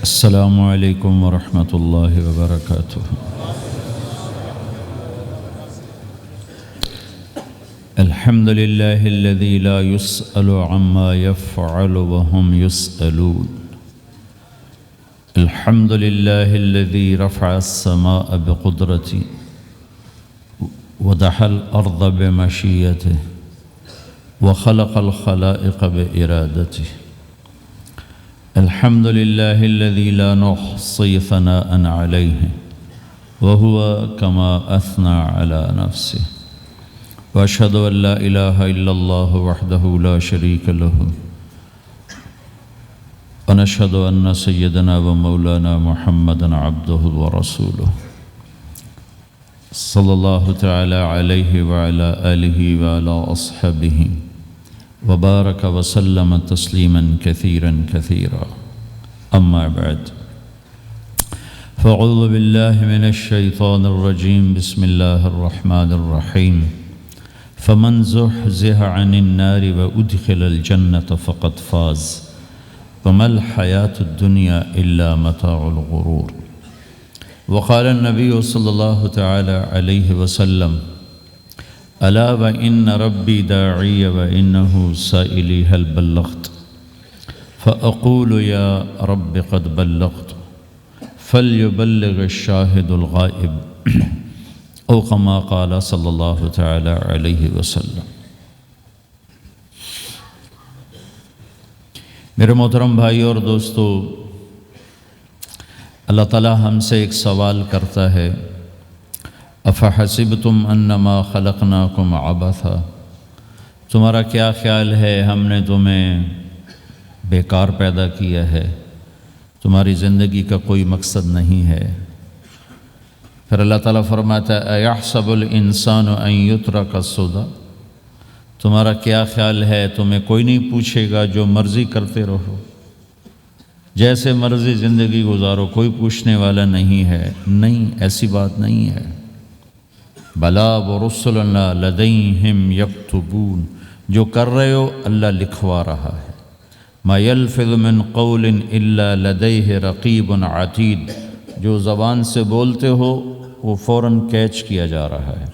السلام علیکم ورحمۃ اللہ وبرکاتہ۔ الحمد للہ الذی لا يسأل عما يفعل وهم يسألون۔ الحمد للہ الذی رفع السماء بقدرتی ودحى الأرض بمشیته وخلق الخلائق بإرادته۔ الحمد للہ الذی لا نحصی ثناء علیہ وهو كما أثنى على نفسه۔ وأشهد أن لا إله إلا الله وحده لا شريك له، ونشهد أن سيدنا ومولانا محمدا عبده ورسوله صلى الله تعالى عليه وعلى آله وعلى أصحابه وبارك وسلم تسليما كثيرا كثيرا، أما بعد، فأعوذ بالله من الشيطان الرجيم، بسم الله الرحمن الرحيم، فمن زحزح عن النار وأدخل الجنة فقد فاز وما الحياة الدنيا إلا متاع الغرور۔ وقال النبي صلى الله تعالى عليه وسلم، ألا وإن ربي داعي وإنه سائلي هل بلغت، فأقول يا رب قد بلغت فليبلغ الشاهد الغائب، او كما قال صلی اللہ تعالی علیہ وسلم۔ میرے محترم بھائی اور دوستو، اللہ تعالی ہم سے ایک سوال کرتا ہے، افحسبتم انما خلقناکم عبثا، تمہارا کیا خیال ہے ہم نے تمہیں بیکار پیدا کیا ہے، تمہاری زندگی کا کوئی مقصد نہیں ہے؟ پھر اللہ تعالیٰ فرماتا ہے، ایحسب الانسان ان یترک سدی، تمہارا کیا خیال ہے تمہیں کوئی نہیں پوچھے گا، جو مرضی کرتے رہو، جیسے مرضی زندگی گزارو، کوئی پوچھنے والا نہیں ہے؟ نہیں، ایسی بات نہیں ہے۔ بلا ورسلنا لدیہم یکتبون، جو کر رہے ہو اللہ لکھوا رہا ہے۔ ما یلفظ من قول الا لدیہ رقیب عتید، جو زبان سے بولتے ہو وہ فوراً کیچ کیا جا رہا ہے۔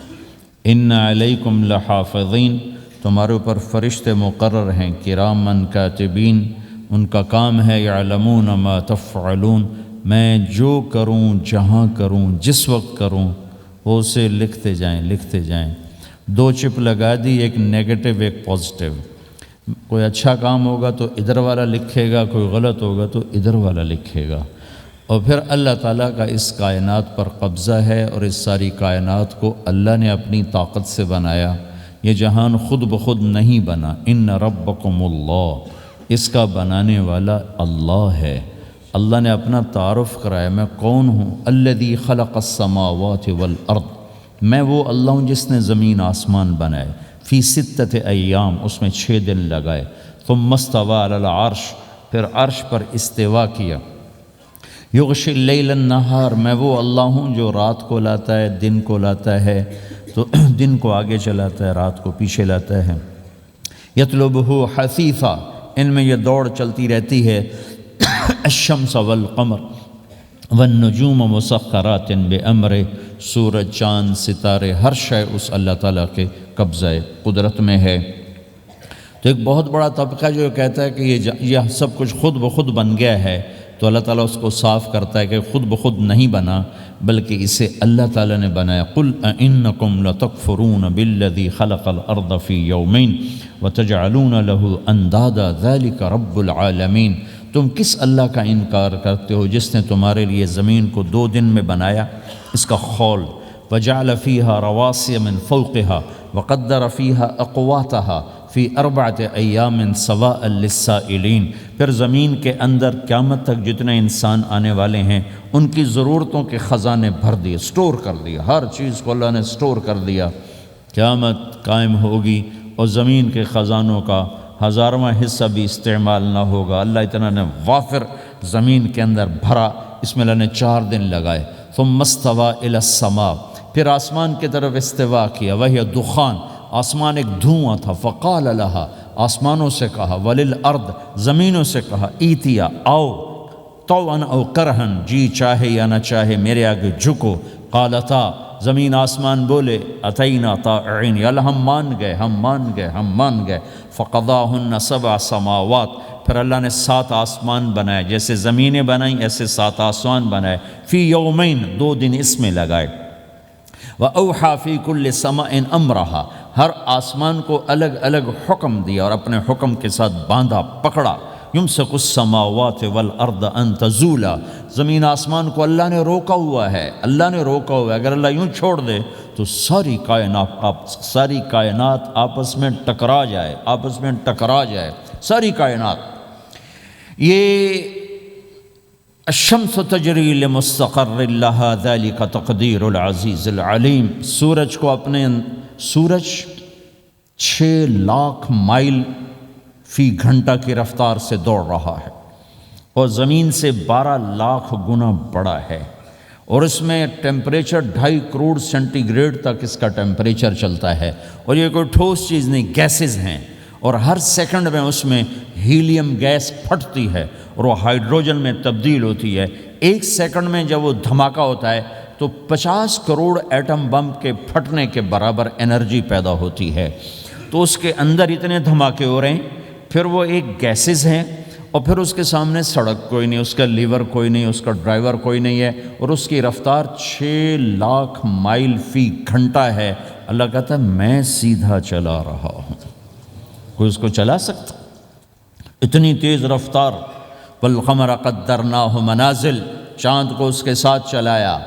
ان علیکم لحافظین، تمہارے اوپر فرشتے مقرر ہیں، کرامن کاتبین، ان کا کام ہے یعلمون ما تفعلون، میں جو کروں، جہاں کروں، جس وقت کروں، وہ اسے لکھتے جائیں۔ دو چپ لگا دی، ایک نیگیٹو ایک پازیٹیو۔ کوئی اچھا کام ہوگا تو ادھر والا لکھے گا، کوئی غلط ہوگا تو ادھر والا لکھے گا۔ اور پھر اللہ تعالیٰ کا اس کائنات پر قبضہ ہے، اور اس ساری کائنات کو اللہ نے اپنی طاقت سے بنایا، یہ جہان خود بخود نہیں بنا۔ ان ربکم اللہ، اس کا بنانے والا اللہ ہے۔ اللہ نے اپنا تعارف کرایا، میں کون ہوں؟ الذی خلق السماوات والارض، میں وہ اللہ ہوں جس نے زمین آسمان بنائے، فی ستۃ ایام، اس میں 6 دن لگائے، ثم استوی علی العرش، پھر عرش پر استوا کیا، یغشی اللیل النہار، میں وہ اللہ ہوں جو رات کو لاتا ہے، دن کو لاتا ہے، تو دن کو آگے چلاتا ہے، رات کو پیچھے لاتا ہے، یطلبہ حثیثا، ان میں یہ دوڑ چلتی رہتی ہے، الشمس والقمر والنجوم مسخرات بامرہ، سورج، چاند، ستارے، ہر شے اس اللہ تعالیٰ کے قبضہ قدرت میں ہے۔ تو ایک بہت بڑا طبقہ جو کہتا ہے کہ یہ سب کچھ خود بخود بن گیا ہے، تو اللہ تعالیٰ اس کو صاف کرتا ہے کہ خود بخود نہیں بنا، بلکہ اسے اللہ تعالیٰ نے بنایا۔ قل اانکم لتکفرون بالذی خلق الارض فی یومین وتجعلون له اندادا ذلک رب العالمین، تم کس اللہ کا انکار کرتے ہو جس نے تمہارے لیے زمین کو 2 دن میں بنایا، اس کا خول، وجعل فیہا رواسی من فوقہا وقدر فیہا اقواتہا فی 4 ایام سواء للسائلین، پھر زمین کے اندر قیامت تک جتنے انسان آنے والے ہیں ان کی ضرورتوں کے خزانے بھر دیے، سٹور کر دیا، ہر چیز کو اللہ نے سٹور کر دیا۔ قیامت قائم ہوگی اور زمین کے خزانوں کا 1000واں حصہ بھی استعمال نہ ہوگا۔ اللہ اتنا نے وافر زمین کے اندر بھرا، اس میں اللہ نے 4 دن لگائے۔ ثم استوى الی السماء، پھر آسمان کی طرف استوا کیا، وہی دخان، آسمان ایک دھواں تھا، فقال لها، آسمانوں سے کہا، وللارض، زمینوں سے کہا، ایتیا، آؤ، طوعا او کرہن، جی چاہے یا نہ چاہے میرے آگے جھکو۔ قالتا، زمین آسمان بولے، اتینا طائعین، یا اللہ ہم مان گئے، ہم مان گئے، ہم مان گئے۔ فقضاہن 7 سماوات، پھر اللہ نے 7 آسمان بنائے، جیسے زمینیں بنائیں ایسے 7 آسمان بنائے، فی یومین، 2 دن اس میں لگائے۔ وَأَوْحَى فِي كُلِّ سَمَاءٍ أَمْرَهَا، ہر آسمان کو الگ الگ حکم دیا اور اپنے حکم کے ساتھ باندھا، پکڑا۔ يُمْسِكُ السَّمَاوَاتِ وَالْأَرْضَ أَن تَزُولَا، زمین آسمان کو اللہ نے روکا ہوا ہے، اللہ نے روکا ہوا ہے، اگر اللہ یوں چھوڑ دے تو ساری کائنات آپس میں ٹکرا جائے، آپس میں ٹکرا جائے ساری کائنات۔ یہ الشمس تجری لمستقر لها ذلك تقدیر العزیز العلیم، سورج کو سورج 6 لاکھ مائل فی گھنٹہ کی رفتار سے دوڑ رہا ہے اور زمین سے 12 لاکھ گنا بڑا ہے، اور اس میں ٹیمپریچر 2.5 کروڑ سینٹی گریڈ تک اس کا ٹیمپریچر چلتا ہے، اور یہ کوئی ٹھوس چیز نہیں، گیسز ہیں، اور ہر سیکنڈ میں اس میں ہیلیم گیس پھٹتی ہے اور وہ ہائیڈروجن میں تبدیل ہوتی ہے۔ 1 سیکنڈ میں جب وہ دھماکہ ہوتا ہے تو 50 کروڑ ایٹم بم کے پھٹنے کے برابر انرجی پیدا ہوتی ہے۔ تو اس کے اندر اتنے دھماکے ہو رہے ہیں، پھر وہ ایک گیسز ہیں، اور پھر اس کے سامنے سڑک کوئی نہیں، اس کا لیور کوئی نہیں، اس کا ڈرائیور کوئی نہیں ہے، اور اس کی رفتار 6 لاکھ مائل فی گھنٹہ ہے۔ اللہ کہتا ہے میں سیدھا چلا رہا ہوں، کوئی اس کو چلا سکتا؟ اتنی تیز رفتار۔ والقمر قدرناہ منازل، چاند کو اس کے ساتھ چلایا،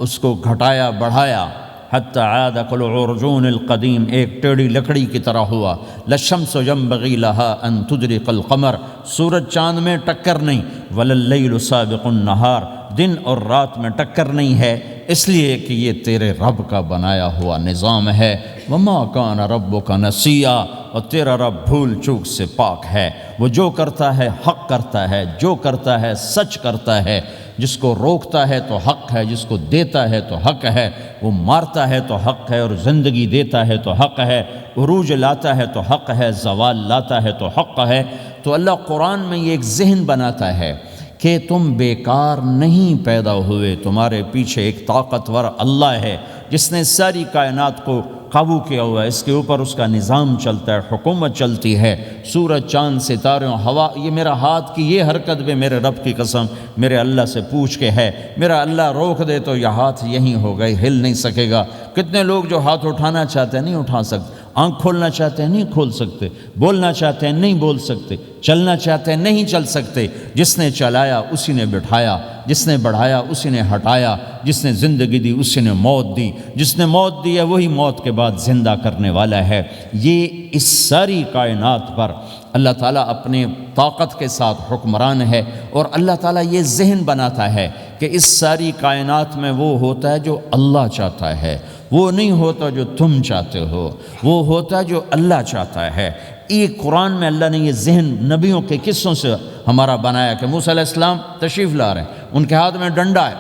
اس کو گھٹایا بڑھایا، حتی عاد کالعرجون القدیم، ایک ٹیڑھی لکڑی کی طرح ہوا۔ للشمس ينبغي لها ان تدرك القمر، سورج چاند میں ٹکر نہیں۔ ولللیل سابق النہار، دن اور رات میں ٹکر نہیں ہے، اس لیے کہ یہ تیرے رب کا بنایا ہوا نظام ہے۔ وما کان ربک نسیا، اور تیرا رب بھول چوک سے پاک ہے۔ وہ جو کرتا ہے حق کرتا ہے، جو کرتا ہے سچ کرتا ہے، جس کو روکتا ہے تو حق ہے، جس کو دیتا ہے تو حق ہے، وہ مارتا ہے تو حق ہے، اور زندگی دیتا ہے تو حق ہے، عروج لاتا ہے تو حق ہے، زوال لاتا ہے تو حق ہے۔ تو اللہ قرآن میں یہ ایک ذہن بناتا ہے کہ تم بیکار نہیں پیدا ہوئے، تمہارے پیچھے ایک طاقتور اللہ ہے جس نے ساری کائنات کو قابو کیا ہوا ہے، اس کے اوپر اس کا نظام چلتا ہے، حکومت چلتی ہے۔ سورج، چاند، ستارے، ہوا، یہ میرا ہاتھ کی یہ حرکت بھی میرے رب کی قسم میرے اللہ سے پوچھ کے ہے۔ میرا اللہ روک دے تو یہ ہاتھ یہیں ہو گئے، ہل نہیں سکے گا۔ کتنے لوگ جو ہاتھ اٹھانا چاہتے ہیں نہیں اٹھا سکتے، آنکھ کھولنا چاہتے ہیں نہیں کھول سکتے، بولنا چاہتے ہیں نہیں بول سکتے، چلنا چاہتے ہیں نہیں چل سکتے۔ جس نے چلایا اسی نے بٹھایا، جس نے بڑھایا اسی نے ہٹایا، جس نے زندگی دی اسی نے موت دی، جس نے موت دی ہے وہی موت کے بعد زندہ کرنے والا ہے۔ یہ اس ساری کائنات پر اللہ تعالیٰ اپنے طاقت کے ساتھ حکمران ہے، اور اللہ تعالیٰ یہ ذہن بناتا ہے کہ اس ساری کائنات میں وہ ہوتا ہے جو اللہ چاہتا ہے، وہ نہیں ہوتا جو تم چاہتے ہو، وہ ہوتا ہے جو اللہ چاہتا ہے۔ یہ قرآن میں اللہ نے یہ ذہن نبیوں کے قصوں سے ہمارا بنایا کہ موسیٰ علیہ السلام تشریف لا رہے ہیں، ان کے ہاتھ میں ڈنڈا ہے،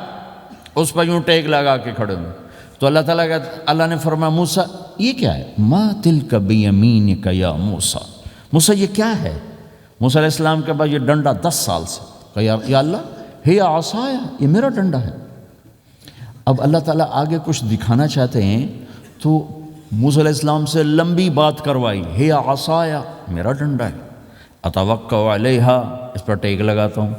اس پر یوں ٹیک لگا کے کھڑے ہوئے، تو اللہ نے فرمایا موسیٰ یہ کیا ہے؟ ما تلک بیمینک یا موسیٰ، موسیٰ یہ کیا ہے؟ موسیٰ علیہ السلام کے بعد یہ ڈنڈا 10 سال سے، کہا یا اللہ ہی عصایا، یہ میرا ڈنڈا ہے۔ اب اللہ تعالیٰ آگے کچھ دکھانا چاہتے ہیں تو موسیٰ علیہ السلام سے لمبی بات کروائی، ہے عصایا، میرا ڈنڈا ہے، اتوکل علیہا، اس پر ٹیک لگاتا ہوں،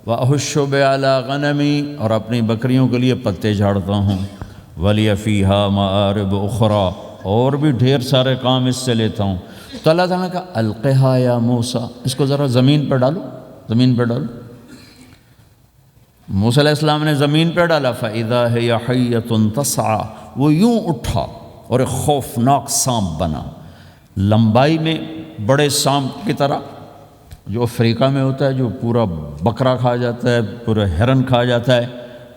واحش علی غنمی، اور اپنی بکریوں کے لیے پتے جھاڑتا ہوں، ولی فیہا مآرب اخری، اور بھی ڈھیر سارے کام اس سے لیتا ہوں۔ تو اللہ تعالیٰ کا القہا یا موسیٰ، اس کو ذرا زمین پہ ڈالو، زمین پہ ڈالو۔ موسیٰ علیہ السلام نے زمین پہ ڈالا، فَإِذَا هِيَ حَيَّةٌ تَسْعَىٰ، وہ یوں اٹھا اور ایک خوفناک سانپ بنا، لمبائی میں بڑے سانپ کی طرح جو افریقہ میں ہوتا ہے، جو پورا بکرا کھا جاتا ہے، پورا ہرن کھا جاتا ہے،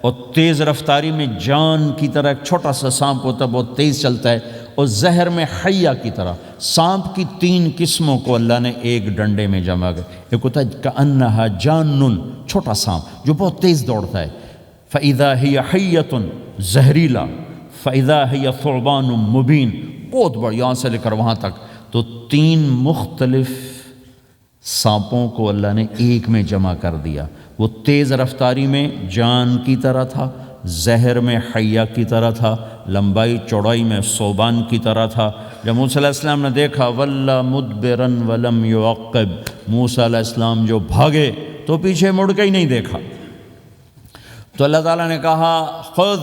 اور تیز رفتاری میں جان کی طرح ایک چھوٹا سا سانپ ہوتا ہے، بہت تیز چلتا ہے، اور زہر میں حیہ کی طرح۔ سانپ کی 3 قسموں کو اللہ نے ایک ڈنڈے میں جمع کر، ایک ہوتا ہے کأنہا جان، چھوٹا سانپ جو بہت تیز دوڑتا ہے، فَإِذَا هِيَ حَيَّةٌ زہریلا، فَإِذَا هِيَ ثُعْبَانٌ مُبِينٌ، بہت بڑا، یہاں سے لے کر وہاں تک۔ تو 3 مختلف سانپوں کو اللہ نے ایک میں جمع کر دیا۔ وہ تیز رفتاری میں جان کی طرح تھا، زہر میں حیہ کی طرح تھا، لمبائی چوڑائی میں ثعبان کی طرح تھا۔ جب موسیٰ علیہ السلام نے دیکھا وَلَّا مُدْبِرًا وَلَمْ يُعَقِّبْ، موسیٰ علیہ السلام جو بھاگے تو پیچھے مڑ کے ہی نہیں دیکھا۔ تو اللہ تعالیٰ نے کہا خود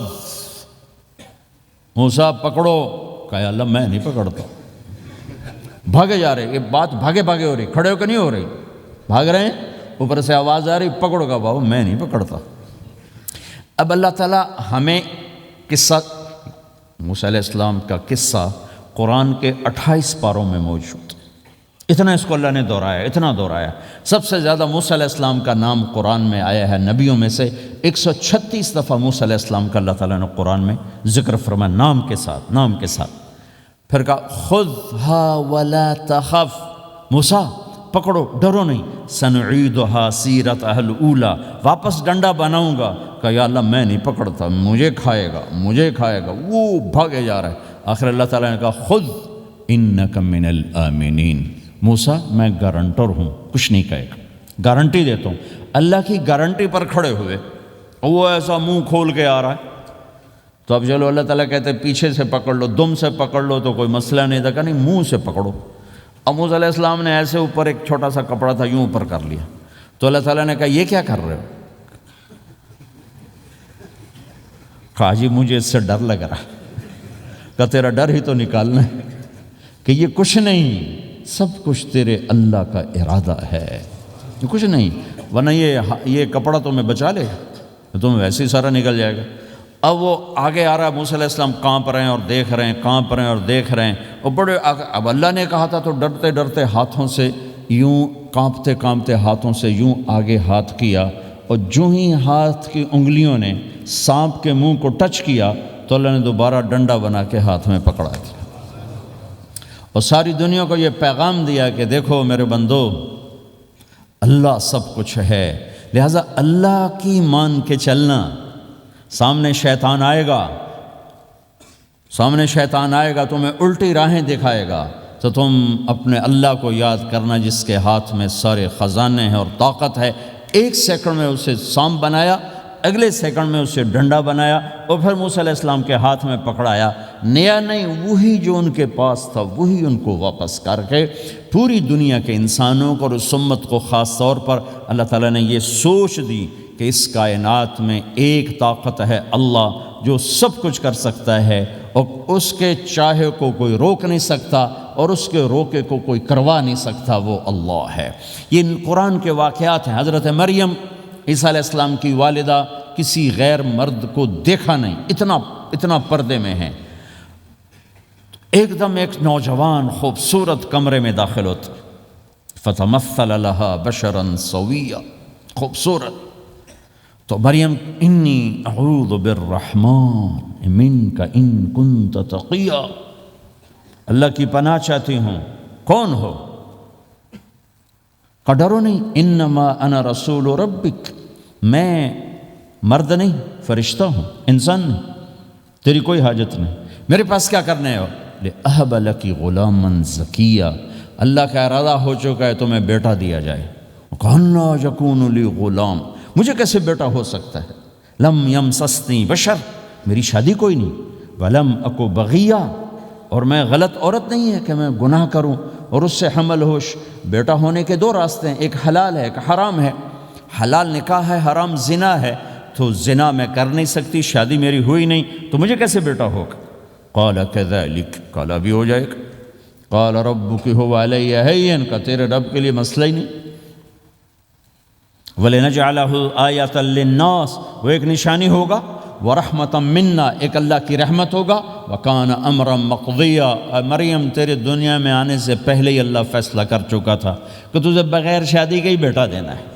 موسیٰ پکڑو، کہا اللہ میں نہیں پکڑتا، بھاگے جا رہے، یہ بات بھاگے بھاگے ہو رہی، کھڑے ہو کے نہیں ہو رہی، بھاگ رہے ہیں، اوپر سے آواز آ رہی پکڑو گا، بابا میں نہیں پکڑتا۔ اب اللہ تعالیٰ ہمیں قصہ موسیٰ علیہ السلام کا قصہ قرآن کے 28 پاروں میں موجود، اتنا اس کو اللہ نے دہرایا، اتنا دہرایا۔ سب سے زیادہ موسیٰ علیہ السلام کا نام قرآن میں آیا ہے، نبیوں میں سے 136 دفعہ موسیٰ علیہ السلام کا اللہ تعالیٰ نے قرآن میں ذکر فرمایا، نام کے ساتھ، نام کے ساتھ۔ پھر کہا خذھا ولا تخف، موسیٰ پکڑو ڈرو نہیں، سنعیدھا سیرتھا الاولی، واپس ڈنڈا بناؤں گا۔ کہا یا اللہ میں نہیں پکڑتا، مجھے کھائے گا، مجھے کھائے گا، وہ بھاگے جا رہا ہے۔ آخر اللہ تعالیٰ نے کہا خذ انک من الآمنین، موسیٰ میں گارنٹر ہوں، کچھ نہیں کہے گا، گارنٹی دیتا ہوں۔ اللہ کی گارنٹی پر کھڑے ہوئے، وہ ایسا منہ کھول کے آ رہا ہے۔ تو اب چلو اللہ تعالیٰ کہتے ہیں پیچھے سے پکڑ لو، دم سے پکڑ لو تو کوئی مسئلہ نہیں تھا، کہ نہیں منہ سے پکڑو۔ اب موسیٰ علیہ السلام نے ایسے اوپر ایک چھوٹا سا کپڑا تھا یوں اوپر کر لیا، تو اللہ تعالیٰ نے کہا یہ کیا کر رہے ہو؟ کہا جی مجھے اس سے ڈر لگ رہا۔ کہ تیرا ڈر ہی تو نکالنا ہے، کہ یہ کچھ نہیں، سب کچھ تیرے اللہ کا ارادہ ہے، یہ کچھ نہیں، ورنہ یہ کپڑا تمہیں بچا لے گا، تمہیں ویسے ہی سارا نکل جائے گا۔ اب وہ آگے آ رہا ہے، موسیٰ علیہ السلام کانپ رہے ہیں اور دیکھ رہے ہیں، کانپ رہے ہیں اور دیکھ رہے ہیں، اور بڑے اب اللہ نے کہا تھا تو ڈرتے ڈرتے ہاتھوں سے یوں، کانپتے کانپتے ہاتھوں سے یوں آگے ہاتھ کیا، اور جو ہی ہاتھ کی انگلیوں نے سانپ کے منہ کو ٹچ کیا تو اللہ نے دوبارہ ڈنڈا بنا کے ہاتھ میں پکڑا دیا، اور ساری دنیا کو یہ پیغام دیا کہ دیکھو میرے بندو، اللہ سب کچھ ہے، لہٰذا اللہ کی مان کے چلنا۔ سامنے شیطان آئے گا، سامنے شیطان آئے گا، تمہیں الٹی راہیں دکھائے گا، تو تم اپنے اللہ کو یاد کرنا جس کے ہاتھ میں سارے خزانے ہیں اور طاقت ہے۔ ایک سیکنڈ میں اسے سانپ بنایا، اگلے سیکنڈ میں اسے ڈنڈا بنایا، اور پھر موسیٰ علیہ السلام کے ہاتھ میں پکڑایا، نیا نہیں، وہی جو ان کے پاس تھا وہی ان کو واپس کر کے پوری دنیا کے انسانوں کو اور اس امت کو خاص طور پر اللہ تعالیٰ نے یہ سوچ دی کہ اس کائنات میں ایک طاقت ہے اللہ جو سب کچھ کر سکتا ہے، اور اس کے چاہے کو کوئی روک نہیں سکتا اور اس کے روکے کو کوئی کروا نہیں سکتا، وہ اللہ ہے۔ یہ قرآن کے واقعات ہیں۔ حضرت مریم عیسیٰ علیہ السلام کی والدہ کسی غیر مرد کو دیکھا نہیں، اتنا پردے میں ہیں۔ ایک دم ایک نوجوان خوبصورت کمرے میں داخل ہوتا، فتمثل لها بشرا سویا، خوبصورت۔ تو مریم انی اعوذ بالرحمن منک ان کنت تقیا، اللہ کی پناہ چاہتی ہوں، کون ہو؟ کہ ڈرو نہیں، انما انا رسول ربک، میں مرد نہیں، فرشتہ ہوں، انسان نہیں، تیری کوئی حاجت نہیں، میرے پاس کیا کرنے ہو؟ لأہب لکی غلاما زکیا، اللہ کا ارادہ ہو چکا ہے تمہیں بیٹا دیا جائے۔ کہنا یکون لی غلام، مجھے کیسے بیٹا ہو سکتا ہے؟ لم یمسسنی بشر، میری شادی کوئی نہیں، ولم اکو بغیہ، اور میں غلط عورت نہیں ہے کہ میں گناہ کروں اور اس سے حمل ہوش۔ بیٹا ہونے کے دو راستے ہیں، ایک حلال ہے ایک حرام ہے۔ حلال نکاح ہے، حرام زنا ہے، تو زنا میں کر نہیں سکتی، شادی میری ہوئی نہیں، تو مجھے کیسے بیٹا ہوگا؟ قال کذلک، قال ابھی ہو جائے گا۔ قال ربک هو علی ہین، کا تیرے رب کے لیے مسئلہ ہی نہیں۔ وَلِنَجْعَلَهُ آیَةً لِلنَّاسِ، وہ ایک نشانی ہوگا، وَرَحْمَةً مِنَّا، ایک اللہ کی رحمت ہوگا، وَكَانَ أَمْرًا مَقْضِيًّا، مریم تیرے دنیا میں آنے سے پہلے ہی اللہ فیصلہ کر چکا تھا کہ تجھے بغیر شادی کے ہی بیٹا دینا ہے۔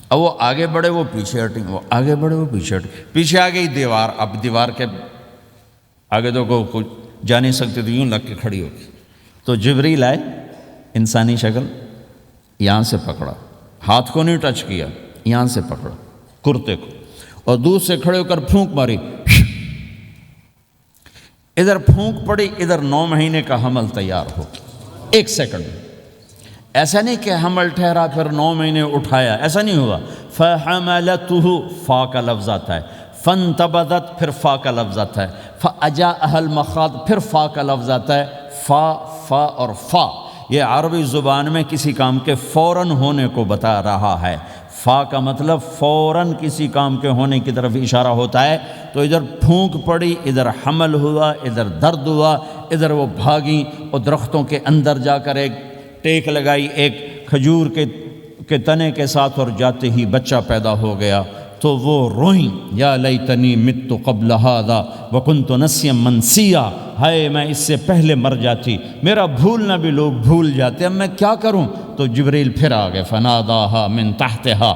اب وہ آگے بڑھے وہ پیچھے ہٹیں، وہ آگے بڑھے وہ پیچھے ہٹیں، پیچھے آ گئی دیوار، اب دیوار کے آگے تو کوئی جا نہیں سکتے، تو یوں لگ کے کھڑی ہوگی۔ تو جبریل آئے، انسانی شکل، یہاں سے پکڑا، ہاتھ کو نہیں ٹچ کیا، یہاں سے پکڑا کرتے کو، اور دور سے کھڑے ہو کر پھونک ماری، ادھر پھونک پڑی، ادھر 9 مہینے کا حمل تیار ہو، ایک سیکنڈ میں۔ ایسا نہیں کہ حمل ٹھہرا پھر 9 مہینے اٹھایا، ایسا نہیں ہوا۔ فَحَمَلَتُهُ فا کا لفظ آتا ہے، فَانْتَبَذَتْ پھر فا کا لفظ آتا ہے، فَأَجَاءَهَا الْمَخَاضُ پھر فا کا لفظ آتا ہے، فا اور فا یہ عربی زبان میں کسی کام کے فوراً ہونے کو بتا رہا ہے۔ فا کا مطلب فوراً کسی کام کے ہونے کی طرف اشارہ ہوتا ہے۔ تو ادھر پھونک پڑی، ادھر حمل ہوا، ادھر درد ہوا، ادھر وہ بھاگیں اور درختوں کے اندر جا کر ایک ٹیک لگائی ایک کھجور کے تنے کے ساتھ، اور جاتے ہی بچہ پیدا ہو گیا۔ تو وہ روئیں، یا لیتنی مت قبل ھذا وکنت نسیا منسیا، ہائے میں اس سے پہلے مر جاتی، میرا بھولنا بھی لوگ بھول جاتے، اب میں کیا کروں؟ تو جبریل پھر آ گئے، فناداھا من تحتھا،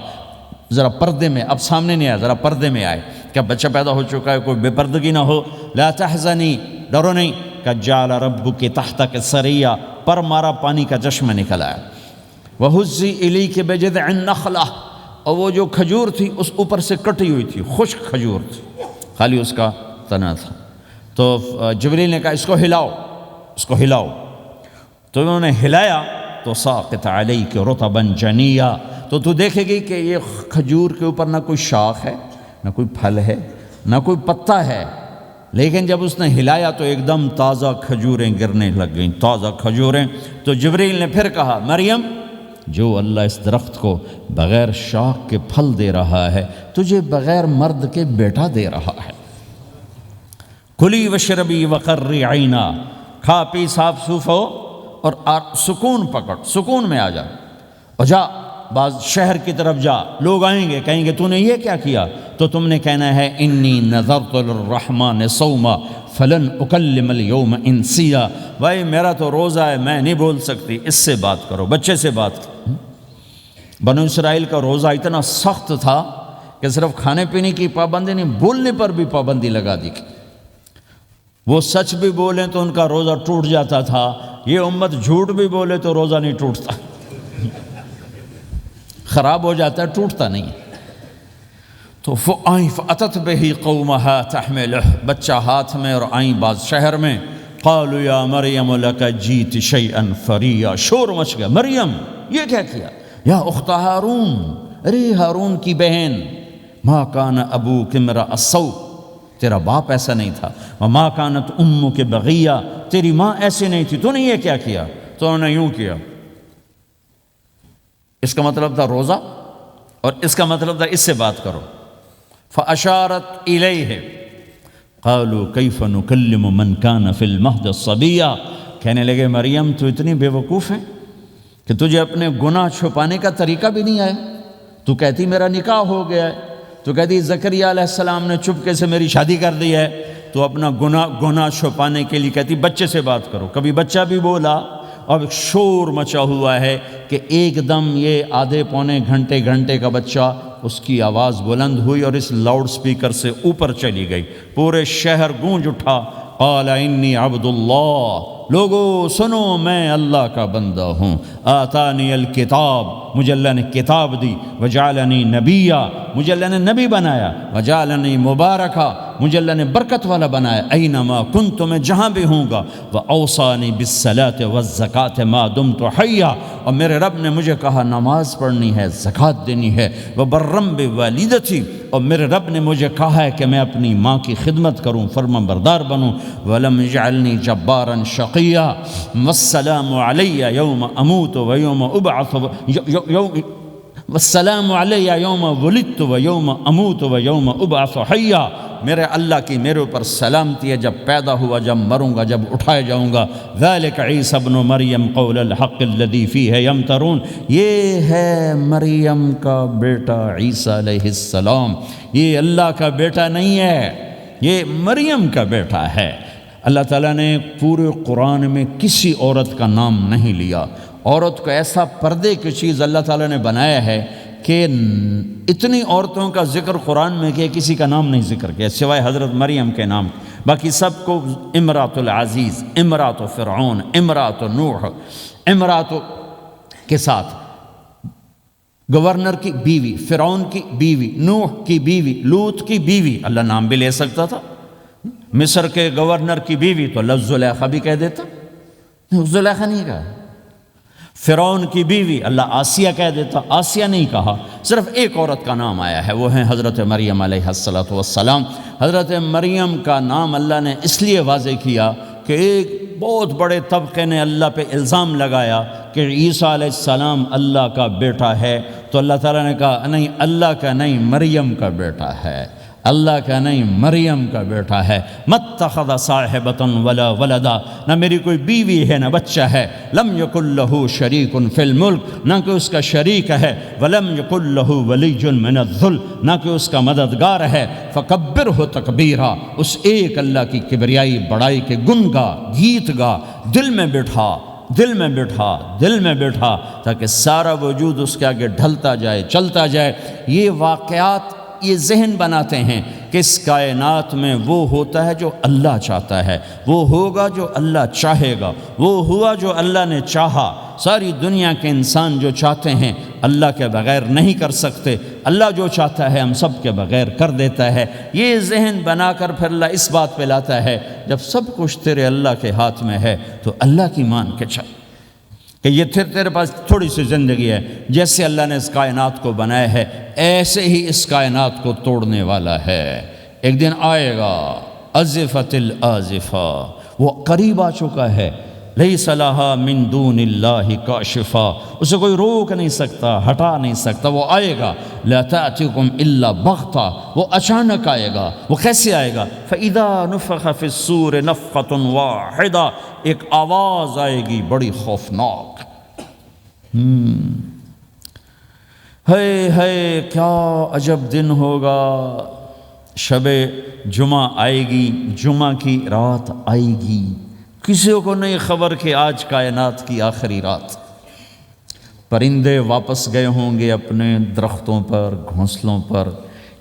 ذرا پردے میں، اب سامنے نہیں آیا، ذرا پردے میں آئے، کیا بچہ پیدا ہو چکا ہے، کوئی بے پردگی نہ ہو۔ لا تحزنی، ڈرو نہیں، قد جعل ربک تحتک سریا، پر مارا پانی کا چشمہ نکل آیا۔ وہزی الیک بجذع النخلہ، اور وہ جو کھجور تھی اس اوپر سے کٹی ہوئی تھی، خشک کھجور تھی، خالی اس کا تنا تھا۔ تو جبریل نے کہا اس کو ہلاؤ، اس کو ہلاؤ، تو انہوں نے ہلایا تو ساقط علیک رطبا جنیا، تو دیکھے گی کہ یہ کھجور کے اوپر نہ کوئی شاخ ہے، نہ کوئی پھل ہے، نہ کوئی پتا ہے، لیکن جب اس نے ہلایا تو ایک دم تازہ کھجوریں گرنے لگ گئیں، تازہ کھجوریں۔ تو جبریل نے پھر کہا مریم، جو اللہ اس درخت کو بغیر شاخ کے پھل دے رہا ہے، تجھے بغیر مرد کے بیٹا دے رہا ہے۔ کلی وشربی وقرری عینا، کھا پی صاف صوف ہو اور سکون پکڑ، سکون میں آ جا، اور جا بعض شہر کی طرف جا، لوگ آئیں گے کہیں گے تو نے یہ کیا کیا، تو تم نے کہنا ہے انی نذرت للرحمن صوما فلن اکلم اليوم انسیا، بھائی میرا تو روزہ ہے، میں نہیں بول سکتی، اس سے بات کرو، بچے سے بات کرو۔ بنو اسرائیل کا روزہ اتنا سخت تھا کہ صرف کھانے پینے کی پابندی نہیں، بولنے پر بھی پابندی لگا دی۔ وہ سچ بھی بولیں تو ان کا روزہ ٹوٹ جاتا تھا، یہ امت جھوٹ بھی بولے تو روزہ نہیں ٹوٹتا، خراب ہو جاتا ہے، ٹوٹتا نہیں۔ تو آئیں فأتت بہ قومہا تحملہ، بچہ ہاتھ میں اور آئیں بعض شہر میں، قالوا یا مریم لک جیت شیئا فریا، شور مچ گیا، مریم یہ کیا کیا، یا اخت ہارون، ارے ہارون کی بہن، ما کان ابوک امرأ سوء، تیرا باپ ایسا نہیں تھا، وما کانت امک بغیہ، تیری ماں ایسے نہیں تھی، تو نے یہ کیا کیا، تو انہوں نے یوں کیا۔ اس کا مطلب تھا روزہ، اور اس کا مطلب تھا اس سے بات کرو۔ فاشارت الیہ قالوا کیف نکلم من کان فی المہد صبیا، کہنے لگے مریم تو اتنی بے وقوف ہے کہ تجھے اپنے گناہ چھپانے کا طریقہ بھی نہیں آیا، تو کہتی میرا نکاح ہو گیا ہے، تو کہتی زکریا علیہ السلام نے چپکے سے میری شادی کر دی ہے، تو اپنا گناہ چھپانے کے لیے کہتی بچے سے بات کرو۔ کبھی بچہ بھی بولا، اب شور مچا ہوا ہے کہ ایک دم یہ آدھے پونے گھنٹے کا بچہ، اس کی آواز بلند ہوئی اور اس لاؤڈ سپیکر سے اوپر چلی گئی، پورے شہر گونج اٹھا، قال انی عبد اللہ، لوگو سنو میں اللہ کا بندہ ہوں، آتانی الکتاب، مجھے اللہ نے کتاب دی، وجعلنی نبیا، مجھے اللہ نے نبی بنایا، وجعلنی مبارکا، مجھے اللہ نے برکت والا بنایا، اینما کنت، میں جہاں بھی ہوں گا، واوصانی بالصلاۃ والزکاۃ ما دمت حیا، اور میرے رب نے مجھے کہا نماز پڑھنی ہے، زکوٰۃ دینی ہے، وبرم بوالدتی، اور میرے رب نے مجھے کہا ہے کہ میں اپنی ماں کی خدمت کروں، فرما بردار بنوں، ولم یجعلنی جبارا شقیا، والسلام علی یوم اموت ویوم ابعث، والسلام علی یوم ولدت ویوم اموت ویوم ابعث حیا، میرے اللہ کی میرے اوپر سلامتی ہے، جب پیدا ہوا، جب مروں گا، جب اٹھایا جاؤں گا۔ ذالک عیسی ابن مریم قول الحق الذی فیہ یمترون، یہ ہے مریم کا بیٹا عیسیٰ علیہ السلام، یہ اللہ کا بیٹا نہیں ہے، یہ مریم کا بیٹا ہے۔ اللہ تعالیٰ نے پورے قرآن میں کسی عورت کا نام نہیں لیا، عورت کو ایسا پردے کی چیز اللہ تعالیٰ نے بنایا ہے کہ اتنی عورتوں کا ذکر قرآن میں کیا، کسی کا نام نہیں ذکر کیا سوائے حضرت مریم کے نام، باقی سب کو امرات العزیز، امرات فرعون، امرات نوح، امرات کے ساتھ گورنر کی بیوی، فرعون کی بیوی، نوح کی بیوی، لوط کی بیوی، اللہ نام بھی لے سکتا تھا، مصر کے گورنر کی بیوی تو لفظ زلیخا بھی کہہ دیتا، زلیخا نہیں کہا، فرعون کی بیوی اللہ آسیہ کہہ دیتا، آسیہ نہیں کہا، صرف ایک عورت کا نام آیا ہے، وہ ہیں حضرت مریم علیہ السلام۔ حضرت مریم کا نام اللہ نے اس لیے واضح کیا کہ ایک بہت بڑے طبقے نے اللہ پہ الزام لگایا کہ عیسیٰ علیہ السلام اللہ کا بیٹا ہے، تو اللہ تعالیٰ نے کہا نہیں، اللہ کا نہیں، مریم کا بیٹا ہے، اللہ کا نہیں، مریم کا بیٹا ہے۔ مَتَّخَذَ صَاحِبَةً وَلَا وَلَدًا، نہ میری کوئی بیوی ہے نہ بچہ ہے۔ لَمْ يَكُنْ لَهُ شَرِيكٌ فِي الْمُلْكِ، نہ کہ اس کا شریک ہے۔ وَلَمْ يَكُنْ لَهُ وَلِيٌّ مِّنَ الذُّلِّ، نہ کہ اس کا مددگار ہے۔ فَكَبِّرْهُ تَكْبِيرًا، اس ایک اللہ کی کبریائی بڑائی کے گن گا، گیت گا، دل میں بٹھا، دل میں بٹھا، دل میں بٹھا، تاکہ سارا وجود اس کے آگے ڈھلتا جائے، چلتا جائے۔ یہ واقعات یہ ذہن بناتے ہیں کہ اس کائنات میں وہ ہوتا ہے جو اللہ چاہتا ہے، وہ ہوگا جو اللہ چاہے گا، وہ ہوا جو اللہ نے چاہا۔ ساری دنیا کے انسان جو چاہتے ہیں اللہ کے بغیر نہیں کر سکتے، اللہ جو چاہتا ہے ہم سب کے بغیر کر دیتا ہے۔ یہ ذہن بنا کر پھر اللہ اس بات پہ لاتا ہے جب سب کچھ تیرے اللہ کے ہاتھ میں ہے تو اللہ کی مان کے چل کہ یہ تیرے پاس تھوڑی سی زندگی ہے، جیسے اللہ نے اس کائنات کو بنایا ہے ایسے ہی اس کائنات کو توڑنے والا ہے۔ ایک دن آئے گا، ازفت الازفہ، وہ قریب آ چکا ہے۔ لیس لہا من دون اللہ کاشفہ، اسے کوئی روک نہیں سکتا، ہٹا نہیں سکتا، وہ آئے گا۔ لا تأتیکم الا بغتہ، وہ اچانک آئے گا۔ وہ کیسے آئے گا؟ فَإِذَا نُفِخَ فِي الصُّورِ نَفْخَةٌ وَاحِدَةٌ، ایک آواز آئے گی بڑی خوفناک۔ ہے کیا عجب دن ہوگا، شب جمعہ آئے گی، جمعہ کی رات آئے گی، کسی کو نہیں خبر کہ آج کائنات کی آخری رات۔ پرندے واپس گئے ہوں گے اپنے درختوں پر، گھونسلوں پر،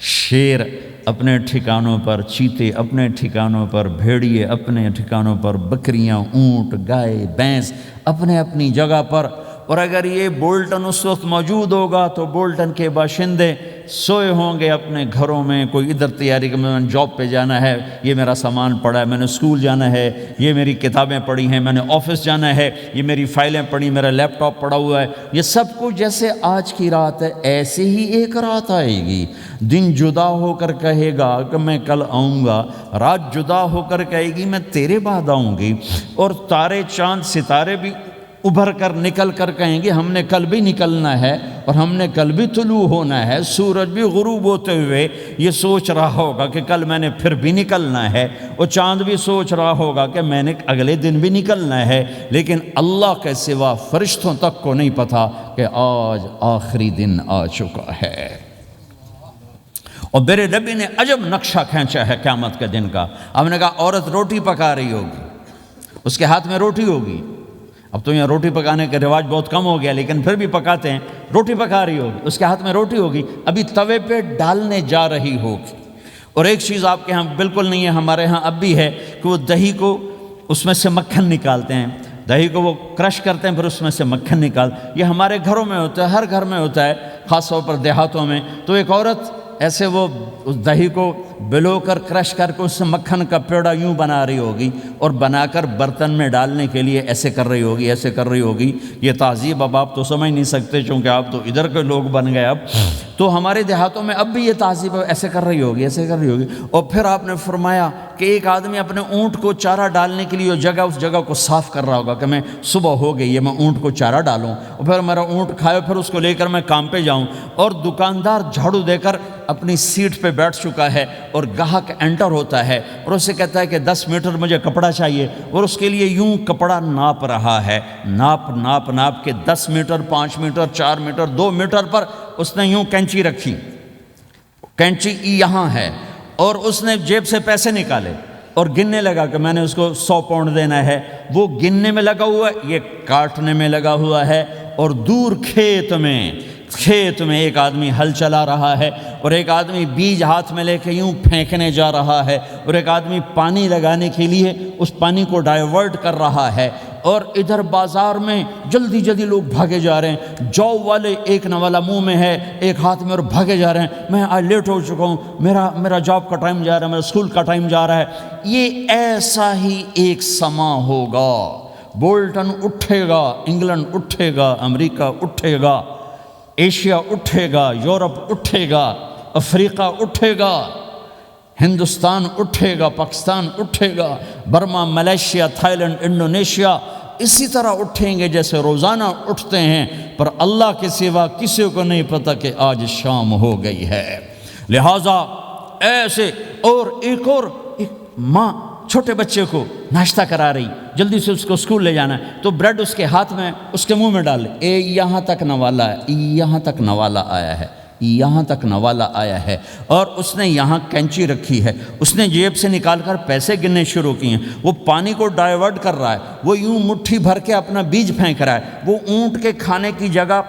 شیر اپنے ٹھکانوں پر، چیتے اپنے ٹھکانوں پر، بھیڑیے اپنے ٹھکانوں پر، بکریاں، اونٹ، گائے، بھینس اپنے اپنی جگہ پر۔ اور اگر یہ بولٹن اس وقت موجود ہوگا تو بولٹن کے باشندے سوئے ہوں گے اپنے گھروں میں، کوئی ادھر تیاری کہ میں نے جاب پہ جانا ہے، یہ میرا سامان پڑا ہے، میں نے اسکول جانا ہے، یہ میری کتابیں پڑھی ہیں، میں نے آفس جانا ہے، یہ میری فائلیں پڑھی، میرا لیپ ٹاپ پڑا ہوا ہے۔ یہ سب کچھ جیسے آج کی رات ہے ایسے ہی ایک رات آئے گی۔ دن جدا ہو کر کہے گا کہ میں کل آؤں گا، رات جدا ہو کر کہے گی میں تیرے بعد آؤں گی، اور تارے چاند ستارے بھی ابھر کر نکل کر کہیں گے ہم نے کل بھی نکلنا ہے اور ہم نے کل بھی طلوع ہونا ہے۔ سورج بھی غروب ہوتے ہوئے یہ سوچ رہا ہوگا کہ کل میں نے پھر بھی نکلنا ہے، اور چاند بھی سوچ رہا ہوگا کہ میں نے اگلے دن بھی نکلنا ہے۔ لیکن اللہ کے سوا فرشتوں تک کو نہیں پتا کہ آج آخری دن آ چکا ہے۔ اور میرے نبی نے عجب نقشہ کھینچا ہے قیامت کے دن کا۔ ہم نے کہا عورت روٹی پکا رہی ہوگی، اس کے ہاتھ میں روٹی ہوگی۔ اب تو یہاں روٹی پکانے کا رواج بہت کم ہو گیا، لیکن پھر بھی پکاتے ہیں۔ روٹی پکا رہی ہوگی، اس کے ہاتھ میں روٹی ہوگی، ابھی توے پہ ڈالنے جا رہی ہوگی۔ اور ایک چیز آپ کے ہاں بالکل نہیں ہے، ہمارے ہاں اب بھی ہے کہ وہ دہی کو اس میں سے مکھن نکالتے ہیں، دہی کو وہ کرش کرتے ہیں، پھر اس میں سے مکھن نکال۔ یہ ہمارے گھروں میں ہوتا ہے، ہر گھر میں ہوتا ہے، خاص طور پر دیہاتوں میں۔ تو ایک عورت ایسے وہ اس دہی کو بلو کر کرش کر کے اس سے مکھن کا پیڑا یوں بنا رہی ہوگی، اور بنا کر برتن میں ڈالنے کے لیے ایسے کر رہی ہوگی، ایسے کر رہی ہوگی۔ یہ تہذیب اب آپ تو سمجھ نہیں سکتے چونکہ آپ تو ادھر کے لوگ بن گئے اب، تو ہمارے دیہاتوں میں اب بھی یہ تہذیب ایسے کر رہی ہوگی، ایسے کر رہی ہوگی۔ اور پھر آپ نے فرمایا کہ ایک آدمی اپنے اونٹ کو چارہ ڈالنے کے لیے اس جگہ کو صاف کر رہا ہوگا کہ میں صبح ہو گئی ہے، میں اونٹ کو چارہ ڈالوں، اور پھر میرا اونٹ کھائے، پھر اس کو لے کر میں کام پہ جاؤں۔ اور دکاندار جھاڑو دے کر اپنی سیٹ پہ بیٹھ چکا ہے، اور گاہک انٹر ہوتا ہے اور اسے کہتا ہے کہ 10 میٹر مجھے کپڑا چاہیے، اور اس کے لیے یوں کپڑا ناپ رہا ہے، ناپ کے 10 میٹر، 5 میٹر، 4 میٹر، 2 میٹر پر اس نے یوں کینچی رکھی، کینچی یہاں ہے، اور اس نے جیب سے پیسے نکالے اور گننے لگا کہ میں نے اس کو 100 پاؤنڈ دینا ہے۔ وہ گننے میں لگا ہوا ہے، یہ کاٹنے میں لگا ہوا ہے۔ اور دور کھیت میں ایک آدمی ہل چلا رہا ہے، اور ایک آدمی بیج ہاتھ میں لے کے یوں پھینکنے جا رہا ہے، اور ایک آدمی پانی لگانے کے لیے اس پانی کو ڈائیورٹ کر رہا ہے۔ اور ادھر بازار میں جلدی لوگ بھاگے جا رہے ہیں، جو والے ایک نوالا منہ میں ہے، ایک ہاتھ میں، اور بھاگے جا رہے ہیں۔ میں آج لیٹ ہو چکا ہوں، میرا جاب کا ٹائم جا رہا ہے، میرا اسکول کا ٹائم جا رہا ہے۔ یہ ایسا ہی ایک سما ہوگا، بولٹن اٹھے گا، انگلینڈ اٹھے گا، امریکہ اٹھے گا، ایشیا اٹھے گا، یورپ اٹھے گا، افریقہ اٹھے گا، ہندوستان اٹھے گا، پاکستان اٹھے گا، Burma, Malaysia, Thailand, Indonesia اسی طرح اٹھیں گے جیسے روزانہ اٹھتے ہیں، پر اللہ کے سوا کسی کو نہیں پتہ کہ آج شام ہو گئی ہے۔ لہٰذا ایسے ایک ماں چھوٹے بچے کو ناشتہ کرا رہی، جلدی سے اس کو اسکول لے جانا ہے، تو بریڈ اس کے ہاتھ میں اس کے منہ میں ڈال لے، یہاں تک نوالا ہے، یہاں تک نوالا آیا ہے، یہاں تک نوالا آیا ہے، اور اس نے یہاں کینچی رکھی ہے، اس نے جیب سے نکال کر پیسے گننے شروع کیے ہیں، وہ پانی کو ڈائیورٹ کر رہا ہے، وہ یوں مٹھی بھر کے اپنا بیج پھینک رہا ہے، وہ اونٹ کے کھانے کی جگہ،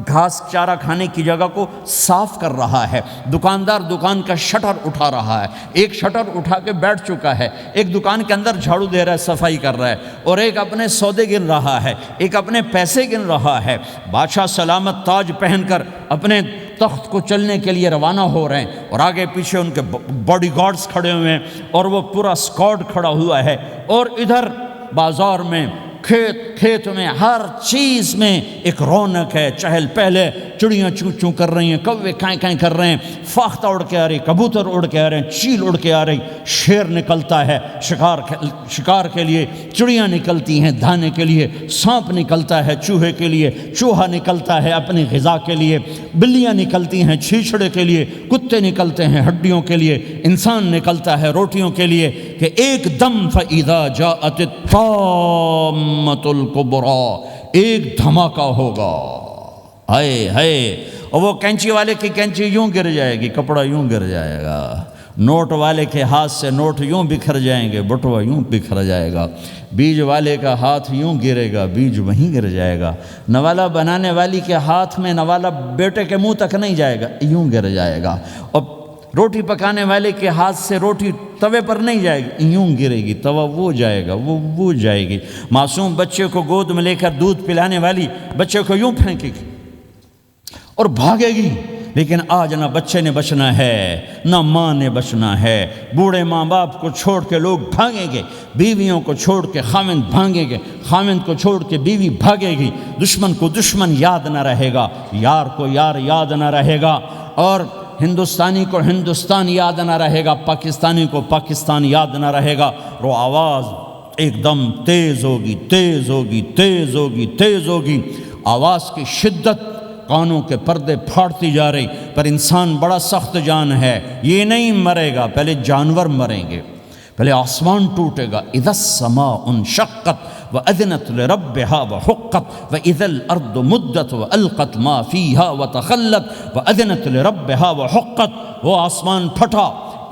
گھاس چارہ کھانے کی جگہ کو صاف کر رہا ہے، دکاندار دکان کا شٹر اٹھا رہا ہے، ایک شٹر اٹھا کے بیٹھ چکا ہے، ایک دکان کے اندر جھاڑو دے رہا ہے، صفائی کر رہا ہے، اور ایک اپنے سودے گن رہا ہے، ایک اپنے پیسے گن رہا ہے۔ بادشاہ سلامت تاج پہن کر اپنے تخت کو چلنے کے لیے روانہ ہو رہے ہیں، اور آگے پیچھے ان کے باڈی گارڈز کھڑے ہوئے ہیں، اور وہ پورا اسکواڈ کھڑا ہوا ہے، اور ادھر بازار میں، کھیت میں، ہر چیز میں ایک رونق ہے، چہل پہلے، چڑیاں چوں چوں کر رہی ہیں، کوے کائیں کائیں کر رہے ہیں، فاختہ اڑ کے آ رہی، کبوتر اڑ کے آ رہے ہیں، چیل اڑ کے آ رہی، شیر نکلتا ہے شکار کے لیے، چڑیاں نکلتی ہیں دھانے کے لیے، سانپ نکلتا ہے چوہے کے لیے، چوہا نکلتا ہے اپنی غذا کے لیے، بلیاں نکلتی ہیں چھیچڑے کے لیے، کتے نکلتے ہیں ہڈیوں کے لیے، انسان نکلتا ہے روٹیوں کے لیے، کہ ایک دم فَإِذَا جَاءَتِ الطَّامَّةُ الْكُبْرَى، ایک دھماکہ ہوگا، ہائے ہائے، اور وہ کینچی والے کی کینچی یوں گر جائے گی، کپڑا یوں گر جائے گا، نوٹ والے کے ہاتھ سے نوٹ یوں بکھر جائیں گے، بٹوا یوں بکھر جائے گا، بیج والے کا ہاتھ یوں گرے گا، بیج وہیں گر جائے گا، نوالا بنانے والی کے ہاتھ میں نوالا بیٹے کے منہ تک نہیں جائے گا، یوں گر جائے گا، اور روٹی پکانے والے کے ہاتھ سے روٹی توے پر نہیں جائے گی، یوں گرے گی، توا وہ جائے گا، وہ جائے گی، معصوم بچے کو گود میں لے کر دودھ پلانے والی بچے کو یوں پھینکے گی اور بھاگے گی، لیکن آج نہ بچے نے بچنا ہے، نہ ماں نے بچنا ہے، بوڑھے ماں باپ کو چھوڑ کے لوگ بھاگیں گے، بیویوں کو چھوڑ کے خامند بھاگیں گے، خامند کو چھوڑ کے بیوی بھاگے گی، دشمن کو دشمن یاد نہ رہے گا، یار کو یار یاد نہ رہے گا، اور ہندوستانی کو ہندوستان یاد نہ رہے گا، پاکستانی کو پاکستان یاد نہ رہے گا، وہ آواز ایک دم تیز ہوگی، تیز ہوگی، تیز ہوگی، تیز ہوگی، آواز کی شدت کانوں کے پردے پھاڑتی جا رہی، پر انسان بڑا سخت جان ہے، یہ نہیں مرے گا، پہلے جانور مریں گے، پہلے آسمان ٹوٹے گا، اذا السماء انشقت وَأَذِنَتْ لِرَبِّهَا وَحُقَّتْ وَإِذَا الْأَرْضُ مُدَّتْ وَأَلْقَتْ مَا فِيهَا وَتَخَلَّتْ وَأَذِنَتْ لِرَبِّهَا وَحُقَّتْ، وہ آسمان پھٹا،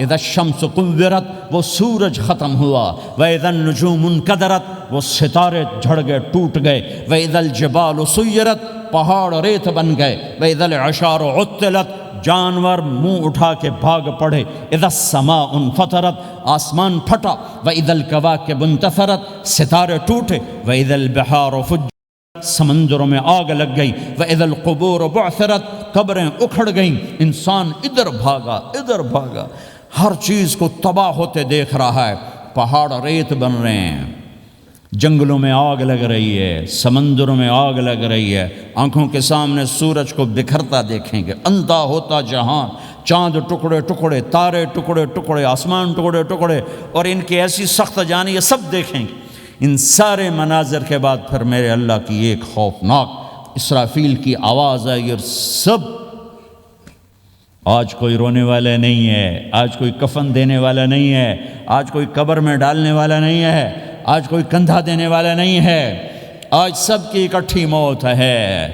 اذا الشمس قُوِّرَتْ، وہ سورج ختم ہوا، وَإِذَا النُّجُومُ انْكَدَرَتْ، وہ ستارے جھڑ گئے، ٹوٹ گئے، وَإِذَا الْجِبَالُ سُيِّرَتْ، پہاڑ ریت بن گئے، وَإِذَا الْعِشَارُ عُطِّلَتْ، جانور منہ اٹھا کے بھاگ پڑے، اذا السماء انفطرت، آسمان پھٹا، وَإِذَا الْكَوَاكِبُ انتثرت، ستارے ٹوٹے، وَإِذَا الْبِحَارُ فُجِّرَتْ، سمندروں میں آگ لگ گئی، وَإِذَا الْقُبُورُ بُعْثِرَتْ، قبریں اکھڑ گئیں، انسان ادھر بھاگا ادھر بھاگا، ہر چیز کو تباہ ہوتے دیکھ رہا ہے، پہاڑ ریت بن رہے ہیں، جنگلوں میں آگ لگ رہی ہے، سمندروں میں آگ لگ رہی ہے، آنکھوں کے سامنے سورج کو بکھرتا دیکھیں گے، اندھا ہوتا جہان، چاند ٹکڑے ٹکڑے، تارے ٹکڑے ٹکڑے، آسمان ٹکڑے ٹکڑے، اور ان کی ایسی سخت جانی، یہ سب دیکھیں گے۔ ان سارے مناظر کے بعد پھر میرے اللہ کی ایک خوفناک اسرافیل کی آواز آئی، اور سب، آج کوئی رونے والا نہیں ہے، آج کوئی کفن دینے والا نہیں ہے، آج کوئی قبر میں ڈالنے والا نہیں ہے، آج کوئی کندھا دینے والا نہیں ہے، آج سب کی اکٹھی موت ہے،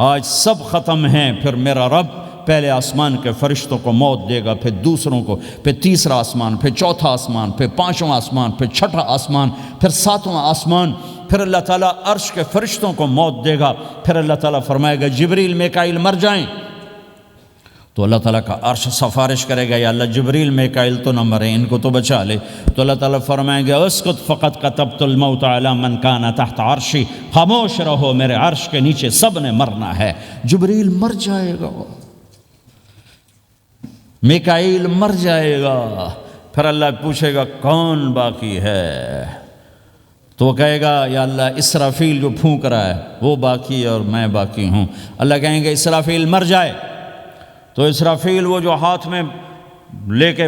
آج سب ختم ہیں، پھر میرا رب پہلے آسمان کے فرشتوں کو موت دے گا، پھر دوسروں کو، پھر تیسرا آسمان، پھر چوتھا آسمان، پھر پانچواں آسمان، پھر چھٹا آسمان، پھر ساتواں آسمان، پھر اللہ تعالیٰ عرش کے فرشتوں کو موت دے گا، پھر اللہ تعالیٰ فرمائے گا جبریل میکائیل مر جائیں، تو اللہ تعالیٰ کا عرش سفارش کرے گا، یا اللہ جبریل میکائیل تو نہ مریں، ان کو تو بچا لے، تو اللہ تعالیٰ فرمائیں گے اسکت فقط کتبت الموت علی من کان تحت عرشی، خاموش رہو، میرے عرش کے نیچے سب نے مرنا ہے، جبریل مر جائے گا، میکائیل مر جائے گا، پھر اللہ پوچھے گا کون باقی ہے، تو وہ کہے گا یا اللہ اسرافیل جو پھونک رہا ہے وہ باقی ہے اور میں باقی ہوں۔ اللہ کہیں گے اسرافیل مر جائے، تو اسرافیل وہ جو ہاتھ میں لے کے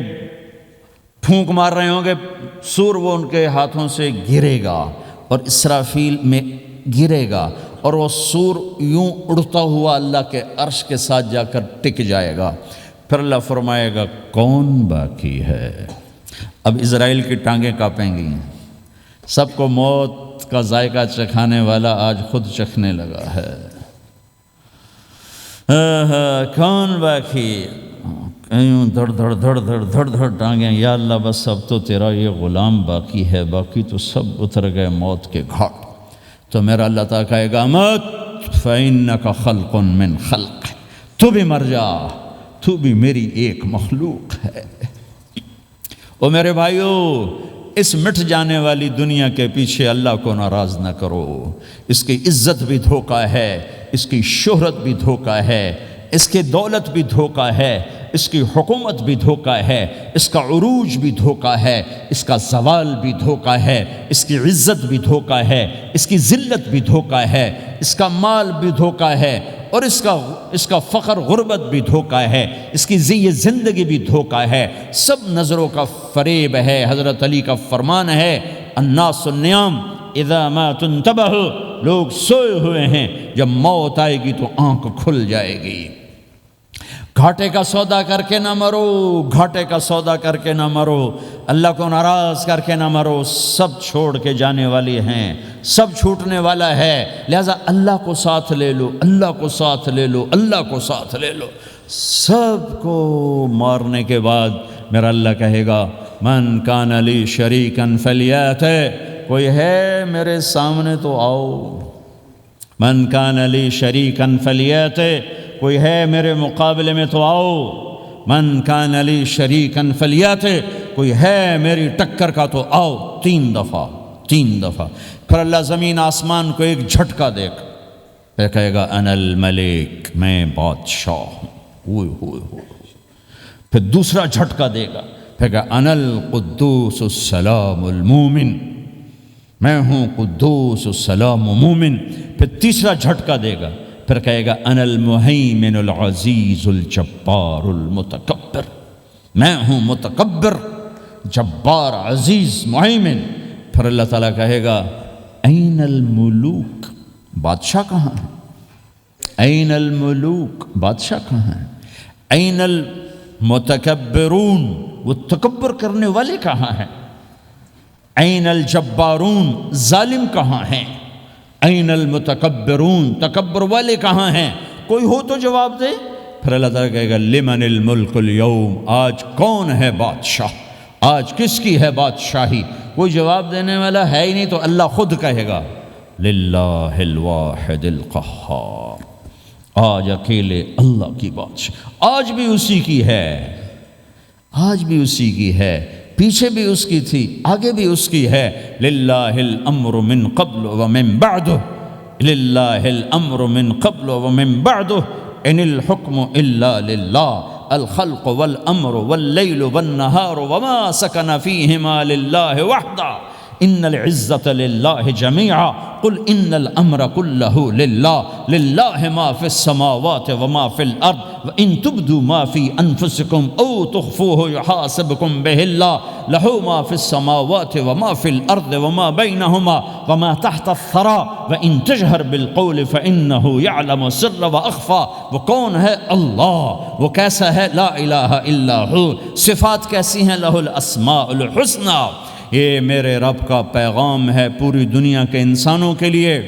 پھونک مار رہے ہوں گے سور، وہ ان کے ہاتھوں سے گرے گا اور اسرافیل میں گرے گا، اور وہ سور یوں اڑتا ہوا اللہ کے عرش کے ساتھ جا کر ٹک جائے گا۔ پھر اللہ فرمائے گا کون باقی ہے؟ اب اسرائیل کی ٹانگیں کانپیں گی، سب کو موت کا ذائقہ چکھانے والا آج خود چکھنے لگا ہے۔ کون باقی؟ یوں دھڑ دھڑ دھڑ دھڑ دھڑ دھڑ ٹانگیں، یا اللہ بس اب تو تیرا یہ غلام باقی ہے، باقی تو سب اتر گئے موت کے گھاٹ۔ تو میرا اللہ تعالیٰ کہے گا مت فَإِنَّكَ خَلْقٌ مِّن خَلْقِ، تو بھی مر جا، تو بھی میری ایک مخلوق ہے۔ او میرے بھائیو، اس مٹ جانے والی دنیا کے پیچھے اللہ کو ناراض نہ کرو۔ اس کی عزت بھی دھوکہ ہے، اس کی شہرت بھی دھوکہ ہے، اس کی دولت بھی دھوکہ ہے، اس کی حکومت بھی دھوکہ ہے، اس کا عروج بھی دھوکہ ہے، اس کا زوال بھی دھوکہ ہے، اس کی عزت بھی دھوکہ ہے، اس کی ذلت بھی دھوکہ ہے، اس کا مال بھی دھوکہ ہے، اور اس کا فخر غربت بھی دھوکہ ہے، اس کی زندگی بھی دھوکہ ہے، سب نظروں کا فریب ہے۔ حضرت علی کا فرمان ہے الناس النیام اذا ما تنتبہ، لوگ سوئے ہوئے ہیں، جب موت آئے گی تو آنکھ کھل جائے گی۔ گھاٹے کا سودا کر کے نہ مرو، گھاٹے کا سودا کر کے نہ مرو، اللہ کو ناراض کر کے نہ مرو، سب چھوڑ کے جانے والی ہیں، سب چھوٹنے والا ہے، لہذا اللہ کو ساتھ لے لو، اللہ کو ساتھ لے لو، اللہ کو ساتھ لے لو۔ سب کو مارنے کے بعد میرا اللہ کہے گا من کان لی شریکن فلیات، کوئی ہے میرے سامنے تو آؤ، من کان لی شریکن فلیات، کوئی ہے میرے مقابلے میں تو آؤ، من کان لی شریکن فلیات، کوئی ہے میری ٹکر کا تو آؤ۔ تین دفعہ پھر اللہ زمین آسمان کو ایک جھٹکا دے گا، پھر کہے گا انا الملک، میں بادشاہ ہوں۔ پھر دوسرا جھٹکا دے گا، پھر کہا انا القدوس السلام المومن، میں ہوں قدوس السلام مومن۔ پھر تیسرا جھٹکا دے گا، پھر کہے گا انا المہیمن العزیز الجبار المتکبر، میں ہوں متکبر، جبار، عزیز، مہیمن۔ پھر اللہ تعالیٰ کہے گا این الملوک، بادشاہ کہاں ہے؟ این الملوک، بادشاہ کہاں ہے؟ این المتکبرون، وہ تکبر کرنے والے کہاں ہیں؟ این الجبارون، ظالم کہاں ہیں؟ این المتکبرون، تکبر والے کہاں ہیں؟ کوئی ہو تو جواب دے۔ پھر اللہ تعالیٰ کہے گا لمن الملک اليوم، آج کون ہے بادشاہ، آج کس کی ہے بادشاہی؟ کوئی جواب دینے والا ہے ہی نہیں، تو اللہ خود کہے گا للہ الواحد القہار، آج اکیلے اللہ کی بادشاہ، آج بھی اسی کی ہے، آج بھی اسی کی ہے، پیچھے بھی اس کی تھی، آگے بھی اس کی ہے۔ للہ الامر من قبل ومن بعد، للہ الامر من قبل ومن بعد، ان الحکم الا للہ، الخلق والامر واللیل والنہار وما سکن فیہما للہ وحدہ، ان العزت للہ جميعا، قل ان الامر كله للہ، للہ ما فی السماوات وما فی الارض، وان تبدوا ما فی انفسکم او تخفوه یحاسبکم به اللہ، لہ ما فی السماوات وما فی الارض وما بینہما وما تحت الثرى، وان تجہر بالقول فانہ یعلم السر واخفى۔ وہ کون ہے؟ اللہ۔ وہ کیسا ہے؟ لا الہ الا ہو۔ صفات کیسی ہیں؟ لہ الاسماء الحسنى۔ یہ میرے رب کا پیغام ہے پوری دنیا کے انسانوں کے لیے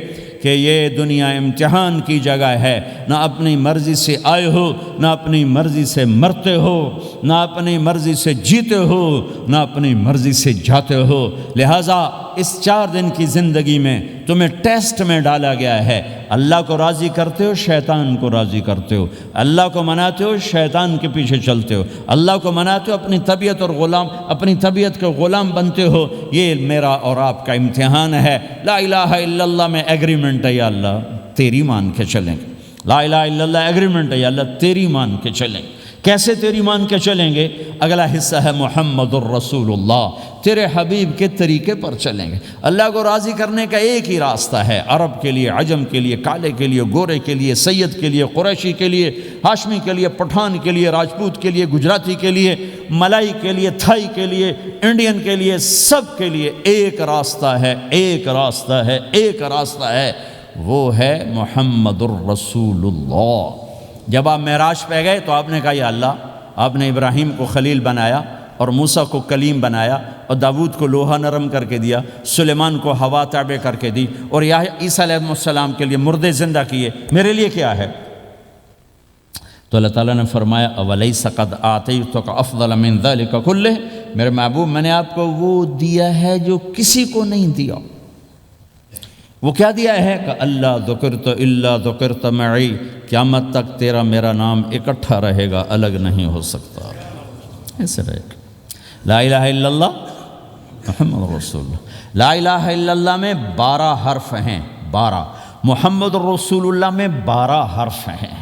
کہ یہ دنیا امتحان کی جگہ ہے، نہ اپنی مرضی سے آئے ہو، نہ اپنی مرضی سے مرتے ہو، نہ اپنی مرضی سے جیتے ہو، نہ اپنی مرضی سے جاتے ہو۔ لہٰذا اس 4 دن کی زندگی میں تمہیں ٹیسٹ میں ڈالا گیا ہے۔ اللہ کو راضی کرتے ہو، شیطان کو راضی کرتے ہو، اللہ کو مناتے ہو، شیطان کے پیچھے چلتے ہو، اللہ کو مناتے ہو، اپنی طبیعت اور اپنی طبیعت کے غلام بنتے ہو۔ یہ میرا اور آپ کا امتحان ہے۔ لا الہ الا اللہ میں ایگریمنٹ ہے، یا اللہ تیری مان کے چلیں گے، لا الہ الا اللہ ایگریمنٹ ہے، یا اللہ تیری مان کے چلیں گے۔ کیسے تیری مان کے چلیں گے؟ اگلا حصہ ہے محمد الرسول اللہ، تیرے حبیب کے طریقے پر چلیں گے۔ اللہ کو راضی کرنے کا ایک ہی راستہ ہے، عرب کے لیے، عجم کے لیے، کالے کے لیے، گورے کے لیے، سید کے لیے، قریشی کے لیے، ہاشمی کے لیے، پٹھان کے لیے، راجپوت کے لیے، گجراتی کے لیے، ملائی کے لیے، تھائی کے لیے، انڈین کے لیے، سب کے لیے ایک راستہ ہے، ایک راستہ ہے، ایک راستہ ہے، وہ ہے محمد الرسول اللہ۔ جب آپ معراج پہ گئے تو آپ نے کہا یا اللہ، آپ نے ابراہیم کو خلیل بنایا اور موسیٰ کو کلیم بنایا اور داود کو لوہا نرم کر کے دیا، سلیمان کو ہوا تابع کر کے دی، اور عیسیٰ علیہ السلام کے لیے مردے زندہ کیے، میرے لیے کیا ہے؟ تو اللہ تعالیٰ نے فرمایا اولیس قد آتیتک افضل من ذلک کلہ، میرے محبوب میں نے آپ کو وہ دیا ہے جو کسی کو نہیں دیا۔ وہ کیا دیا ہے کہ اللہ ذکرت الا ذکرت معی، قیامت تک تیرا میرا نام اکٹھا رہے گا، الگ نہیں ہو سکتا، ایسے رہے گا۔ لا الہ الا اللہ محمد رسول اللہ، لا الہ الا اللہ میں 12 حرف ہیں، 12، محمد رسول اللہ میں 12 حرف ہیں۔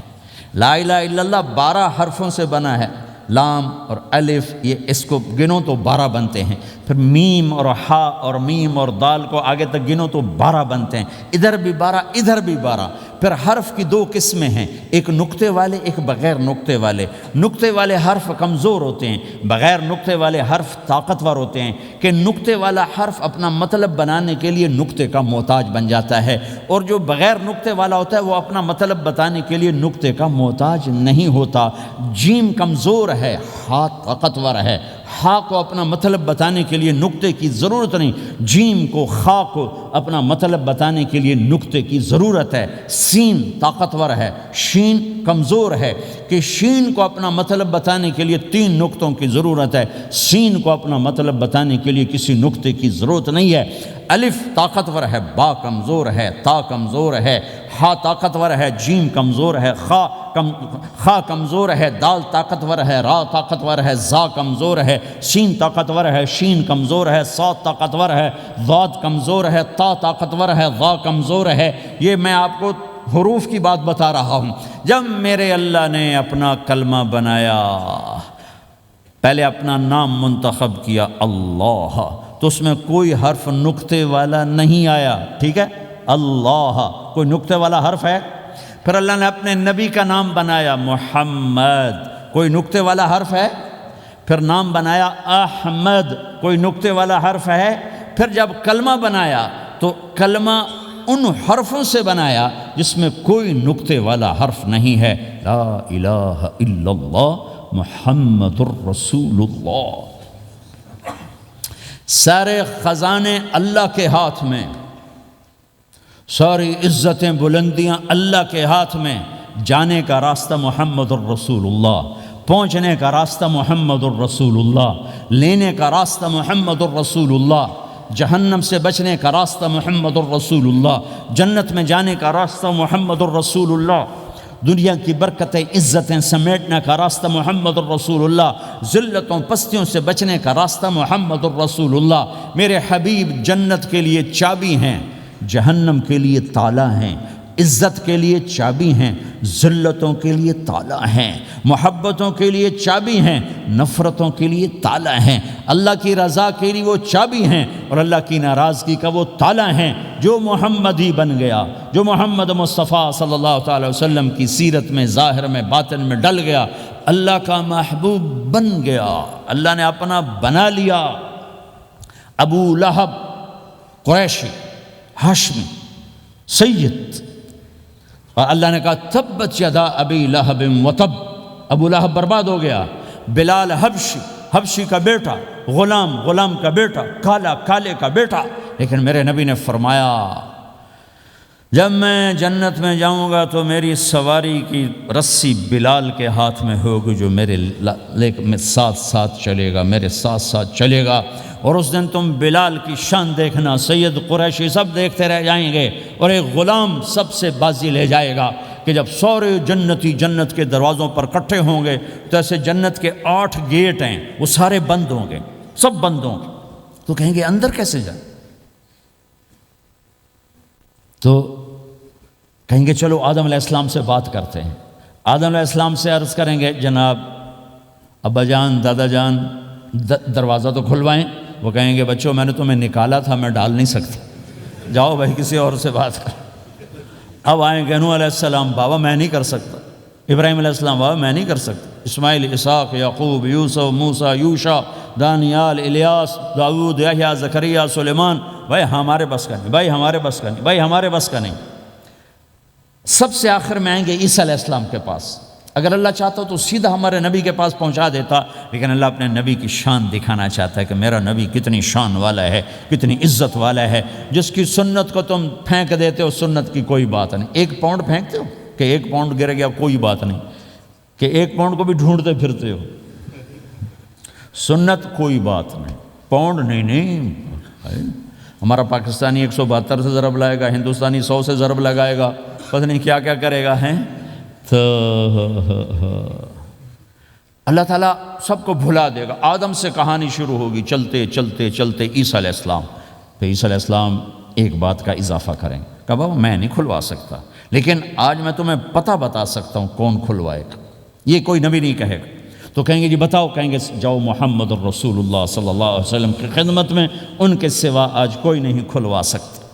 لا الہ الا اللہ 12 حرفوں سے بنا ہے، لام اور الف، یہ اس کو گنو تو 12 بنتے ہیں، پھر میم اور ہا اور میم اور دال کو آگے تک گنو تو 12 بنتے ہیں، ادھر بھی 12 ادھر بھی 12۔ پھر حرف کی 2 قسمیں ہیں، ایک نقطے والے، ایک بغیر نقطے والے۔ نقطے والے حرف کمزور ہوتے ہیں، بغیر نقطے والے حرف طاقتور ہوتے ہیں، کہ نقطے والا حرف اپنا مطلب بنانے کے لیے نقطے کا محتاج بن جاتا ہے، اور جو بغیر نقطے والا ہوتا ہے وہ اپنا مطلب بتانے کے لیے نقطے کا محتاج نہیں ہوتا۔ جیم کمزور ہے، ہا طاقتور ہے، ہا کو اپنا مطلب بتانے کے لیے نقطے کی ضرورت نہیں، جیم کو، خا کو اپنا مطلب بتانے کے لیے نقطے کی ضرورت ہے۔ سین طاقتور ہے، شین کمزور ہے، کہ شین کو اپنا مطلب بتانے کے لیے 3 نقطوں کی ضرورت ہے، سین کو اپنا مطلب بتانے کے لیے کسی نقطے کی ضرورت نہیں ہے۔ الف طاقتور ہے، با کمزور ہے، تا کمزور ہے، ہا طاقتور ہے، جیم کمزور ہے، خا کمزور ہے، دال طاقتور ہے، را طاقتور ہے، زا کمزور ہے، سین طاقتور ہے، شین کمزور ہے، صاد طاقتور ہے، ضاد کمزور ہے، تا طاقتور ہے، ضا کمزور ہے۔ یہ میں آپ کو حروف کی بات بتا رہا ہوں۔ جب میرے اللہ نے اپنا کلمہ بنایا، پہلے اپنا نام منتخب کیا اللہ، تو اس میں کوئی حرف نقطے والا نہیں آیا، ٹھیک ہے؟ اللہ کوئی نقطے والا حرف ہے؟ پھر اللہ نے اپنے نبی کا نام بنایا محمد، کوئی نقطے والا حرف ہے؟ پھر نام بنایا احمد، کوئی نقطے والا حرف ہے؟ پھر جب کلمہ بنایا تو کلمہ ان حرفوں سے بنایا جس میں کوئی نقطے والا حرف نہیں ہے، لا الہ الا اللہ محمد الرسول اللہ۔ سارے خزانے اللہ کے ہاتھ میں، ساری عزتیں بلندیاں اللہ کے ہاتھ میں، جانے کا راستہ محمد الرسول اللہ، پہنچنے کا راستہ محمد الرسول اللہ، لینے کا راستہ محمد الرسول اللہ، جہنم سے بچنے کا راستہ محمد الرسول اللہ، جنت میں جانے کا راستہ محمد الرسول اللہ، دنیا کی برکتیں عزتیں سمیٹنے کا راستہ محمد الرسول اللہ، ذلتوں پستیوں سے بچنے کا راستہ محمد الرسول اللہ۔ میرے حبیب جنت کے لیے چابی ہیں، جہنم کے لیے تالا ہیں، عزت کے لیے چابی ہیں، ذلتوں کے لیے تالا ہیں، محبتوں کے لیے چابی ہیں، نفرتوں کے لیے تالا ہیں، اللہ کی رضا کے لیے وہ چابی ہیں، اور اللہ کی ناراضگی کا وہ تالا ہیں۔ جو محمدی بن گیا، جو محمد مصطفیٰ صلی اللہ تعالی وسلم کی سیرت میں، ظاہر میں، باطن میں ڈل گیا، اللہ کا محبوب بن گیا، اللہ نے اپنا بنا لیا۔ ابو لہب قریشی، ہاشمی، سید، اور اللہ نے کہا تبت یدا ابی لہب وتب، ابو لہب برباد ہو گیا۔ بلال حبشی، حبشی کا بیٹا، غلام، غلام کا بیٹا، کالا، کالے کا بیٹا، لیکن میرے نبی نے فرمایا جب میں جنت میں جاؤں گا تو میری سواری کی رسی بلال کے ہاتھ میں ہوگی، جو میرے ساتھ ساتھ چلے گا، میرے ساتھ ساتھ چلے گا، اور اس دن تم بلال کی شان دیکھنا، سید قریشی سب دیکھتے رہ جائیں گے، اور ایک غلام سب سے بازی لے جائے گا، کہ جب سارے جنتی جنت کے دروازوں پر اکٹھے ہوں گے تو ایسے جنت کے 8 گیٹ ہیں، وہ سارے بند ہوں گے، سب بند ہوں گے، تو کہیں گے اندر کیسے جائیں؟ تو کہیں گے چلو آدم علیہ السلام سے بات کرتے ہیں۔ آدم علیہ السلام سے عرض کریں گے جناب ابا جان دادا جان دروازہ تو کھلوائیں. وہ کہیں گے بچوں میں نے تمہیں نکالا تھا، میں ڈال نہیں سکتا، جاؤ بھائی کسی اور سے بات کر. اب آئیں گے نوح علیہ السلام، بابا میں نہیں کر سکتا. ابراہیم علیہ السلام، بابا میں نہیں کر سکتا. اسماعیل، اسحاق، یعقوب، یوسف، موسیٰ، یوشع، دانیال، الیاس، داؤد، یحییٰ، زکریا، سلیمان، بھائی ہمارے بس کا نہیں، بھائی ہمارے بس کا نہیں، بھائی ہمارے بس کا نہیں. سب سے آخر میں آئیں گے عیسیٰ علیہ السلام کے پاس. اگر اللہ چاہتا تو سیدھا ہمارے نبی کے پاس پہنچا دیتا، لیکن اللہ اپنے نبی کی شان دکھانا چاہتا ہے کہ میرا نبی کتنی شان والا ہے، کتنی عزت والا ہے. جس کی سنت کو تم پھینک دیتے ہو، سنت کی کوئی بات نہیں. 1 پاؤنڈ پھینکتے ہو کہ 1 پاؤنڈ گر گیا، کوئی بات نہیں، کہ 1 پاؤنڈ کو بھی ڈھونڈتے پھرتے ہو. سنت کوئی بات نہیں، پاؤنڈ نہیں. ہمارا پاکستانی 172 سے ضرب لائے گا، ہندوستانی 100 سے ضرب لگائے گا، پتہ نہیں کیا کیا کرے گا. ہیں تو اللہ تعالیٰ سب کو بھلا دے گا. آدم سے کہانی شروع ہوگی، چلتے چلتے چلتے عیسیٰ علیہ السلام. پھر عیسیٰ علیہ السلام ایک بات کا اضافہ کریں، کہ بابا میں نہیں کھلوا سکتا، لیکن آج میں تمہیں پتہ بتا سکتا ہوں کون کھلوائے گا. یہ کوئی نبی نہیں کہے گا. تو کہیں گے جی بتاؤ، کہیں گے جاؤ محمد الرسول اللہ صلی اللہ علیہ وسلم کی خدمت میں، ان کے سوا آج کوئی نہیں کھلوا سکتا.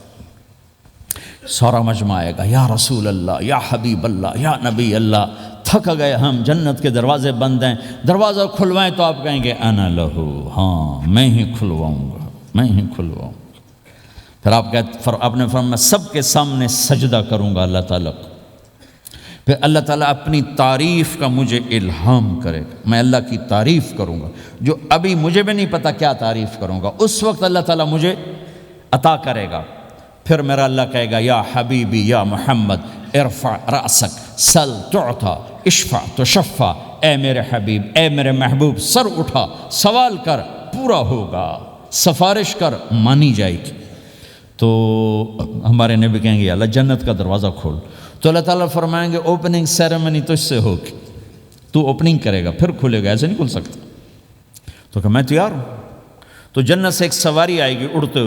سارا مجمع آئے گا، یا رسول اللہ، یا حبیب اللہ، یا نبی اللہ، تھک گئے ہم، جنت کے دروازے بند ہیں، دروازہ کھلوائیں. تو آپ کہیں گے انا لہو، ہاں میں ہی کھلواؤں گا، میں ہی کھلواؤں گا. پھر آپ نے فرمایا میں سب کے سامنے سجدہ کروں گا اللہ تعالیٰ کو. پھر اللہ تعالیٰ اپنی تعریف کا مجھے الہام کرے گا، میں اللہ کی تعریف کروں گا، جو ابھی مجھے بھی نہیں پتا کیا تعریف کروں گا، اس وقت اللہ تعالیٰ مجھے عطا کرے گا. پھر میرا اللہ کہے گا یا حبیبی یا محمد ارفع رأسک سل تعطا اشفع تشفع، اے میرے حبیب، اے میرے محبوب، سر اٹھا، سوال کر، پورا ہوگا، سفارش کر، مانی جائے گی. تو ہمارے نبی کہیں گے اللہ جنت کا دروازہ کھول. تو اللہ تعالیٰ فرمائیں گے اوپننگ سیریمنی تجھ سے ہوگی، تو اوپننگ کرے گا پھر کھلے گا، ایسے نہیں کھل سکتا. تو کہ میں تیار ہوں. تو جنت سے ایک سواری آئے گی اڑتے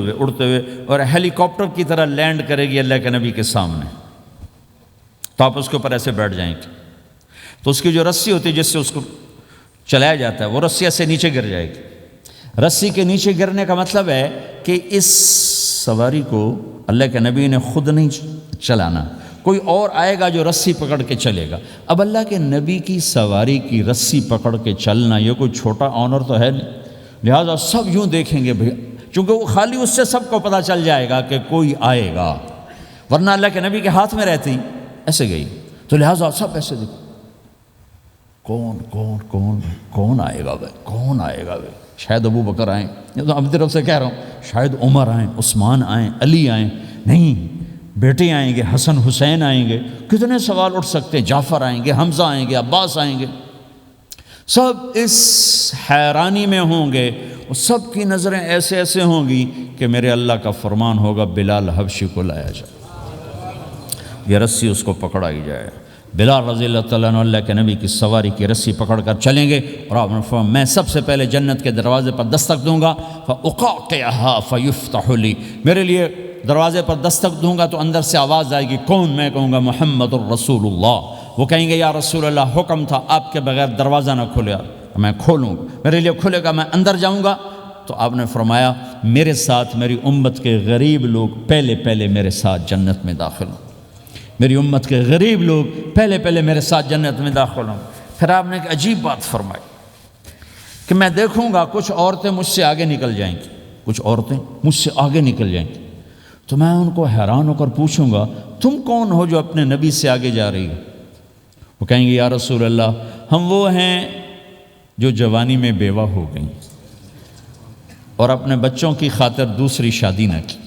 ہوئے، اور ہیلی کاپٹر کی طرح لینڈ کرے گی اللہ کے نبی کے سامنے. تو آپ اس کے اوپر ایسے بیٹھ جائیں گے. تو اس کی جو رسی ہوتی ہے جس سے اس کو چلایا جاتا ہے، وہ رسی ایسے نیچے گر جائے گی. رسی کے نیچے گرنے کا مطلب ہے کہ اس سواری کو اللہ کے نبی نے خود نہیں چلانا، کوئی اور آئے گا جو رسی پکڑ کے چلے گا. اب اللہ کے نبی کی سواری کی رسی پکڑ کے چلنا یہ کوئی چھوٹا آنر تو ہے نہیں، لہٰذا سب یوں دیکھیں گے بھئی، چونکہ وہ خالی اس سے سب کو پتہ چل جائے گا کہ کوئی آئے گا، ورنہ اللہ کے نبی کے ہاتھ میں رہتی ایسے گئی. تو لہٰذا سب ایسے دیکھیں کون کون کون کون آئے گا بھائی، کون آئے گا بھائی. شاید ابو بکر آئیں، یہ تو اپنی طرف سے کہہ رہا ہوں، شاید عمر آئیں، عثمان آئیں، علی آئیں، نہیں بیٹے آئیں گے، حسن حسین آئیں گے، کتنے سوال اٹھ سکتے ہیں، جعفر آئیں گے، حمزہ آئیں گے، عباس آئیں گے. سب اس حیرانی میں ہوں گے، اور سب کی نظریں ایسے ایسے ہوں گی کہ میرے اللہ کا فرمان ہوگا بلال حبشی کو لایا جائے، یہ رسی اس کو پکڑائی جائے. بلال رضی اللہ تعالیٰ عنہ اللہ کے نبی کی سواری کی رسی پکڑ کر چلیں گے، اور آپ نے فرمایا میں سب سے پہلے جنت کے دروازے پر دستک دوں گا، فَأُقَعْقِعَهَا فَيُفْتَحُ لِي، میرے لیے دروازے پر دستک دوں گا تو اندر سے آواز آئے گی، کون؟ میں کہوں گا محمد الرسول اللہ. وہ کہیں گے یا رسول اللہ حکم تھا آپ کے بغیر دروازہ نہ کھلے، میں کھولوں گا، میرے لیے کھلے گا، میں اندر جاؤں گا. تو آپ نے فرمایا میرے ساتھ میری امت کے غریب لوگ پہلے میرے ساتھ جنت میں داخل ہوں، میری امت کے غریب لوگ پہلے میرے ساتھ جنت میں داخل ہوں. پھر آپ نے ایک عجیب بات فرمائی کہ میں دیکھوں گا کچھ عورتیں مجھ سے آگے نکل جائیں گی، کچھ عورتیں مجھ سے آگے نکل جائیں گی. تو میں ان کو حیران ہو کر پوچھوں گا تم کون ہو جو اپنے نبی سے آگے جا رہی ہو؟ وہ کہیں گے یا رسول اللہ ہم وہ ہیں جو جوانی میں بیوہ ہو گئیں اور اپنے بچوں کی خاطر دوسری شادی نہ کی،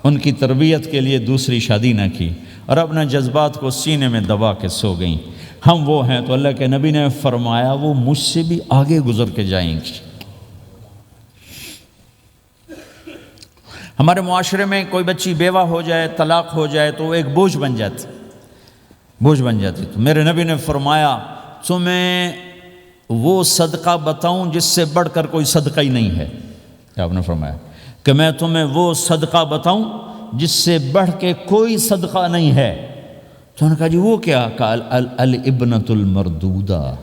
ان کی تربیت کے لیے دوسری شادی نہ کی، اور اپنے جذبات کو سینے میں دبا کے سو گئیں. ہم وہ ہیں. تو اللہ کے نبی نے فرمایا وہ مجھ سے بھی آگے گزر کے جائیں گی. ہمارے معاشرے میں کوئی بچی بیوہ ہو جائے، طلاق ہو جائے تو وہ ایک بوجھ بن جاتی، تو میرے نبی نے فرمایا تمہیں وہ صدقہ بتاؤں جس سے بڑھ کر کوئی صدقہ ہی نہیں ہے. آپ نے فرمایا کہ میں تمہیں وہ صدقہ بتاؤں جس سے بڑھ کے کوئی صدقہ نہیں ہے. تو انہوں نے کہا جی وہ کیا؟ کہا الابنۃ المردودہ،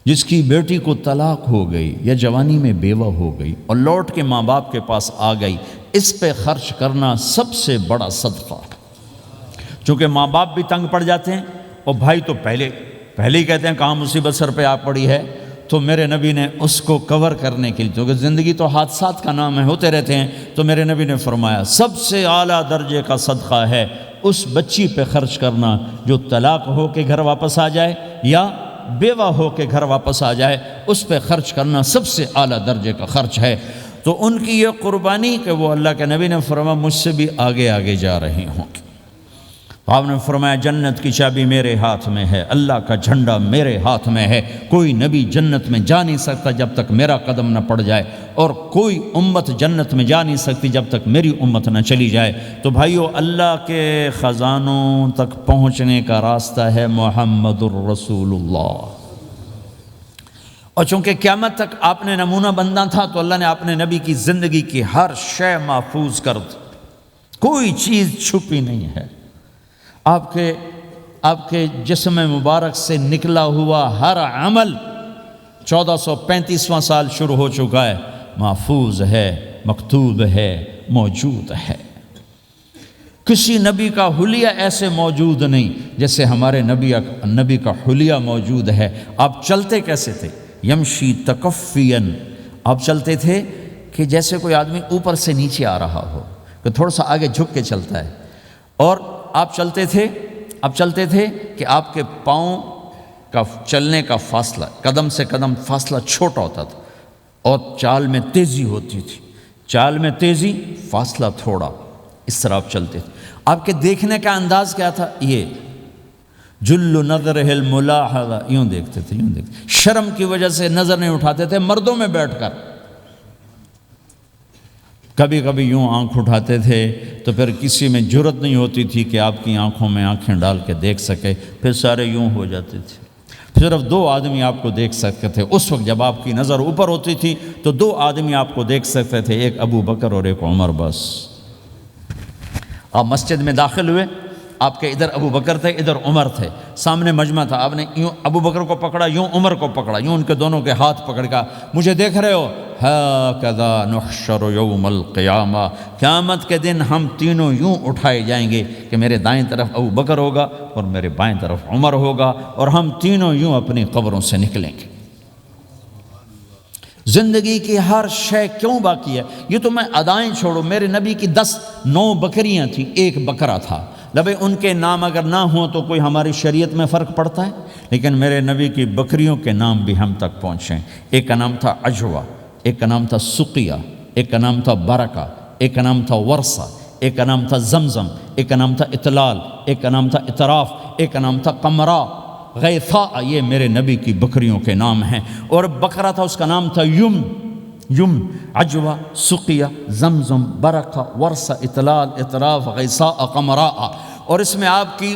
جس کی بیٹی کو طلاق ہو گئی یا جوانی میں بیوہ ہو گئی اور لوٹ کے ماں باپ کے پاس آ گئی، اس پہ خرچ کرنا سب سے بڑا صدقہ ہے۔ چونکہ ماں باپ بھی تنگ پڑ جاتے ہیں اور بھائی تو پہلے ہی کہتے ہیں کہاں مصیبت سر پہ آ پڑی ہے، تو میرے نبی نے اس کو کور کرنے کے لیے، کیونکہ زندگی تو حادثات کا نام ہے، ہوتے رہتے ہیں، تو میرے نبی نے فرمایا سب سے اعلیٰ درجے کا صدقہ ہے اس بچی پہ خرچ کرنا جو طلاق ہو کے گھر واپس آ جائے یا بیوہ ہو کے گھر واپس آ جائے، اس پہ خرچ کرنا سب سے اعلیٰ درجے کا خرچ ہے۔ تو ان کی یہ قربانی کہ وہ اللہ کے نبی نے فرمایا مجھ سے بھی آگے آگے جا رہی ہوں۔ آپ نے فرمایا جنت کی چابی میرے ہاتھ میں ہے، اللہ کا جھنڈا میرے ہاتھ میں ہے، کوئی نبی جنت میں جا نہیں سکتا جب تک میرا قدم نہ پڑ جائے، اور کوئی امت جنت میں جا نہیں سکتی جب تک میری امت نہ چلی جائے۔ تو بھائیو، اللہ کے خزانوں تک پہنچنے کا راستہ ہے محمد الرسول اللہ، اور چونکہ قیامت تک آپ نے نمونہ بننا تھا تو اللہ نے اپنے نبی کی زندگی کی ہر شے محفوظ کر دی، کوئی چیز چھپی نہیں ہے۔ آپ کے جسم مبارک سے نکلا ہوا ہر عمل 1435واں سال شروع ہو چکا ہے، محفوظ ہے، مکتوب ہے، موجود ہے۔ کسی نبی کا حلیہ ایسے موجود نہیں جیسے ہمارے نبی کا حلیہ موجود ہے۔ آپ چلتے کیسے تھے؟ یمشی تکفین، آپ چلتے تھے کہ جیسے کوئی آدمی اوپر سے نیچے آ رہا ہو، کہ تھوڑا سا آگے جھک کے چلتا ہے، اور آپ چلتے تھے کہ آپ کے پاؤں کا چلنے کا فاصلہ، قدم سے قدم فاصلہ چھوٹا ہوتا تھا، اور چال میں تیزی ہوتی تھی، چال میں تیزی، فاصلہ تھوڑا، اس طرح آپ چلتے تھے۔ آپ کے دیکھنے کا انداز کیا تھا؟ یہ جل نظرہ الملاحظہ، یوں دیکھتے تھے، یوں دیکھتے، شرم کی وجہ سے نظر نہیں اٹھاتے تھے مردوں میں بیٹھ کر، کبھی کبھی یوں آنکھ اٹھاتے تھے تو پھر کسی میں جرت نہیں ہوتی تھی کہ آپ کی آنکھوں میں آنکھیں ڈال کے دیکھ سکے، پھر سارے یوں ہو جاتے تھے، صرف 2 آدمی آپ کو دیکھ سکتے تھے۔ اس وقت جب آپ کی نظر اوپر ہوتی تھی تو 2 آدمی آپ کو دیکھ سکتے تھے، ایک ابو بکر اور ایک عمر، بس۔ آپ مسجد میں داخل ہوئے، آپ کے ادھر ابو بکر تھے، ادھر عمر تھے، سامنے مجمع تھا، آپ نے یوں ابو بکر کو پکڑا، یوں عمر کو پکڑا، یوں ان کے دونوں کے ہاتھ پکڑ کا، مجھے دیکھ رہے ہو؟ ہَکَذَا نُحْشَرُ یوم القیامہ، قیامت کے دن ہم تینوں یوں اٹھائے جائیں گے کہ میرے دائیں طرف ابو بکر ہوگا اور میرے بائیں طرف عمر ہوگا، اور ہم تینوں یوں اپنی قبروں سے نکلیں گے۔ زندگی کی ہر شے کیوں باقی ہے؟ یہ تو میں ادائیں چھوڑو، میرے نبی کی 9 بکریاں تھیں، 1 بکرا تھا، لبے ان کے نام اگر نہ ہوں تو کوئی ہماری شریعت میں فرق پڑتا ہے، لیکن میرے نبی کی بکریوں کے نام بھی ہم تک پہنچیں۔ ایک کا نام تھا عجوہ، ایک کا نام تھا سقیہ، ایک کا نام تھا برکہ، ایک کا نام تھا ورثہ، ایک کا نام تھا زمزم، ایک کا نام تھا اطلال، ایک کا نام تھا اطراف، ایک کا نام تھا قمرا، غیثاء، یہ میرے نبی کی بکریوں کے نام ہیں۔ اور بکرا تھا، اس کا نام تھا یم، عجوہ، سقیہ، زمزم، برکہ، ورثہ، اطلال، اطراف، غیثاء، قمراء۔ اور اس میں آپ کی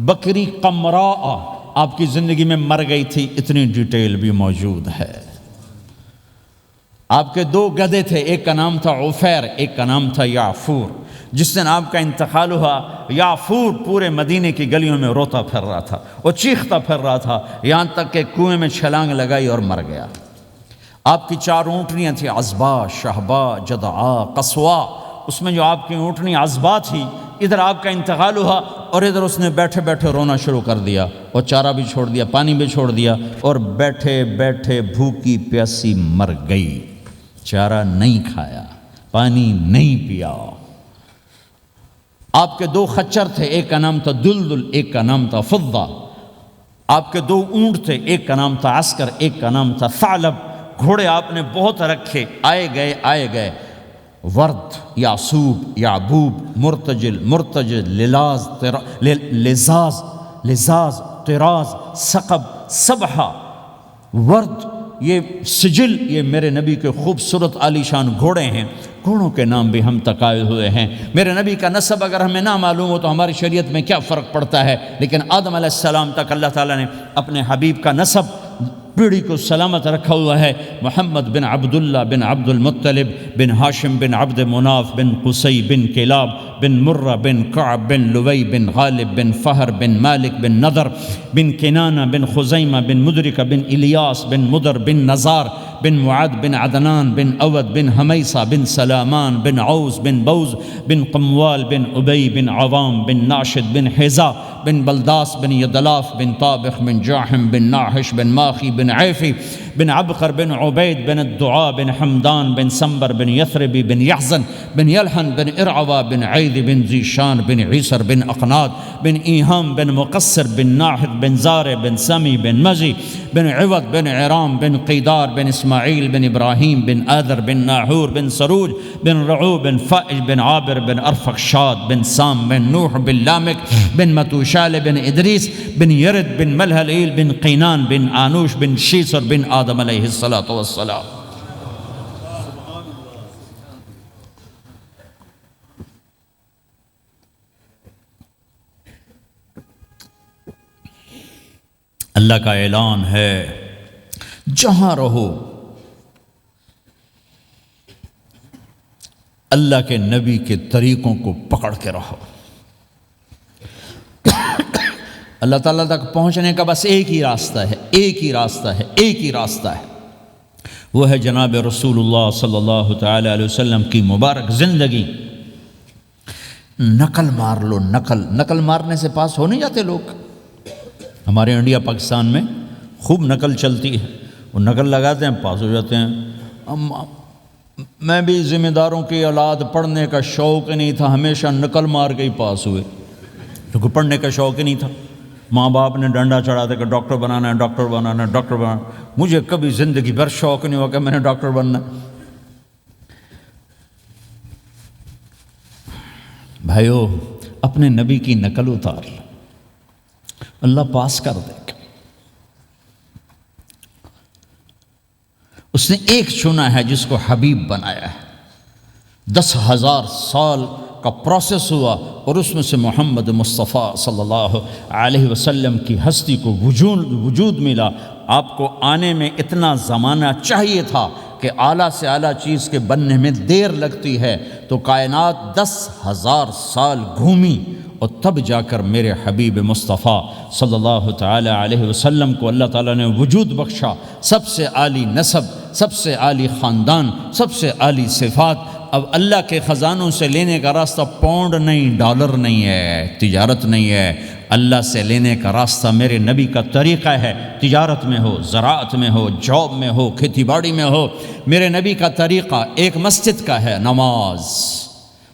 بکری قمراء آپ کی زندگی میں مر گئی تھی، اتنی ڈیٹیل بھی موجود ہے۔ آپ کے 2 گدھے تھے، ایک کا نام تھا عفیر، ایک کا نام تھا یعفور۔ جس دن آپ کا انتقال ہوا، یعفور پورے مدینے کی گلیوں میں روتا پھر رہا تھا، وہ چیختا پھر رہا تھا، یہاں تک کہ کنویں میں چھلانگ لگائی اور مر گیا۔ آپ کی 4 اونٹنیاں تھیں، عزبا، شہبا، جدعا، قصوا۔ اس میں جو آپ کی اونٹنی عزبا تھی، ادھر آپ کا انتقال ہوا اور ادھر اس نے بیٹھے بیٹھے رونا شروع کر دیا، اور چارہ بھی چھوڑ دیا، پانی بھی چھوڑ دیا، اور بیٹھے بیٹھے بھوکی پیاسی مر گئی، چارہ نہیں کھایا، پانی نہیں پیا۔ آپ کے 2 خچر تھے، ایک کا نام تھا دلدل، ایک کا نام تھا فضہ۔ آپ کے 2 اونٹ تھے، ایک کا نام تھا عسکر، ایک کا نام تھا ثعلب۔ گھوڑے آپ نے بہت رکھے، آئے گئے، ورد، یعصوب، یعبوب، مرتجل، لزاز، طراز، ثقب، سبحہ، ورد، یہ سجل، یہ میرے نبی کے خوبصورت عالی شان گھوڑے ہیں۔ گھوڑوں کے نام بھی ہم تک آئے ہوئے ہیں۔ میرے نبی کا نسب اگر ہمیں نہ معلوم ہو تو ہماری شریعت میں کیا فرق پڑتا ہے؟ لیکن آدم علیہ السلام تک اللہ تعالیٰ نے اپنے حبیب کا نسب پیڑھی کو سلامت رکھا ہوا ہے۔ محمد بن عبداللہ بن عبد المطلب بن ہاشم بن عبد مناف بن قصی بن کلاب بن مرہ بن کعب بن لوی بن غالب بن فہر بن مالک بن نضر بن کنانہ بن خزیمہ بن مدرکہ بن الیاس بن مدر بن نزار بن معد بن عدنان بن اود بن حمیصہ بن سلامان بن عوس بن بوز بن قموال بن ابی بن عوام بن ناشد بن حزا بن بلداس بن یدلاف بن طابخ بن جاحم بن ناحش بن ماخی بن عیفی بن عبقر بن عبید بن الدعاء بن حمدان بن سنبر بن یثربی بن یحزن بن یلحن بن ارعوہ بن عید بن ذیشان بن عیسر بن اقناد بن ایہام بن مقصر بن ناحد بن زار بن سمی بن مزی بن عوض بن عرام بن قیدار بن اسماعیل بن ابراہیم بن آذر بن ناحور بن سروج بن رعو بن فائج بن عابر بن ارفخشاد بن سام بن نوح بن لامک بن متوشال بن ادریس بن یرد بن ملہلیل بن قینان بن آنوش بن شیسر بن آدم علیہ السلام۔ اللہ کا اعلان ہے جہاں رہو اللہ کے نبی کے طریقوں کو پکڑ کے رہو۔ اللہ تعالیٰ تک پہنچنے کا بس ایک ہی راستہ ہے، ایک ہی راستہ ہے، ایک ہی راستہ ہے، وہ ہے جناب رسول اللہ صلی اللہ تعالی علیہ وسلم کی مبارک زندگی۔ نقل مار لو، نقل مارنے سے پاس ہو نہیں جاتے لوگ۔ ہمارے انڈیا پاکستان میں خوب نقل چلتی ہے، وہ نقل لگاتے ہیں پاس ہو جاتے ہیں۔ میں بھی ذمہ داروں کی اولاد، پڑھنے کا شوق ہی نہیں تھا، ہمیشہ نقل مار کے ہی پاس ہوئے، کیونکہ پڑھنے کا شوق ہی نہیں تھا۔ ماں باپ نے ڈنڈا چڑھا دیا کہ ڈاکٹر بنانا ہے، ڈاکٹر بنانا ہے، ڈاکٹر بنانا ہے۔ مجھے کبھی زندگی بھر شوق نہیں ہوا کہ میں نے ڈاکٹر بننا ہے۔ بھائیو، اپنے نبی کی نقل اتار لو، اللہ پاس کر دے گا۔ اس نے ایک چنا ہے جس کو حبیب بنایا ہے، 10,000 سال کا پروسیس ہوا اور اس میں سے محمد مصطفیٰ صلی اللہ علیہ وسلم کی ہستی کو وجود ملا۔ آپ کو آنے میں اتنا زمانہ چاہیے تھا کہ اعلیٰ سے اعلیٰ چیز کے بننے میں دیر لگتی ہے، تو کائنات 10,000 سال گھومی اور تب جا کر میرے حبیب مصطفیٰ صلی اللہ تعالی علیہ وسلم کو اللہ تعالیٰ نے وجود بخشا۔ سب سے عالی نسب، سب سے عالی خاندان، سب سے عالی صفات۔ اب اللہ کے خزانوں سے لینے کا راستہ پاؤنڈ نہیں، ڈالر نہیں ہے، تجارت نہیں ہے۔ اللہ سے لینے کا راستہ میرے نبی کا طریقہ ہے، تجارت میں ہو، زراعت میں ہو، جاب میں ہو، کھیتی باڑی میں ہو۔ میرے نبی کا طریقہ ایک مسجد کا ہے، نماز،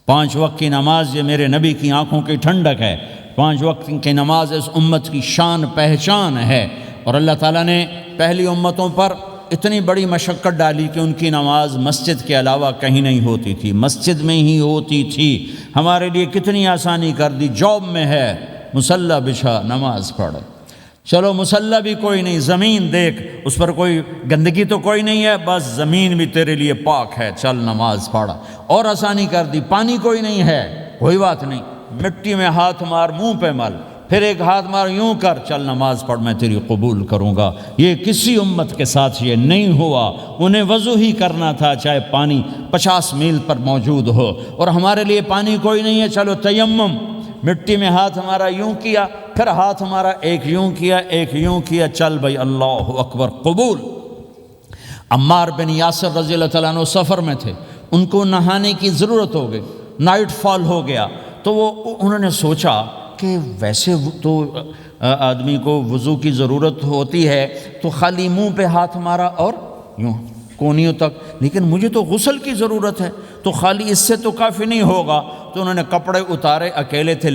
5 وقت کی نماز، یہ میرے نبی کی آنکھوں کی ٹھنڈک ہے۔ 5 وقت کی نماز اس امت کی شان پہچان ہے، اور اللہ تعالیٰ نے پہلی امتوں پر اتنی بڑی مشقت ڈالی کہ ان کی نماز مسجد کے علاوہ کہیں نہیں ہوتی تھی، مسجد میں ہی ہوتی تھی۔ ہمارے لیے کتنی آسانی کر دی، جاب میں ہے، مصلی بچھا، نماز پڑھ۔ چلو مصلی بھی کوئی نہیں، زمین دیکھ، اس پر کوئی گندگی تو کوئی نہیں ہے، بس زمین بھی تیرے لیے پاک ہے، چل نماز پڑھ۔ اور آسانی کر دی، پانی کوئی نہیں ہے، کوئی بات نہیں، مٹی میں ہاتھ مار، منہ پہ مل، پھر ایک ہاتھ مار، یوں کر، چل نماز پڑھ، میں تیری قبول کروں گا۔ یہ کسی امت کے ساتھ یہ نہیں ہوا، انہیں وضو ہی کرنا تھا چاہے پانی 50 میل پر موجود ہو، اور ہمارے لیے پانی کوئی نہیں ہے، چلو تیمم، مٹی میں ہاتھ ہمارا یوں کیا، پھر ہاتھ ہمارا ایک یوں کیا، ایک یوں کیا، چل بھائی اللہ اکبر، قبول۔ عمار بن یاسر رضی اللہ تعالیٰ عنہ سفر میں تھے، ان کو نہانے کی ضرورت ہو گئی، نائٹ فال ہو گیا، تو انہوں نے سوچا کہ ویسے تو آدمی کو وضو کی ضرورت ہوتی ہے تو خالی منہ پہ ہاتھ مارا اور یوں کونیوں تک، لیکن مجھے تو غسل کی ضرورت ہے، تو خالی اس سے تو کافی نہیں ہوگا۔ تو انہوں نے کپڑے اتارے، اکیلے تھے،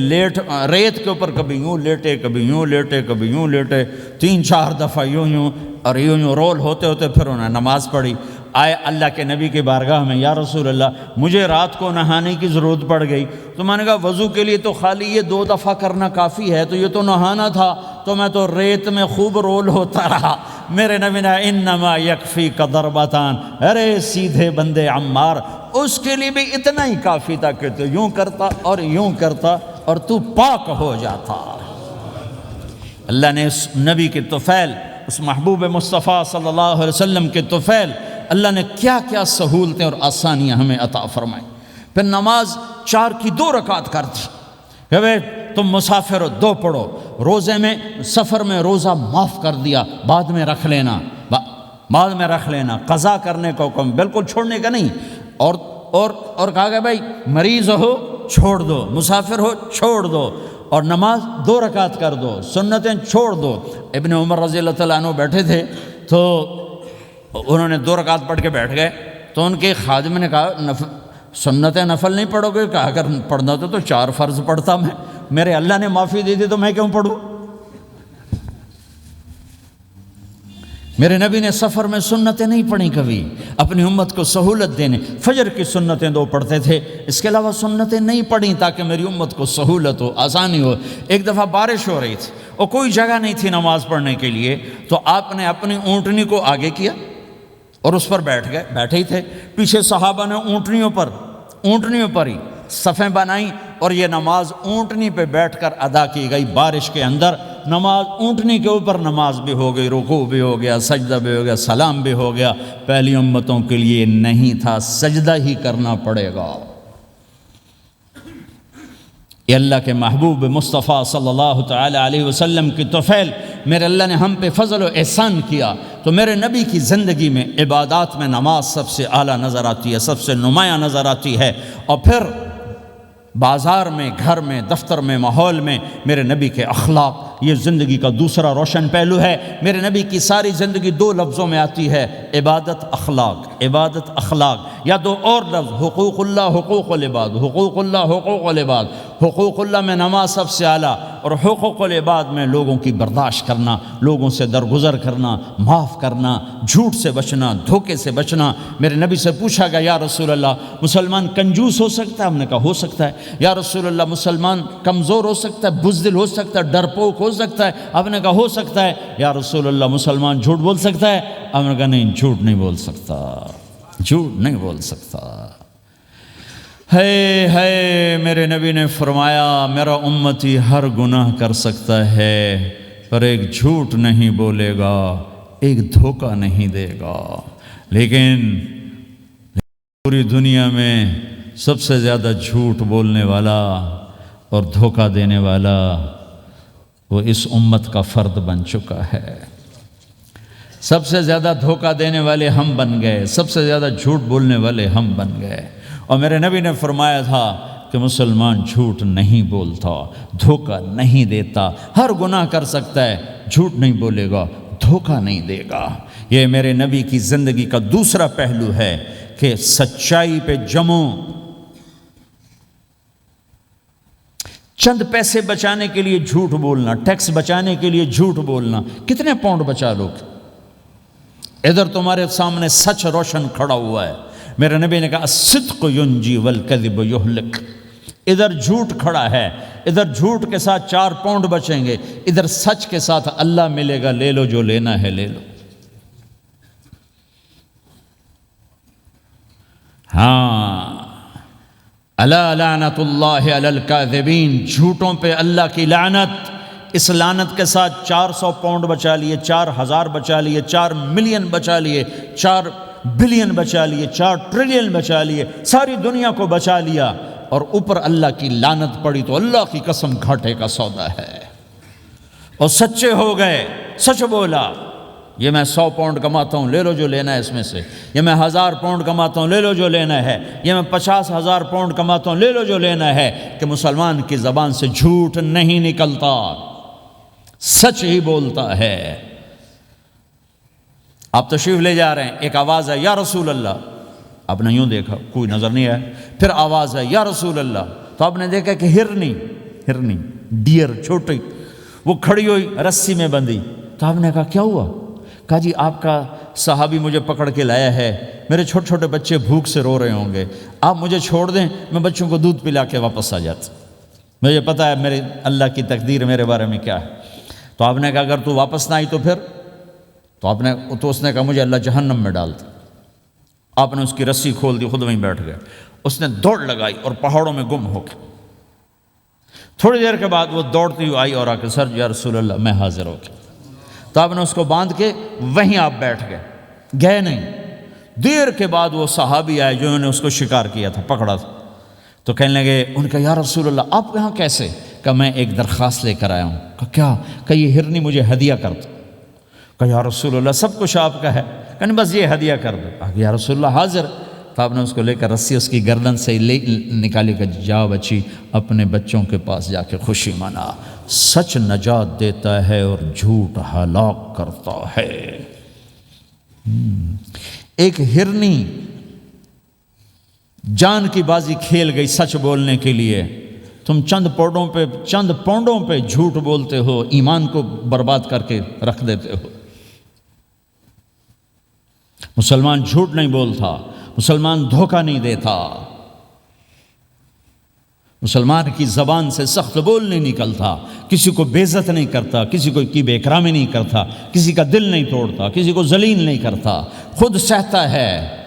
ریت کے اوپر کبھی یوں لیٹے، کبھی یوں لیٹے، کبھی یوں لیٹے، 3-4 دفعہ یوں اور یوں رول ہوتے ہوتے پھر انہوں نے نماز پڑھی۔ آئے اللہ کے نبی کی بارگاہ میں، یا رسول اللہ مجھے رات کو نہانے کی ضرورت پڑ گئی، تو میں نے کہا وضو کے لیے تو خالی یہ 2 دفعہ کرنا کافی ہے، تو یہ تو نہانا تھا، تو میں تو ریت میں خوب رول ہوتا رہا۔ میرے نبی نے انما یکفیک ضربتان، ارے سیدھے بندے عمار، اس کے لیے بھی اتنا ہی کافی تھا کہ تو یوں کرتا اور یوں کرتا اور تو پاک ہو جاتا۔ اللہ نے اس نبی کے طفیل، اس محبوب مصطفیٰ صلی اللہ علیہ وسلم کے طفیل اللہ نے کیا کیا سہولتیں اور آسانیاں ہمیں عطا فرمائیں۔ پھر نماز 4 کی 2 رکعت کر دی کہ بھئی تم مسافر ہو 2 پڑھو، روزے میں سفر میں روزہ معاف کر دیا، بعد میں رکھ لینا، بعد میں رکھ لینا، قضا کرنے کا حکم، بالکل چھوڑنے کا نہیں۔ اور کہا کہ بھائی مریض ہو چھوڑ دو، مسافر ہو چھوڑ دو، اور نماز 2 رکعت کر دو، سنتیں چھوڑ دو۔ ابن عمر رضی اللہ تعالیٰ عنہ بیٹھے تھے تو انہوں نے 2 رکعت پڑھ کے بیٹھ گئے، تو ان کے خادم نے کہا سنتیں نفل نہیں پڑھو گے؟ کہا اگر پڑھنا تو 4 فرض پڑھتا میں، میرے اللہ نے معافی دی تھی تو میں کیوں پڑھوں؟ میرے نبی نے سفر میں سنتیں نہیں پڑھی کبھی، اپنی امت کو سہولت دینے فجر کی سنتیں 2 پڑھتے تھے، اس کے علاوہ سنتیں نہیں پڑھیں تاکہ میری امت کو سہولت ہو، آسانی ہو۔ ایک دفعہ بارش ہو رہی تھی اور کوئی جگہ نہیں تھی نماز پڑھنے کے لیے، تو آپ نے اپنی اونٹنی کو آگے کیا اور اس پر بیٹھ گئے، بیٹھے ہی تھے، پیچھے صحابہ نے اونٹنیوں پر ہی صفیں بنائیں، اور یہ نماز اونٹنی پہ بیٹھ کر ادا کی گئی بارش کے اندر۔ نماز اونٹنی کے اوپر نماز بھی ہو گئی، رکوع بھی ہو گیا، سجدہ بھی ہو گیا، سلام بھی ہو گیا۔ پہلی امتوں کے لیے نہیں تھا، سجدہ ہی کرنا پڑے گا۔ یہ اللہ کے محبوب مصطفیٰ صلی اللہ تعالی علیہ وسلم کی طفیل، میرے اللہ نے ہم پہ فضل و احسان کیا، تو میرے نبی کی زندگی میں عبادات میں نماز سب سے اعلیٰ نظر آتی ہے، سب سے نمایاں نظر آتی ہے۔ اور پھر بازار میں، گھر میں، دفتر میں، ماحول میں میرے نبی کے اخلاق، یہ زندگی کا دوسرا روشن پہلو ہے۔ میرے نبی کی ساری زندگی 2 لفظوں میں آتی ہے، عبادت اخلاق، عبادت اخلاق، یا 2 اور لفظ، حقوق اللہ، حقوق العباد، حقوق اللہ، حقوق العباد۔ حقوق اللہ میں نماز سب سے اعلیٰ، اور حقوق العباد میں لوگوں کی برداشت کرنا، لوگوں سے درگزر کرنا، معاف کرنا، جھوٹ سے بچنا، دھوکے سے بچنا۔ میرے نبی سے پوچھا گیا یا رسول اللہ مسلمان کنجوس ہو سکتا ہے؟ ہم نے کہا ہو سکتا ہے۔ یا رسول اللہ مسلمان کمزور ہو سکتا ہے، بزدل ہو سکتا ہے، ڈرپوک ہو سکتا ہے؟ آپ نے کہا ہو سکتا ہے۔ یا رسول اللہ مسلمان جھوٹ بول سکتا ہے؟ آپ نے کہا نہیں، جھوٹ نہیں بول سکتا، جھوٹ نہیں بول سکتا۔ ہے میرے نبی نے فرمایا میرا امتی ہر گناہ کر سکتا ہے، پر ایک جھوٹ نہیں بولے گا، ایک دھوکہ نہیں دے گا۔ لیکن پوری دنیا میں سب سے زیادہ جھوٹ بولنے والا اور دھوکہ دینے والا وہ اس امت کا فرد بن چکا ہے۔ سب سے زیادہ دھوکہ دینے والے ہم بن گئے، سب سے زیادہ جھوٹ بولنے والے ہم بن گئے۔ اور میرے نبی نے فرمایا تھا کہ مسلمان جھوٹ نہیں بولتا، دھوکہ نہیں دیتا، ہر گناہ کر سکتا ہے، جھوٹ نہیں بولے گا، دھوکہ نہیں دے گا۔ یہ میرے نبی کی زندگی کا دوسرا پہلو ہے کہ سچائی پہ جمو۔ چند پیسے بچانے کے لیے جھوٹ بولنا، ٹیکس بچانے کے لیے جھوٹ بولنا، کتنے پاؤنڈ بچا لوگ؟ ادھر تمہارے سامنے سچ روشن کھڑا ہوا ہے۔ میرے نبی نے کہا الصدق ینجی والکذب یہلک۔ ادھر جھوٹ کھڑا ہے، ادھر جھوٹ کے ساتھ 4 پاؤنڈ بچیں گے، ادھر سچ کے ساتھ اللہ ملے گا، لے لو جو لینا ہے لے لو۔ ہاں، الا لعنت اللہ علی الکاذبین، جھوٹوں پہ اللہ کی لعنت۔ اس لعنت کے ساتھ 400 پاؤنڈ بچا لیے، 4000 بچا لیے، 4 ملین بچا لیے، 4 بلین بچا لیے، 4 ٹریلین بچا لیے، ساری دنیا کو بچا لیا، اور اوپر اللہ کی لعنت پڑی تو اللہ کی قسم گھاٹے کا سودا ہے۔ اور سچے ہو گئے، سچ بولا، یہ میں 100 پاؤنڈ کماتا ہوں، لے لو جو لینا ہے اس میں سے، یہ میں 1000 پاؤنڈ کماتا ہوں، لے لو جو لینا ہے، یہ میں 50,000 پاؤنڈ کماتا ہوں، لے لو جو لینا ہے۔ کہ مسلمان کی زبان سے جھوٹ نہیں نکلتا، سچ ہی بولتا ہے۔ آپ تشریف لے جا رہے ہیں، ایک آواز ہے یا رسول اللہ، آپ نے یوں دیکھا کوئی نظر نہیں آیا، پھر آواز ہے یا رسول اللہ، تو آپ نے دیکھا کہ ہرنی ڈیئر چھوٹی وہ کھڑی ہوئی رسی میں بندھی، تو آپ نے کہا کیا ہوا؟ کہا جی آپ کا صحابی مجھے پکڑ کے لایا ہے، میرے چھوٹے چھوٹے بچے بھوک سے رو رہے ہوں گے، آپ مجھے چھوڑ دیں، میں بچوں کو دودھ پلا کے واپس آ جاتا، مجھے پتہ ہے میرے اللہ کی تقدیر میرے بارے میں کیا ہے۔ تو آپ نے کہا اگر تو واپس نہ آئی تو پھر؟ تو اس نے کہا مجھے اللہ جہنم میں ڈال دے۔ آپ نے اس کی رسی کھول دی، خود وہیں بیٹھ گئے۔ اس نے دوڑ لگائی اور پہاڑوں میں گم ہو گیا۔ تھوڑی دیر کے بعد وہ دوڑتی ہوئی آئی اور آ کے سر یا رسول اللہ میں حاضر ہو گیا۔ تو آپ نے اس کو باندھ کے وہیں آپ بیٹھ گئے نہیں۔ دیر کے بعد وہ صحابی آئے جنہوں نے اس کو شکار کیا تھا، پکڑا تھا، تو کہنے لگے، ان کا یا رسول اللہ آپ یہاں کیسے؟ کہ میں ایک درخواست لے کر آیا ہوں۔ کہ کیا؟ کہ یہ ہرنی مجھے ہدیہ کر دو۔ کہ یا رسول اللہ سب کچھ آپ کا ہے، کہ بس یہ ہدیہ کر دو۔ کہ یا رسول اللہ حاضر۔ تو آپ نے اس کو لے کر رسی اس کی گردن سے نکالی کہ جا بچی اپنے بچوں کے پاس جا کے خوشی منا، سچ نجات دیتا ہے اور جھوٹ ہلاک کرتا ہے۔ ایک ہرنی جان کی بازی کھیل گئی سچ بولنے کے لیے، تم چند پونڈوں پہ جھوٹ بولتے ہو، ایمان کو برباد کر کے رکھ دیتے ہو۔ مسلمان جھوٹ نہیں بولتا، مسلمان دھوکہ نہیں دیتا، مسلمان کی زبان سے سخت بول نہیں نکلتا، کسی کو بے عزت نہیں کرتا، کسی کو کی بے اکرامی نہیں کرتا، کسی کا دل نہیں توڑتا، کسی کو ذلیل نہیں کرتا، خود سہتا ہے،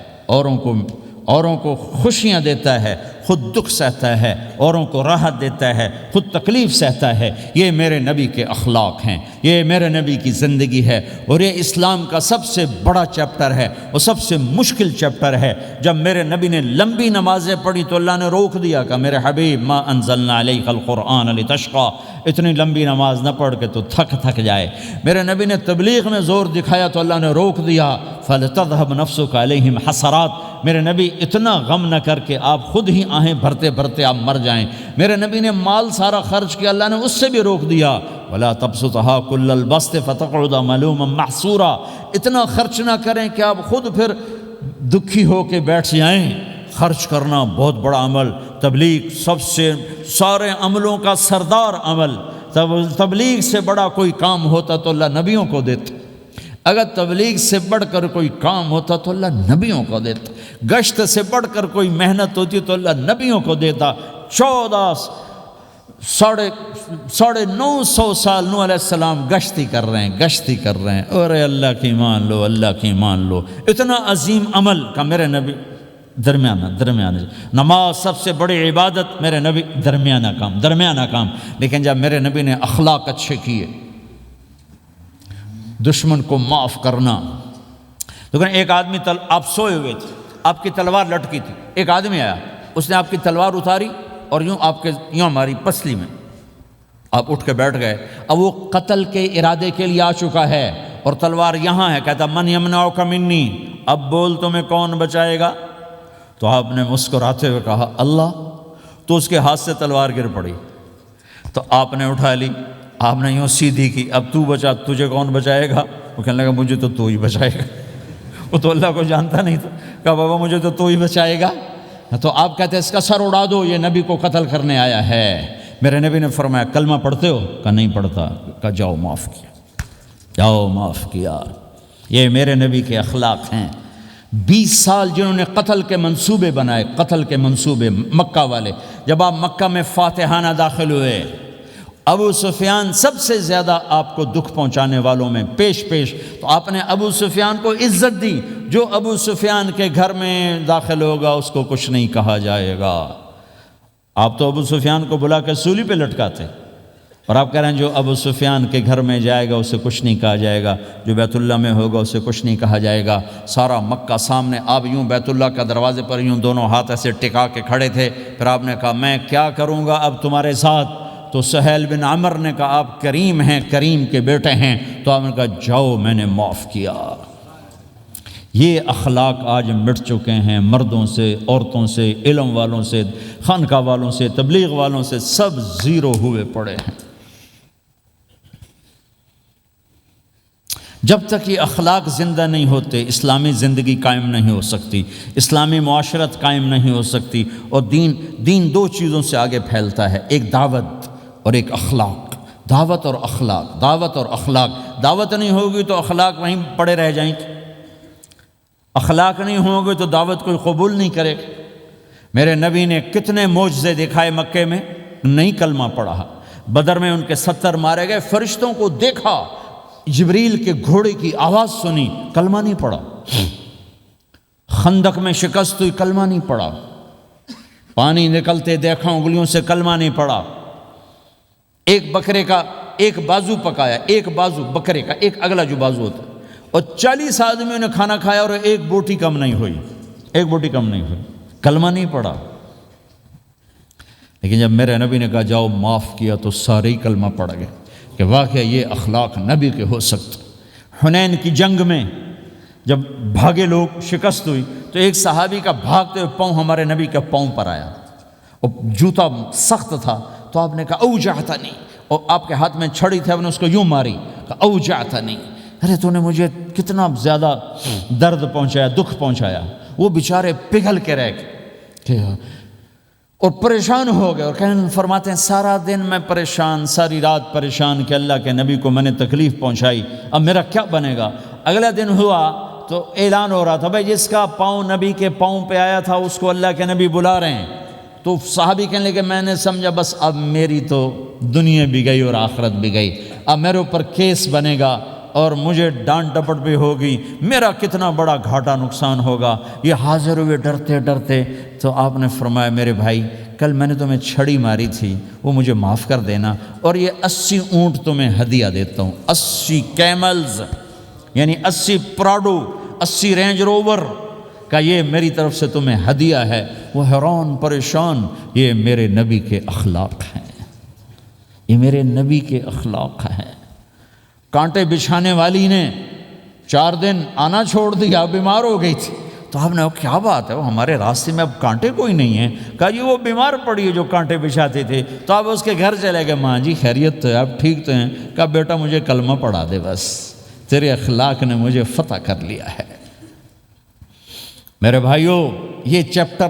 اوروں کو خوشیاں دیتا ہے، خود دکھ سہتا ہے، اوروں کو راحت دیتا ہے، خود تکلیف سہتا ہے۔ یہ میرے نبی کے اخلاق ہیں، یہ میرے نبی کی زندگی ہے، اور یہ اسلام کا سب سے بڑا چیپٹر ہے اور سب سے مشکل چیپٹر ہے۔ جب میرے نبی نے لمبی نمازیں پڑھی تو اللہ نے روک دیا کہ میرے حبیب ما انزلنا علیک القرآن لتشقی، اتنی لمبی نماز نہ پڑھ کے تو تھک جائے۔ میرے نبی نے تبلیغ میں زور دکھایا تو اللہ نے روک دیا، فلتذهب نفسک علیہم حسرات۔ میرے نبی اتنا غم نہ کر کے آپ خود ہی آہیں بھرتے بھرتے آپ مر جائیں۔ میرے نبی نے مال سارا خرچ کیا، اللہ نے اس سے بھی روک دیا، ولا تبسطها كل البسط فتقعد ملوما محسورا۔ اتنا خرچ نہ کریں کہ آپ خود پھر دکھی ہو کے بیٹھ جائیں۔ خرچ کرنا بہت بڑا عمل، تبلیغ سب سے سارے عملوں کا سردار عمل۔ تبلیغ سے بڑا کوئی کام ہوتا تو اللہ نبیوں کو دیتا، اگر تبلیغ سے بڑھ کر کوئی کام ہوتا تو اللہ نبیوں کو دیتا، گشت سے بڑھ کر کوئی محنت ہوتی تو اللہ نبیوں کو دیتا۔ 950 سال نوح علیہ السلام گشتی کر رہے ہیں، اور اللہ کی مان لو، اللہ کی مان لو۔ اتنا عظیم عمل کا میرے نبی درمیانہ نماز سب سے بڑی عبادت، میرے نبی درمیانہ کام۔ لیکن جب میرے نبی نے اخلاق اچھے کیے، دشمن کو معاف کرنا، لیکن ایک آدمی آپ سوئے ہوئے تھے، آپ کی تلوار لٹکی تھی، ایک آدمی آیا، اس نے آپ کی تلوار اتاری اور یوں ماری پسلی میں، آپ اٹھ کے بیٹھ گئے۔ اب وہ قتل کے ارادے کے لیے آ چکا ہے اور تلوار یہاں ہے، کہتا من یمنعک منی، اب بول تمہیں کون بچائے گا؟ تو آپ نے مسکراتے ہوئے کہا اللہ، تو اس کے ہاتھ سے تلوار گر پڑی، تو آپ نے اٹھا لی، آپ نے یوں سیدھی کی، اب تو بچا، تجھے کون بچائے گا؟ وہ کہنے لگا مجھے تو ہی بچائے گا۔ وہ تو اللہ کو جانتا نہیں تھا، کہا بابا مجھے تو ہی بچائے گا۔ تو آپ کہتے ہیں اس کا سر اڑا دو، یہ نبی کو قتل کرنے آیا ہے۔ میرے نبی نے فرمایا کلمہ پڑھتے ہو؟ کہا نہیں پڑھتا۔ کہا جاؤ معاف کیا۔ یہ میرے نبی کے اخلاق ہیں۔ 20 سال جنہوں نے قتل کے منصوبے بنائے، مکہ والے، جب آپ مکہ میں فاتحانہ داخل ہوئے، ابو سفیان سب سے زیادہ آپ کو دکھ پہنچانے والوں میں پیش، تو آپ نے ابو سفیان کو عزت دی۔ جو ابو سفیان کے گھر میں داخل ہوگا اس کو کچھ نہیں کہا جائے گا۔ آپ تو ابو سفیان کو بلا کے سولی پہ لٹکاتے، اور آپ کہہ رہے ہیں جو ابو سفیان کے گھر میں جائے گا اسے کچھ نہیں کہا جائے گا، جو بیت اللہ میں ہوگا اسے کچھ نہیں کہا جائے گا۔ سارا مکہ سامنے، آپ یوں بیت اللہ کا دروازے پر یوں دونوں ہاتھ ایسے ٹکا کے کھڑے تھے۔ پھر آپ نے کہا میں کیا کروں گا اب تمہارے ساتھ؟ تو سہیل بن عمر نے کہا آپ کریم ہیں، کریم کے بیٹے ہیں۔ تو آپ نے کہا جاؤ میں نے معاف کیا۔ یہ اخلاق آج مٹ چکے ہیں، مردوں سے، عورتوں سے، علم والوں سے، خانقاہ والوں سے، تبلیغ والوں سے، سب زیرو ہوئے پڑے ہیں۔ جب تک یہ اخلاق زندہ نہیں ہوتے، اسلامی زندگی قائم نہیں ہو سکتی، اسلامی معاشرت قائم نہیں ہو سکتی، اور دین دو چیزوں سے آگے پھیلتا ہے، ایک دعوت اور ایک اخلاق۔ دعوت اور اخلاق۔ دعوت نہیں ہوگی تو اخلاق وہیں پڑے رہ جائیں گے، اخلاق نہیں ہوں گے تو دعوت کوئی قبول نہیں کرے گا۔ میرے نبی نے کتنے معجزے دکھائے مکے میں، نہیں کلمہ پڑھا۔ بدر میں ان کے 70 مارے گئے، فرشتوں کو دیکھا، جبریل کے گھوڑے کی آواز سنی، کلمہ نہیں پڑھا۔ خندق میں شکست ہوئی، کلمہ نہیں پڑھا۔ پانی نکلتے دیکھا انگلیوں سے، کلمہ نہیں پڑھا۔ ایک بکرے کا ایک بازو پکایا، ایک بازو بکرے کا، ایک اگلا جو بازو ہوتا، اور 40 آدمیوں نے کھانا کھایا اور ایک بوٹی کم نہیں ہوئی، ایک بوٹی کم نہیں ہوئی، کلمہ نہیں پڑا۔ لیکن جب میرے نبی نے کہا جاؤ معاف کیا تو سارے ہی کلمہ پڑ گئے کہ واقعہ یہ اخلاق نبی کے ہو سکتے۔ حنین کی جنگ میں جب بھاگے لوگ، شکست ہوئی، تو ایک صحابی کا بھاگتے ہوئے پاؤں ہمارے نبی کے پاؤں پر آیا، اور جوتا سخت تھا، تو آپ نے کہا اوجعتنی، اور آپ کے ہاتھ میں چھڑی تھی، آپ نے اس کو یوں ماری، کہا اوجعتنی، ارے تو نے مجھے کتنا زیادہ درد پہنچایا، دکھ پہنچایا۔ وہ بیچارے پگھل کے رہ گئے اور پریشان ہو گئے، اور فرماتے ہیں سارا دن میں پریشان، ساری رات پریشان کہ اللہ کے نبی کو میں نے تکلیف پہنچائی، اب میرا کیا بنے گا۔ اگلا دن ہوا تو اعلان ہو رہا تھا بھائی جس کا پاؤں نبی کے پاؤں پہ آیا تھا اس کو اللہ کے نبی بلا رہے ہیں۔ تو صحابی کہنے لگے میں نے سمجھا بس اب میری تو دنیا بھی گئی اور آخرت بھی گئی، اب میرے اوپر کیس بنے گا اور مجھے ڈانٹ ڈپٹ بھی ہوگی، میرا کتنا بڑا گھاٹا نقصان ہوگا۔ یہ حاضر ہوئے ڈرتے ڈرتے، تو آپ نے فرمایا میرے بھائی کل میں نے تمہیں چھڑی ماری تھی، وہ مجھے معاف کر دینا، اور یہ 80 اونٹ تمہیں ہدیہ دیتا ہوں، 80 کیملز یعنی 80 پراڈو، 80 رینج روور کا یہ میری طرف سے تمہیں ہدیہ ہے۔ وہ حیران پریشان، یہ میرے نبی کے اخلاق ہیں، یہ میرے نبی کے اخلاق ہیں۔ کانٹے بچھانے والی نے 4 دن آنا چھوڑ دیا، بیمار ہو گئی تھی، تو آپ نے کیا بات ہے، وہ ہمارے راستے میں اب کانٹے کوئی نہیں ہیں؟ کہا جی وہ بیمار پڑی ہے جو کانٹے بچھاتے تھے، تو آپ اس کے گھر چلے گئے، ماں جی خیریت تو ہے، آپ ٹھیک تو ہیں؟ کہا بیٹا مجھے کلمہ پڑھا دے، بس تیرے اخلاق نے مجھے فتح کر لیا ہے۔ میرے بھائیوں یہ چیپٹر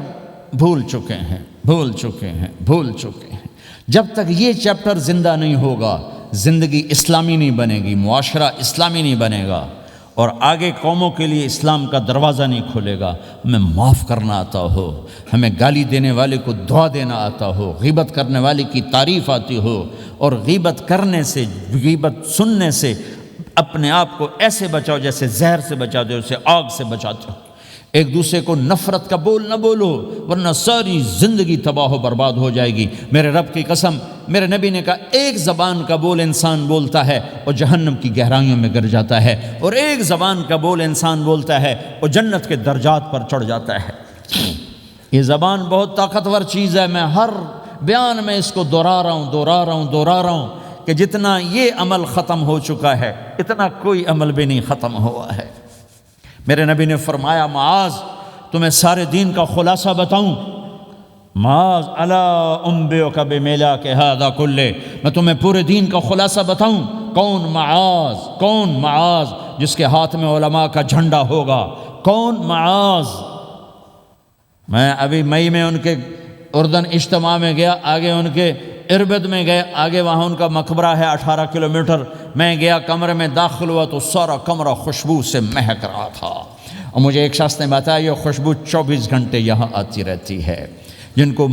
بھول چکے ہیں، بھول چکے ہیں، بھول چکے ہیں۔ جب تک یہ چیپٹر زندہ نہیں ہوگا زندگی اسلامی نہیں بنے گی، معاشرہ اسلامی نہیں بنے گا، اور آگے قوموں کے لیے اسلام کا دروازہ نہیں کھلے گا۔ ہمیں معاف کرنا آتا ہو، ہمیں گالی دینے والے کو دعا دینا آتا ہو، غیبت کرنے والے کی تعریف آتی ہو، اور غیبت کرنے سے، غیبت سننے سے اپنے آپ کو ایسے بچاؤ جیسے زہر سے بچاتے ہو، اسے آگ سے بچاتے ہو۔ ایک دوسرے کو نفرت کا بول نہ بولو ورنہ ساری زندگی تباہ و برباد ہو جائے گی۔ میرے رب کی قسم، میرے نبی نے کہا ایک زبان کا بول انسان بولتا ہے اور جہنم کی گہرائیوں میں گر جاتا ہے، اور ایک زبان کا بول انسان بولتا ہے اور جنت کے درجات پر چڑھ جاتا ہے۔ یہ زبان بہت طاقتور چیز ہے، میں ہر بیان میں اس کو دہرا رہا ہوں کہ جتنا یہ عمل ختم ہو چکا ہے اتنا کوئی عمل بھی نہیں ختم ہوا ہے۔ میرے نبی نے فرمایا معاذ تمہیں سارے دین کا خلاصہ بتاؤں؟ معاذ الا انبئک بملاک ھذا کلہ، میں تمہیں پورے دین کا خلاصہ بتاؤں؟ کون معاذ؟ کون معاذ جس کے ہاتھ میں علماء کا جھنڈا ہوگا؟ کون معاذ؟ میں ابھی مئی میں ان کے اردن اجتماع میں گیا، آگے ان کے اربد میں گئے، آگے وہاں ان کا مقبرہ ہے 18 کلومیٹر، میں گیا کمرے میں داخل ہوا تو سارا کمرہ خوشبو سے مہک رہا تھا، اور مجھے ایک شخص نے بتایا یہ خوشبو 24 گھنٹے یہاں آتی رہتی ہے۔ جن کو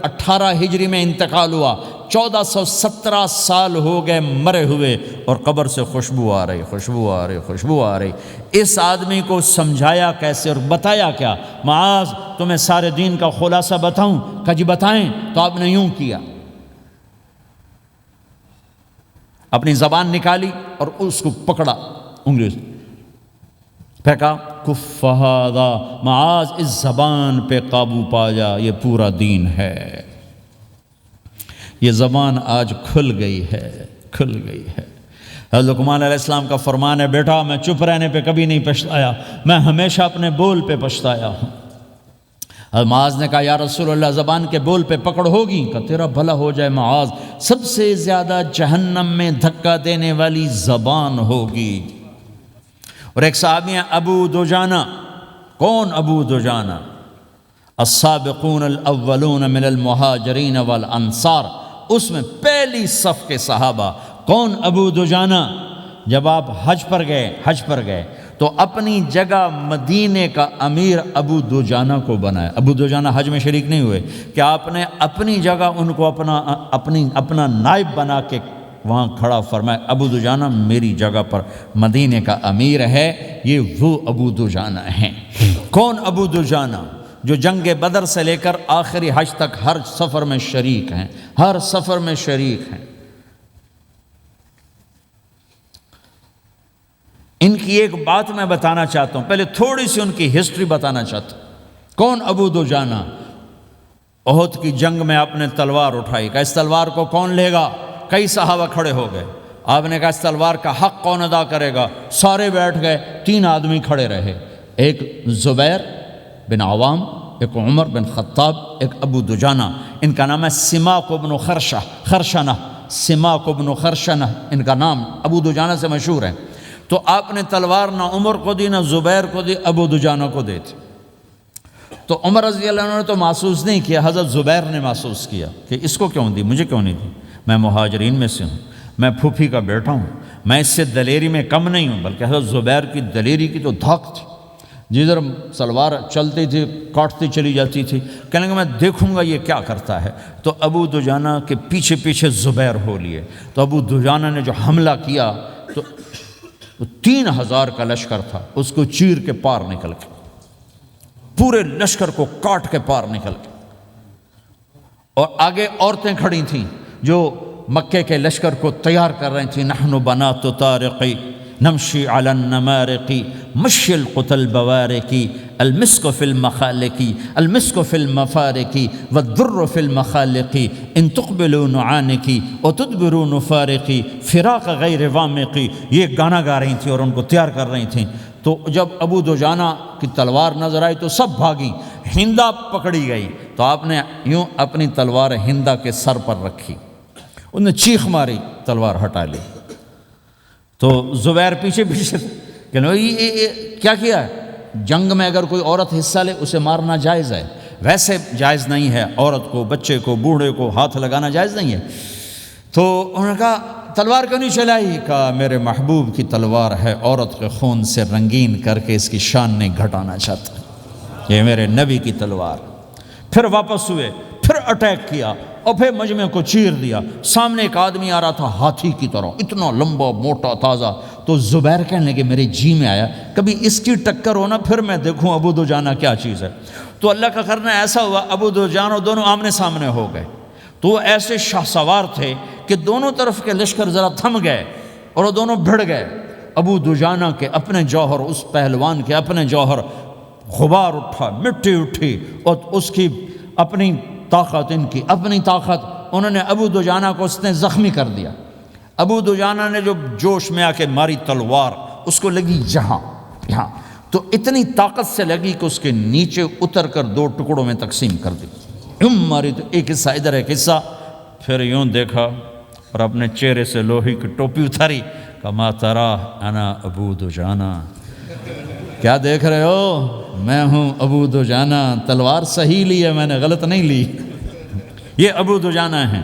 18 ہجری میں انتقال ہوا، 1417 سال ہو گئے مرے ہوئے، اور قبر سے خوشبو آ رہی، خوشبو آ رہی، خوشبو آ رہی۔ اس آدمی کو سمجھایا کیسے اور بتایا کیا؟ معاذ تمہیں سارے دین کا خلاصہ بتاؤں؟ کہا جی بتائیں۔ تو آپ نے یوں کیا، اپنی زبان نکالی اور اس کو پکڑا انگلی سے، پھینکا، کف ھذا، معاذ اس زبان پہ قابو پا جا، یہ پورا دین ہے۔ یہ زبان آج کھل گئی ہے، کھل گئی ہے۔ حضرت لقمان علیہ السلام کا فرمان ہے بیٹا میں چپ رہنے پہ کبھی نہیں پچھتایا، میں ہمیشہ اپنے بول پہ پچھتایا ہوں۔ معاذ نے کہا یا رسول اللہ زبان کے بول پہ پکڑ ہوگی؟ کہ تیرا بھلا ہو جائے معاذ، سب سے زیادہ جہنم میں دھکا دینے والی زبان ہوگی۔ اور ایک صحابی ہیں ابو دجانہ۔ کون ابو دجانہ؟ السابقون الاولون من المہاجرین والانصار، اس میں پہلی صف کے صحابہ۔ کون ابو دجانہ؟ جب آپ حج پر گئے تو اپنی جگہ مدینے کا امیر ابو دجانہ کو بنایا۔ ابو دجانہ حج میں شریک نہیں ہوئے، کہ آپ نے اپنی جگہ ان کو اپنا نائب بنا کے وہاں کھڑا فرمایا ابو دجانہ میری جگہ پر مدینے کا امیر ہے، یہ وہ ابو دجانہ ہیں۔ کون ابو دجانہ؟ جو جنگ بدر سے لے کر آخری حج تک ہر سفر میں شریک ہیں، ہر سفر میں شریک ہیں۔ ان کی ایک بات میں بتانا چاہتا ہوں، پہلے تھوڑی سی ان کی ہسٹری بتانا چاہتا ہوں۔ کون ابو دجانہ؟ احد کی جنگ میں آپ نے تلوار اٹھائی، کہ اس تلوار کو کون لے گا؟ کئی صحابہ کھڑے ہو گئے۔ آپ نے کہا اس تلوار کا حق کون ادا کرے گا؟ سارے بیٹھ گئے، 3 آدمی کھڑے رہے، ایک زبیر بن عوام، ایک عمر بن خطاب، ایک ابو دجانہ۔ ان کا نام ہے سماک بن خرشنہ، سماک بن خرشنہ ان کا نام ابو دجانہ سے مشہور ہے۔ تو آپ نے تلوار نہ عمر کو دی، نہ زبیر کو دی، ابو دجانہ کو دی تھی۔ تو عمر رضی اللہ عنہ نے تو محسوس نہیں کیا، حضرت زبیر نے محسوس کیا کہ اس کو کیوں دی، مجھے کیوں نہیں دی؟ میں مہاجرین میں سے ہوں، میں پھوپھی کا بیٹا ہوں، میں اس سے دلیری میں کم نہیں ہوں۔ بلکہ حضرت زبیر کی دلیری کی تو دھاک تھی، جدھر سلوار چلتی تھی کاٹتی چلی جاتی تھی، کہنے کہ میں دیکھوں گا یہ کیا کرتا ہے۔ تو ابو دجانہ کے پیچھے پیچھے زبیر ہو لیے۔ تو ابو دجانہ نے جو حملہ کیا تو 3000 کا لشکر تھا، اس کو چیر کے پار نکل کے، پورے لشکر کو کاٹ کے پار نکل کے، اور آگے عورتیں کھڑی تھیں جو مکے کے لشکر کو تیار کر رہی تھیں۔ نحن بنات طارقی نمشی علی النمارقی مشی القتل بوارقی المسک فی المخالقی المسک فی المفارقی والدر فی المخالقی ان تقبلوا نعانقی وتدبروا نفارقی فراق غیر وامقی۔ یہ گانا گا رہی تھیں اور ان کو تیار کر رہی تھیں۔ تو جب ابو دجانہ کی تلوار نظر آئی تو سب بھاگیں، ہندا پکڑی گئی۔ تو آپ نے یوں اپنی تلوار ہندا کے سر پر رکھی، انہوں نے چیخ ماری، تلوار ہٹا لی۔ تو زبیر پیچھے پیچھے کہ یہ کیا کیا ہے؟ جنگ میں اگر کوئی عورت حصہ لے اسے مارنا جائز ہے، ویسے جائز نہیں ہے، عورت کو، بچے کو، بوڑھے کو ہاتھ لگانا جائز نہیں ہے۔ تو انہوں نے کہا تلوار کیوں نہیں چلائی؟ کہا میرے محبوب کی تلوار ہے، عورت کے خون سے رنگین کر کے اس کی شان نہیں گھٹانا چاہتا، یہ میرے نبی کی تلوار۔ پھر واپس ہوئے، پھر اٹیک کیا اور پھر مجمع کو چیر دیا۔ سامنے ایک آدمی آ رہا تھا ہاتھی کی طرح، اتنا لمبا موٹا تازہ۔ تو زبیر کہنے لگے میرے جی میں آیا کبھی اس کی ٹکر ہونا، پھر میں دیکھوں ابو دجانہ کیا چیز ہے۔ تو اللہ کا کرنا ایسا ہوا، ابو دجانہ دونوں آمنے سامنے ہو گئے۔ تو وہ ایسے شاہ سوار تھے کہ دونوں طرف کے لشکر ذرا تھم گئے اور وہ دونوں بھڑ گئے۔ ابو دجانہ کے اپنے جوہر، اس پہلوان کے اپنے جوہر، غبار اٹھا، مٹی اٹھی، اور اس کی اپنی طاقت، ان کی اپنی طاقت، انہوں نے ابو دجانہ کو اس نے زخمی کر دیا۔ ابو دجانہ نے جو جوش میں آ کے ماری تلوار، اس کو لگی یہاں، تو اتنی طاقت سے لگی کہ اس کے نیچے اتر کر 2 ٹکڑوں میں تقسیم کر دی۔ ماری تو ایک حصہ ادھر، ایک حصہ، پھر یوں دیکھا اور اپنے چہرے سے لوہی کی ٹوپی اتاری، کما ترا انا ابو دجانہ، کیا دیکھ رہے ہو؟ میں ہوں ابو دجانہ، تلوار صحیح لی ہے میں نے، غلط نہیں لی۔ یہ ابو دجانہ ہیں۔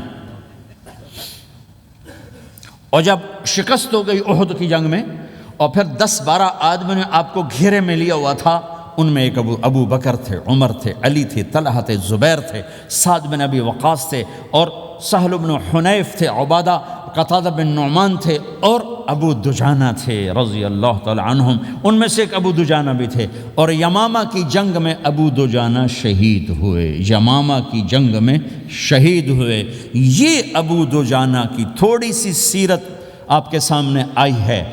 اور جب شکست ہو گئی احد کی جنگ میں، اور پھر 10-12 آدمی نے آپ کو گھیرے میں لیا ہوا تھا، ان میں ایک ابو بکر تھے، عمر تھے، علی تھے، طلحہ تھے، زبیر تھے، سعد بن ابی وقاص تھے، اور سہل بن حنیف تھے، عبادہ قتادہ بن نعمان تھے، اور ابو دجانہ تھے رضی اللہ تعالی عنہم۔ ان میں سے ایک ابو دجانہ بھی تھے۔ اور یمامہ کی جنگ میں ابو دجانہ شہید ہوئے، یمامہ کی جنگ میں شہید ہوئے۔ یہ ابو دجانہ کی تھوڑی سی سیرت آپ کے سامنے آئی ہے۔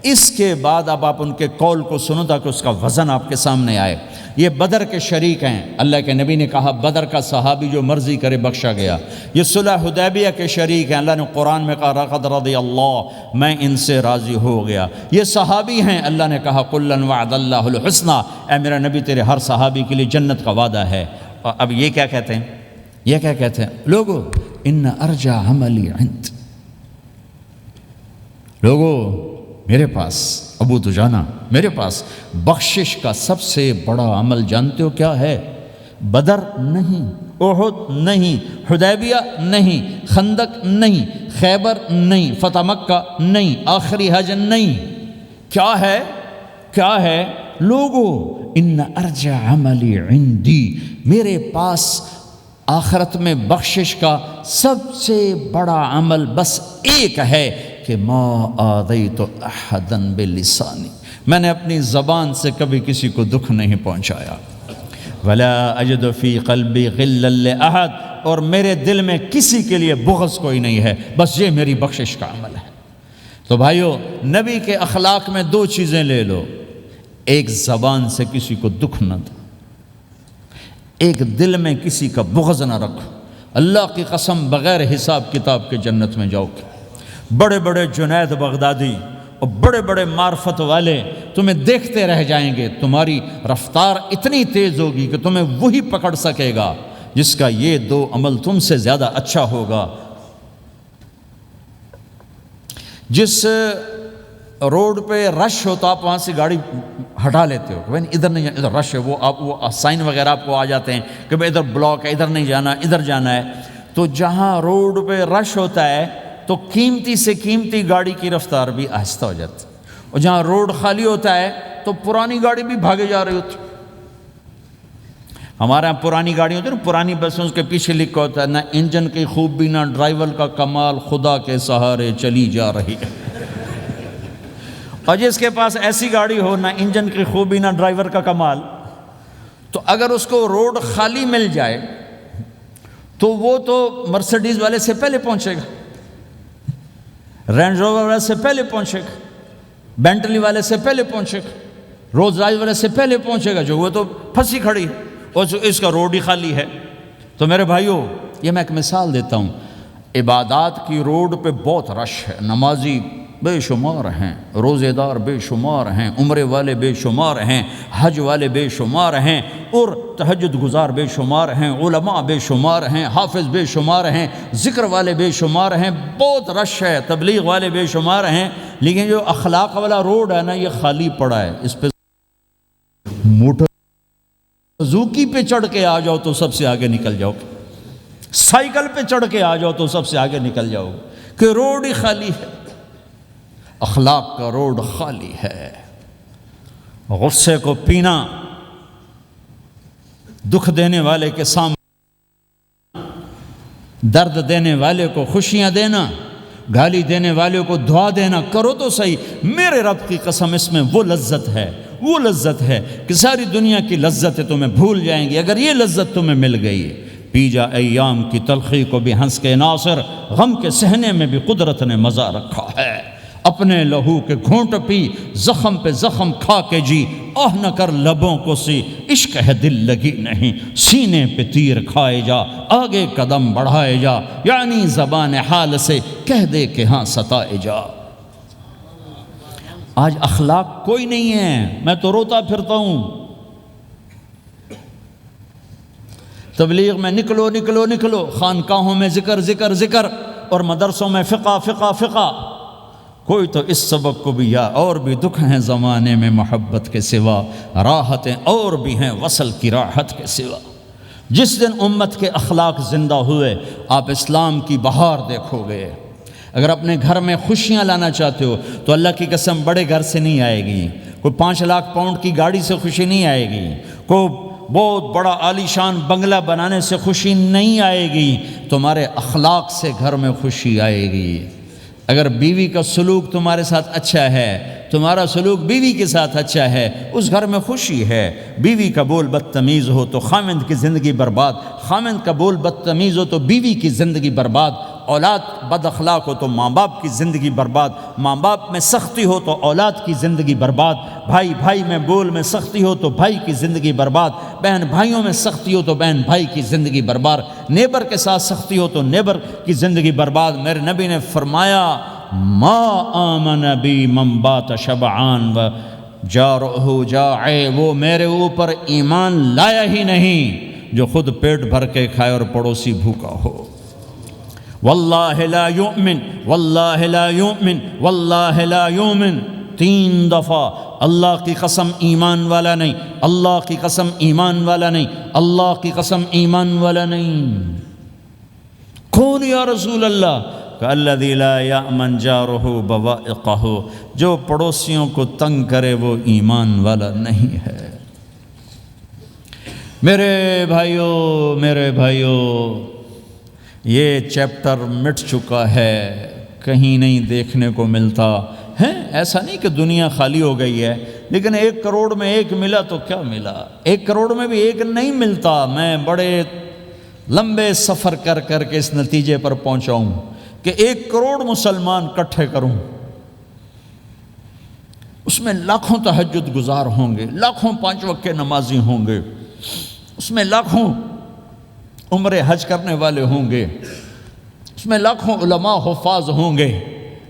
اس کے بعد اب آپ ان کے قول کو سنو تاکہ اس کا وزن آپ کے سامنے آئے۔ یہ بدر کے شریک ہیں، اللہ کے نبی نے کہا بدر کا صحابی جو مرضی کرے بخشا گیا۔ یہ صلح حدیبیہ کے شریک ہیں، اللہ نے قرآن میں کہا لقد رضی اللہ، میں ان سے راضی ہو گیا۔ یہ صحابی ہیں، اللہ نے کہا کلا وعد اللہ الحسنی، اے میرا نبی تیرے ہر صحابی کے لیے جنت کا وعدہ ہے۔ اور اب یہ کیا کہتے ہیں؟ یہ کیا کہتے ہیں لوگو؟ ان ارجع عملی عند، لوگو میرے پاس، ابو دجانہ میرے پاس بخشش کا سب سے بڑا عمل جانتے ہو کیا ہے؟ بدر نہیں، احد نہیں، حدیبیہ نہیں، خندق نہیں، خیبر نہیں، فتح مکہ نہیں، آخری حج نہیں۔ کیا ہے؟ کیا ہے لوگو؟ ان ارجع عملی عندی، میرے پاس آخرت میں بخشش کا سب سے بڑا عمل بس ایک ہے کہ ما آذیت احدا بلسانی، میں نے اپنی زبان سے کبھی کسی کو دکھ نہیں پہنچایا۔ ولا اجد فی قلبی غلا لاحد، اور میرے دل میں کسی کے لیے بغض کوئی نہیں ہے، بس یہ میری بخشش کا عمل ہے۔ تو بھائیو، نبی کے اخلاق میں دو چیزیں لے لو، ایک زبان سے کسی کو دکھ نہ دو، ایک دل میں کسی کا بغض نہ رکھو۔ اللہ کی قسم بغیر حساب کتاب کے جنت میں جاؤ گے۔ بڑے بڑے جنید بغدادی اور بڑے بڑے معرفت والے تمہیں دیکھتے رہ جائیں گے، تمہاری رفتار اتنی تیز ہوگی کہ تمہیں وہی پکڑ سکے گا جس کا یہ دو عمل تم سے زیادہ اچھا ہوگا۔ جس روڈ پہ رش ہوتا آپ وہاں سے گاڑی ہٹا لیتے ہو کہ بھائی ادھر نہیں جانا، ادھر رش ہے، وہ سائن وغیرہ آپ کو آ جاتے ہیں کہ بھائی ادھر بلاک ہے، ادھر نہیں جانا، ادھر جانا ہے۔ تو جہاں روڈ پہ رش ہوتا ہے تو قیمتی سے قیمتی گاڑی کی رفتار بھی آہستہ ہو جاتی ہے، اور جہاں روڈ خالی ہوتا ہے تو پرانی گاڑی بھی بھاگے جا رہی ہوتی ہے۔ ہمارے یہاں پرانی گاڑی ہوتی ہے نا، پرانی بسوں کے پیچھے لکھا ہوتا ہے نہ انجن کی خوبی نہ ڈرائیور کا کمال، خدا کے سہارے چلی جا رہی ہے۔ اور جس کے پاس ایسی گاڑی ہو، نہ انجن کی خوبی نہ ڈرائیور کا کمال، تو اگر اس کو روڈ خالی مل جائے تو وہ تو مرسیڈیز والے سے پہلے پہنچے گا، رینج روور والے سے پہلے پہنچے گا، بینٹلی والے سے پہلے پہنچے گا، رولز رائس والے سے پہلے پہنچے گا، جو وہ تو پھنسی کھڑی ہے اور اس کا روڈ ہی خالی ہے۔ تو میرے بھائیوں، یہ میں ایک مثال دیتا ہوں، عبادات کی روڈ پہ بہت رش ہے، نمازی بے شمار ہیں، روزے دار بے شمار ہیں، عمرے والے بے شمار ہیں، حج والے بے شمار ہیں، اور تہجد گزار بے شمار ہیں، علماء بے شمار ہیں، حافظ بے شمار ہیں، ذکر والے بے شمار ہیں، بہت رش ہے، تبلیغ والے بے شمار ہیں، لیکن جو اخلاق والا روڈ ہے نا، یہ خالی پڑا ہے۔ اس پہ موٹر زوکی پہ چڑھ کے آ جاؤ تو سب سے آگے نکل جاؤ، سائیکل پہ چڑھ کے آ جاؤ تو سب سے آگے نکل جاؤ، کہ روڈ ہی خالی ہے۔ اخلاق کا روڈ خالی ہے۔ غصے کو پینا، دکھ دینے والے کے سامنے، درد دینے والے کو خوشیاں دینا، گالی دینے والے کو دعا دینا، کرو تو صحیح۔ میرے رب کی قسم، اس میں وہ لذت ہے کہ ساری دنیا کی لذتیں تمہیں بھول جائیں گی اگر یہ لذت تمہیں مل گئی۔ پی جا ایام کی تلخی کو بھی ہنس کے ناصر، غم کے سہنے میں بھی قدرت نے مزہ رکھا ہے۔ اپنے لہو کے گھونٹ پی، زخم پہ زخم کھا کے جی، آہ نہ کر لبوں کو سی، عشق ہے دل لگی نہیں، سینے پہ تیر کھائے جا، آگے قدم بڑھائے جا، یعنی زبان حال سے کہہ دے کہ ہاں ستائے جا۔ آج اخلاق کوئی نہیں ہے، میں تو روتا پھرتا ہوں۔ تبلیغ میں نکلو نکلو نکلو، خانقاہوں میں ذکر ذکر ذکر، اور مدرسوں میں فقہ فقہ فقہ۔ کوئی تو اس سبق کو بھی، یا اور بھی دکھ ہیں زمانے میں محبت کے سوا، راحتیں اور بھی ہیں وصل کی راحت کے سوا۔ جس دن امت کے اخلاق زندہ ہوئے، آپ اسلام کی بہار دیکھو گے۔ اگر اپنے گھر میں خوشیاں لانا چاہتے ہو تو اللہ کی قسم بڑے گھر سے نہیں آئے گی، کوئی 5 لاکھ پاؤنڈ کی گاڑی سے خوشی نہیں آئے گی، کوئی بہت بڑا عالی شان بنگلہ بنانے سے خوشی نہیں آئے گی، تمہارے اخلاق سے گھر میں خوشی آئے گی۔ اگر بیوی کا سلوک تمہارے ساتھ اچھا ہے، تمہارا سلوک بیوی کے ساتھ اچھا ہے، اس گھر میں خوشی ہے۔ بیوی کا بول بدتمیز ہو تو خامند کی زندگی برباد، خامند کا بول بدتمیز ہو تو بیوی کی زندگی برباد، اولاد بد اخلاق ہو تو ماں باپ کی زندگی برباد، ماں باپ میں سختی ہو تو اولاد کی زندگی برباد، بھائی بھائی میں بول میں سختی ہو تو بھائی کی زندگی برباد، بہن بھائیوں میں سختی ہو تو بہن بھائی کی زندگی برباد، نیبر کے ساتھ سختی ہو تو نیبر کی زندگی برباد۔ میرے نبی نے فرمایا، ما آمن بی من بات شبعان و جارہ جائع، وہ میرے اوپر ایمان لایا ہی نہیں جو خود پیٹ بھر کے کھائے اور پڑوسی بھوکا ہو۔ واللہ لا یؤمن، واللہ لا یؤمن، واللہ لا یؤمن، 3 دفعہ اللہ کی قسم ایمان والا نہیں، اللہ کی قسم ایمان والا نہیں، اللہ کی قسم ایمان والا نہیں۔ کون یا رسول اللہ؟ کہ الذی لا یأمن جارہ بوائقہ، جو پڑوسیوں کو تنگ کرے وہ ایمان والا نہیں ہے۔ میرے بھائیو، یہ چیپٹر مٹ چکا ہے، کہیں نہیں دیکھنے کو ملتا ہے۔ ایسا نہیں کہ دنیا خالی ہو گئی ہے، لیکن 1 کروڑ میں 1 ملا تو کیا ملا، 1 کروڑ میں بھی 1 نہیں ملتا۔ میں بڑے لمبے سفر کر کے اس نتیجے پر پہنچا ہوں کہ 1 کروڑ مسلمان اکٹھے کروں اس میں لاکھوں تہجد گزار ہوں گے، لاکھوں 5 وقت کے نمازی ہوں گے، اس میں لاکھوں عمرے حج کرنے والے ہوں گے، اس میں لاکھوں علماء حفاظ ہوں گے،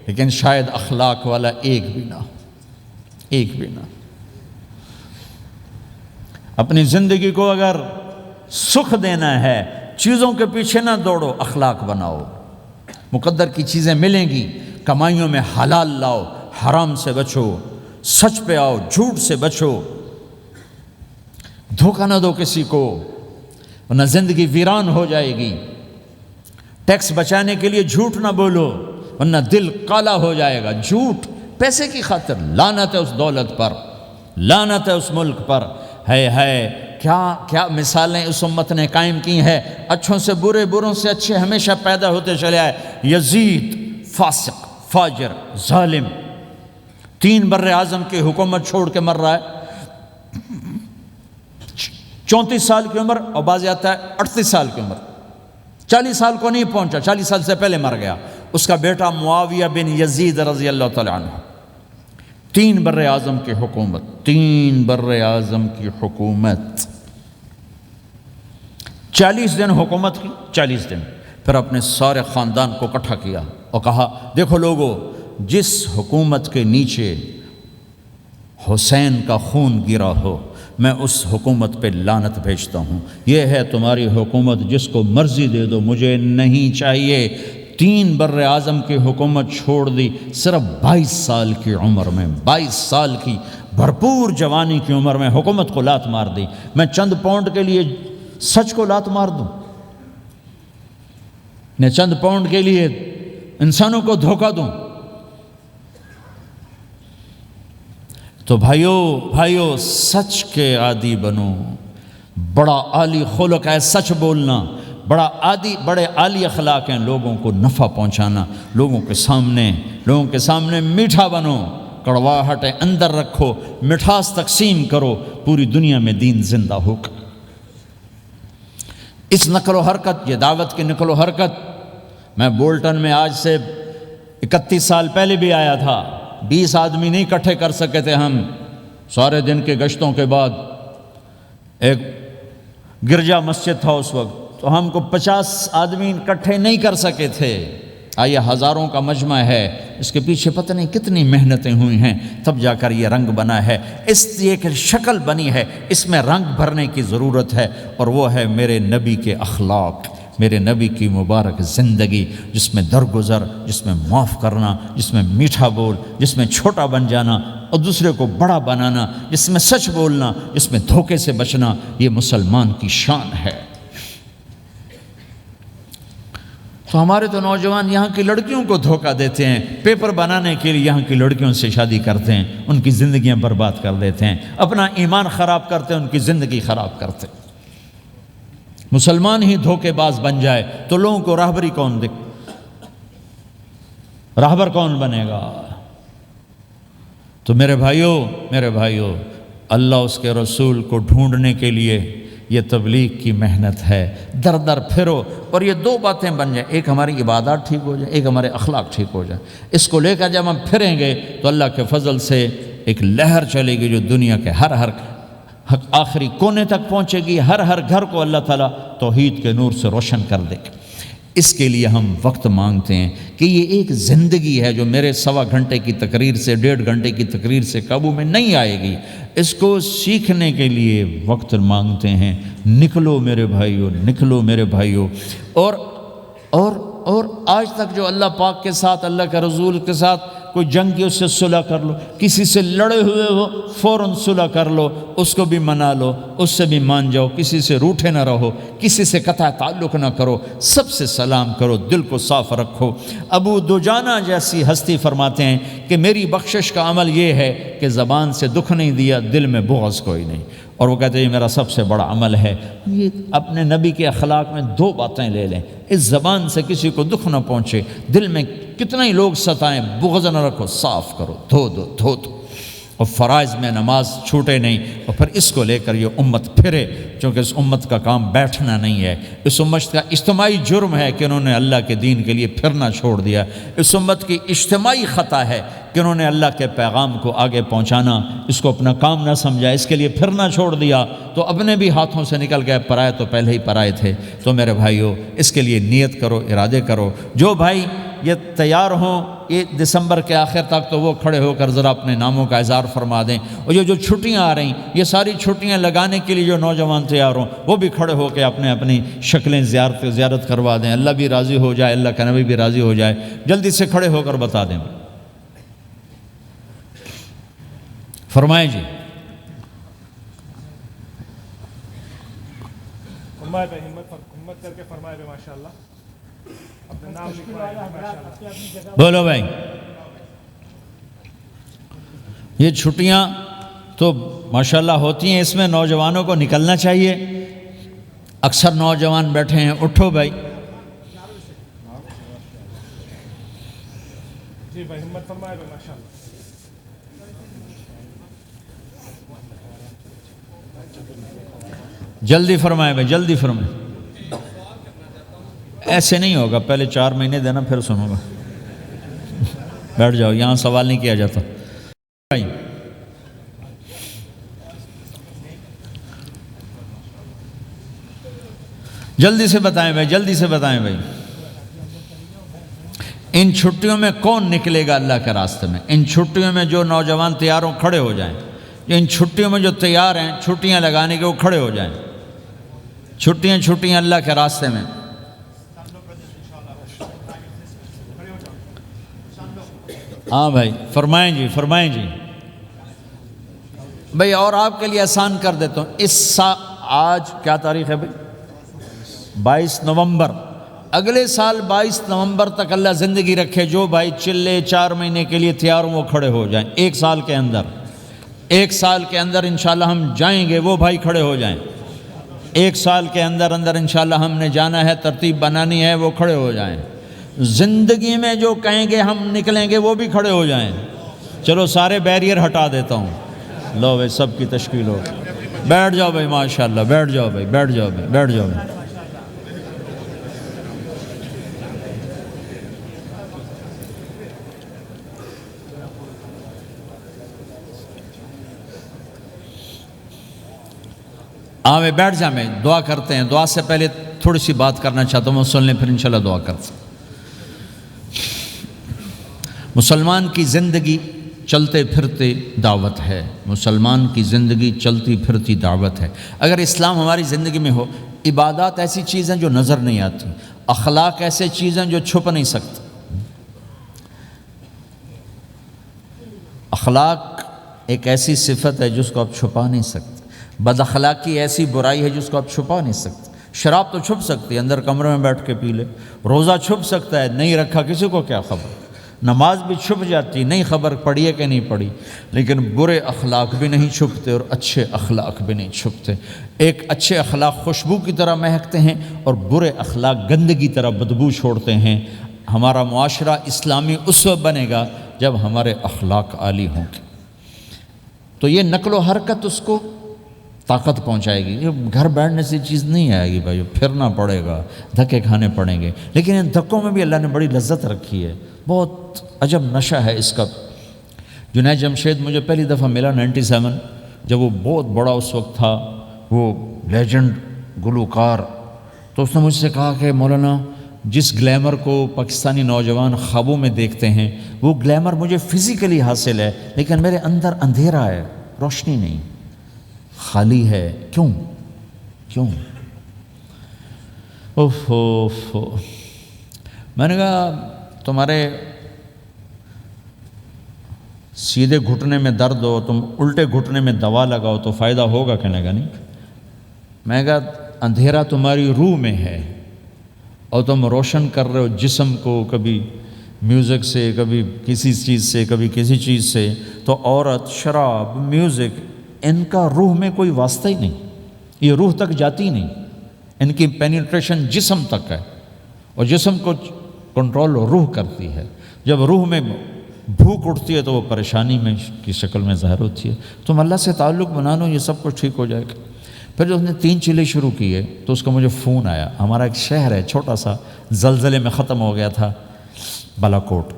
لیکن شاید اخلاق والا ایک بھی نہ، ایک بھی نہ۔ اپنی زندگی کو اگر سکھ دینا ہے، چیزوں کے پیچھے نہ دوڑو، اخلاق بناؤ۔ مقدر کی چیزیں ملیں گی، کمائیوں میں حلال لاؤ، حرام سے بچو، سچ پہ آؤ، جھوٹ سے بچو، دھوکہ نہ دو کسی کو، ورنہ زندگی ویران ہو جائے گی۔ ٹیکس بچانے کے لیے جھوٹ نہ بولو، ورنہ دل کالا ہو جائے گا۔ جھوٹ پیسے کی خاطر، لعنت ہے اس دولت پر، لعنت ہے اس ملک پر۔ ہے کیا مثالیں اس امت نے قائم کی ہیں۔ اچھوں سے برے، بروں سے اچھے ہمیشہ پیدا ہوتے چلے آئے۔ یزید فاسق، فاجر، ظالم، 3 بر اعظم کی حکومت چھوڑ کے مر رہا ہے، 34 سال کی عمر، اور بعض آتا ہے 38 سال کی عمر، 40 سال کو نہیں پہنچا، 40 سال سے پہلے مر گیا۔ اس کا بیٹا معاویہ بن یزید رضی اللہ تعالیٰ عنہ، 3 بر اعظم کی حکومت، 3 بر اعظم کی حکومت، 40 دن حکومت کی، 40 دن، پھر اپنے سارے خاندان کو اکٹھا کیا اور کہا دیکھو لوگو، جس حکومت کے نیچے حسین کا خون گرا ہو، میں اس حکومت پہ لعنت بھیجتا ہوں۔ یہ ہے تمہاری حکومت، جس کو مرضی دے دو، مجھے نہیں چاہیے۔ 3 بر اعظم کی حکومت چھوڑ دی، صرف 22 سال کی عمر میں، 22 سال کی بھرپور جوانی کی عمر میں حکومت کو لات مار دی۔ میں چند پاؤنڈ کے لیے سچ کو لات مار دوں؟ میں چند پاؤنڈ کے لیے انسانوں کو دھوکہ دوں؟ تو بھائیو سچ کے عادی بنو۔ بڑا عالی خلق ہے سچ بولنا، بڑے عالی اخلاق ہیں لوگوں کو نفع پہنچانا، لوگوں کے سامنے میٹھا بنو، کڑواہٹ اندر رکھو، مٹھاس تقسیم کرو، پوری دنیا میں دین زندہ ہوگا۔ اس نقل و حرکت، یہ دعوت کی نقل و حرکت، میں بولٹن میں آج سے 31 سال پہلے بھی آیا تھا، 20 آدمی نہیں اکٹھے کر سکے تھے ہم، سارے دن کے گشتوں کے بعد۔ ایک گرجا مسجد تھا اس وقت، تو ہم کو 50 آدمی اکٹھے نہیں کر سکے تھے۔ آئیے ہزاروں کا مجمع ہے، اس کے پیچھے پتہ نہیں کتنی محنتیں ہوئی ہیں، تب جا کر یہ رنگ بنا ہے، اس ایک شکل بنی ہے، اس میں رنگ بھرنے کی ضرورت ہے، اور وہ ہے میرے نبی کے اخلاق، میرے نبی کی مبارک زندگی، جس میں درگزر، جس میں معاف کرنا، جس میں میٹھا بول، جس میں چھوٹا بن جانا اور دوسرے کو بڑا بنانا، جس میں سچ بولنا، جس میں دھوکے سے بچنا، یہ مسلمان کی شان ہے۔ تو ہمارے تو نوجوان یہاں کی لڑکیوں کو دھوکہ دیتے ہیں، پیپر بنانے کے لیے یہاں کی لڑکیوں سے شادی کرتے ہیں، ان کی زندگیاں برباد کر دیتے ہیں، اپنا ایمان خراب کرتے ہیں، ان کی زندگی خراب کرتے ہیں۔ مسلمان ہی دھوکے باز بن جائے تو لوگوں کو راہبری راہبر کون بنے گا؟ تو میرے بھائیو، اللہ اس کے رسول کو ڈھونڈنے کے لیے یہ تبلیغ کی محنت ہے، در در پھرو، اور یہ 2 باتیں بن جائیں، ایک ہماری عبادات ٹھیک ہو جائے، ایک ہمارے اخلاق ٹھیک ہو جائے۔ اس کو لے کر جب ہم پھریں گے تو اللہ کے فضل سے ایک لہر چلے گی جو دنیا کے ہر آخری کونے تک پہنچے گی، ہر گھر کو اللہ تعالیٰ توحید کے نور سے روشن کر دے گا۔ اس کے لیے ہم وقت مانگتے ہیں کہ یہ ایک زندگی ہے جو میرے 1.25 گھنٹے کی تقریر سے 1.5 گھنٹے کی تقریر سے قابو میں نہیں آئے گی، اس کو سیکھنے کے لیے وقت مانگتے ہیں۔ نکلو میرے بھائیو، اور آج تک جو اللہ پاک کے ساتھ، اللہ کے رسول کے ساتھ کوئی جنگ کی، اس سے صلح کر لو، کسی سے لڑے ہوئے ہو فوراً صلح کر لو، اس کو بھی منا لو، اس سے بھی مان جاؤ، کسی سے روٹھے نہ رہو، کسی سے قطع تعلق نہ کرو، سب سے سلام کرو، دل کو صاف رکھو۔ ابو دجانہ جیسی ہستی فرماتے ہیں کہ میری بخشش کا عمل یہ ہے کہ زبان سے دکھ نہیں دیا، دل میں بغض کوئی نہیں، اور وہ کہتے ہیں یہ میرا سب سے بڑا عمل ہے۔ یہ اپنے نبی کے اخلاق میں 2 باتیں لے لیں، اس زبان سے کسی کو دکھ نہ پہنچے، دل میں کتنے ہی لوگ ستائیں، بغض نہ رکھو، صاف کرو، دھو دو، اور فرائض میں نماز چھوٹے نہیں، اور پھر اس کو لے کر یہ امت پھرے، چونکہ اس امت کا کام بیٹھنا نہیں ہے، اس امت کا اجتماعی جرم ہے کہ انہوں نے اللہ کے دین کے لیے پھرنا چھوڑ دیا، اس امت کی اجتماعی خطا ہے کہ کہ انہوں نے اللہ کے پیغام کو آگے پہنچانا اس کو اپنا کام نہ سمجھا، اس کے لیے پھرنا چھوڑ دیا تو اپنے بھی ہاتھوں سے نکل گئے، پرائے تو پہلے ہی پرائے تھے۔ تو میرے بھائیو اس کے لیے نیت کرو، ارادے کرو۔ جو بھائی یہ تیار ہوں یہ دسمبر کے آخر تک تو وہ کھڑے ہو کر ذرا اپنے ناموں کا اظہار فرما دیں، اور جو چھٹیاں آ رہی یہ ساری چھٹیاں لگانے کے لیے جو نوجوان تیار ہوں وہ بھی کھڑے ہو کے اپنی شکلیں زیارت کروا دیں، اللہ بھی راضی ہو جائے، اللہ کا نبی بھی راضی ہو جائے۔ جلدی سے کھڑے ہو کر بتا دیں، فرمائیں جی۔ ہمت کر کے فرمائے ماشاءاللہ، اپنا نام لکھوائے ماشاءاللہ۔ بولو بھائی، یہ چھٹیاں تو ماشاءاللہ ہوتی ہیں، اس میں نوجوانوں کو نکلنا چاہیے۔ اکثر نوجوان بیٹھے ہیں، اٹھو بھائی۔ جی بھائی ہمت فرمائے ماشاءاللہ۔ جلدی فرمائے بھائی، جلدی فرمائے۔ ایسے نہیں ہوگا، پہلے 4 مہینے دینا پھر سنوں گا۔ بیٹھ جاؤ، یہاں سوال نہیں کیا جاتا بھائی۔ جلدی سے بتائیں بھائی، جلدی سے بتائیں بھائی۔ ان چھٹیوں میں کون نکلے گا اللہ کے راستے میں؟ ان چھٹیوں میں جو نوجوان تیار ہوں کھڑے ہو جائیں۔ ان چھٹیوں میں جو تیار ہیں چھٹیاں لگانے کے وہ کھڑے ہو جائیں۔ چھٹیاں اللہ کے راستے میں۔ ہاں بھائی فرمائیں جی، فرمائیں جی بھائی۔ اور آپ کے لیے آسان کر دیتا ہوں، آج کیا تاریخ ہے بھائی؟ 22 نومبر۔ اگلے سال 22 نومبر تک اللہ زندگی رکھے، جو بھائی چلے 4 مہینے کے لیے تیار ہوں وہ کھڑے ہو جائیں۔ 1 سال کے اندر، 1 سال کے اندر انشاءاللہ ہم جائیں گے، وہ بھائی کھڑے ہو جائیں۔ 1 سال کے اندر انشاءاللہ ہم نے جانا ہے، ترتیب بنانی ہے، وہ کھڑے ہو جائیں۔ زندگی میں جو کہیں گے ہم نکلیں گے وہ بھی کھڑے ہو جائیں۔ چلو سارے بیریئر ہٹا دیتا ہوں، لو بھائی سب کی تشکیل ہو۔ بیٹھ جاؤ بھائی، ماشاءاللہ بیٹھ جاؤ بھائی، بیٹھ جاؤ بھائی، بیٹھ جاؤ بھائی۔ میں بیٹھ جا، میں دعا کرتے ہیں۔ دعا سے پہلے تھوڑی سی بات کرنا چاہتا ہوں، وہ سن لیں پھر انشاءاللہ دعا کرتے ہیں۔ مسلمان کی زندگی چلتے پھرتے دعوت ہے، مسلمان کی زندگی چلتی پھرتی دعوت ہے۔ اگر اسلام ہماری زندگی میں ہو، عبادات ایسی چیزیں جو نظر نہیں آتی، اخلاق ایسے چیزیں جو چھپ نہیں سکتی۔ اخلاق ایک ایسی صفت ہے جس کو آپ چھپا نہیں سکتے، بد اخلاقی ایسی برائی ہے جس کو آپ چھپا نہیں سکتے۔ شراب تو چھپ سکتی ہے، اندر کمرے میں بیٹھ کے پی لے۔ روزہ چھپ سکتا ہے، نہیں رکھا کسی کو کیا خبر۔ نماز بھی چھپ جاتی، نہیں خبر پڑھی ہے کہ نہیں پڑھی۔ لیکن برے اخلاق بھی نہیں چھپتے اور اچھے اخلاق بھی نہیں چھپتے۔ ایک اچھے اخلاق خوشبو کی طرح مہکتے ہیں اور برے اخلاق گندگی طرح بدبو چھوڑتے ہیں۔ ہمارا معاشرہ اسلامی اس وقت بنے گا جب ہمارے اخلاق عالی ہوں گے، تو یہ نقل و حرکت اس کو طاقت پہنچائے گی۔ یہ گھر بیٹھنے سے چیز نہیں آئے گی بھائی، پھرنا پڑے گا، دھکے کھانے پڑیں گے۔ لیکن ان دھکوں میں بھی اللہ نے بڑی لذت رکھی ہے، بہت عجب نشہ ہے اس کا۔ جنید جمشید مجھے پہلی دفعہ ملا 97، جب وہ بہت بڑا اس وقت تھا، وہ لیجنڈ گلوکار۔ تو اس نے مجھ سے کہا کہ مولانا جس گلیمر کو پاکستانی نوجوان خوابوں میں دیکھتے ہیں وہ گلیمر مجھے فزیکلی حاصل ہے، لیکن میرے اندر اندھیرا ہے، روشنی نہیں، خالی ہے۔ کیوں؟ میں نے کہا تمہارے سیدھے گھٹنے میں درد ہو، تم الٹے گھٹنے میں دوا لگاؤ تو فائدہ ہوگا، کہنے کا نہیں۔ میں کہا اندھیرا تمہاری روح میں ہے اور تم روشن کر رہے ہو جسم کو، کبھی میوزک سے، کبھی کسی چیز سے، کبھی کسی چیز سے۔ تو عورت، شراب، میوزک، ان کا روح میں کوئی واسطہ ہی نہیں، یہ روح تک جاتی نہیں۔ ان کی پینیٹریشن جسم تک ہے اور جسم کو کنٹرول روح کرتی ہے۔ جب روح میں بھوک اٹھتی ہے تو وہ پریشانی میں کی شکل میں ظاہر ہوتی ہے۔ تم اللہ سے تعلق بنا لو، یہ سب کچھ ٹھیک ہو جائے گا۔ پھر جب اس نے 3 چیلے شروع کیے تو اس کا مجھے فون آیا۔ ہمارا ایک شہر ہے چھوٹا سا، زلزلے میں ختم ہو گیا تھا، بالا کوٹ۔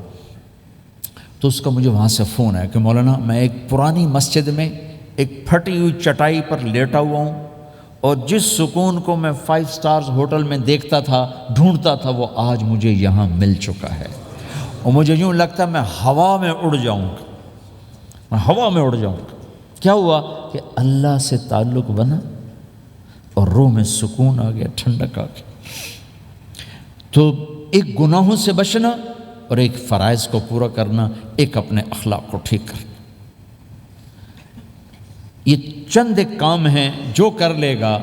تو اس کا مجھے وہاں سے فون ہے کہ مولانا میں ایک پرانی مسجد میں ایک پھٹی ہوئی چٹائی پر لیٹا ہوا ہوں، اور جس سکون کو میں 5 سٹارز ہوٹل میں دیکھتا تھا، ڈھونڈتا تھا، وہ آج مجھے یہاں مل چکا ہے، اور مجھے یوں لگتا ہے میں ہوا میں اڑ جاؤں گا، میں ہوا میں اڑ جاؤں گا۔ کیا ہوا کہ اللہ سے تعلق بنا اور روح میں سکون آ گیا، ٹھنڈک آ گئی۔ تو ایک گناہوں سے بچنا اور ایک فرائض کو پورا کرنا، ایک اپنے اخلاق کو ٹھیک کرنا، یہ چند ایک کام ہیں جو کر لے گا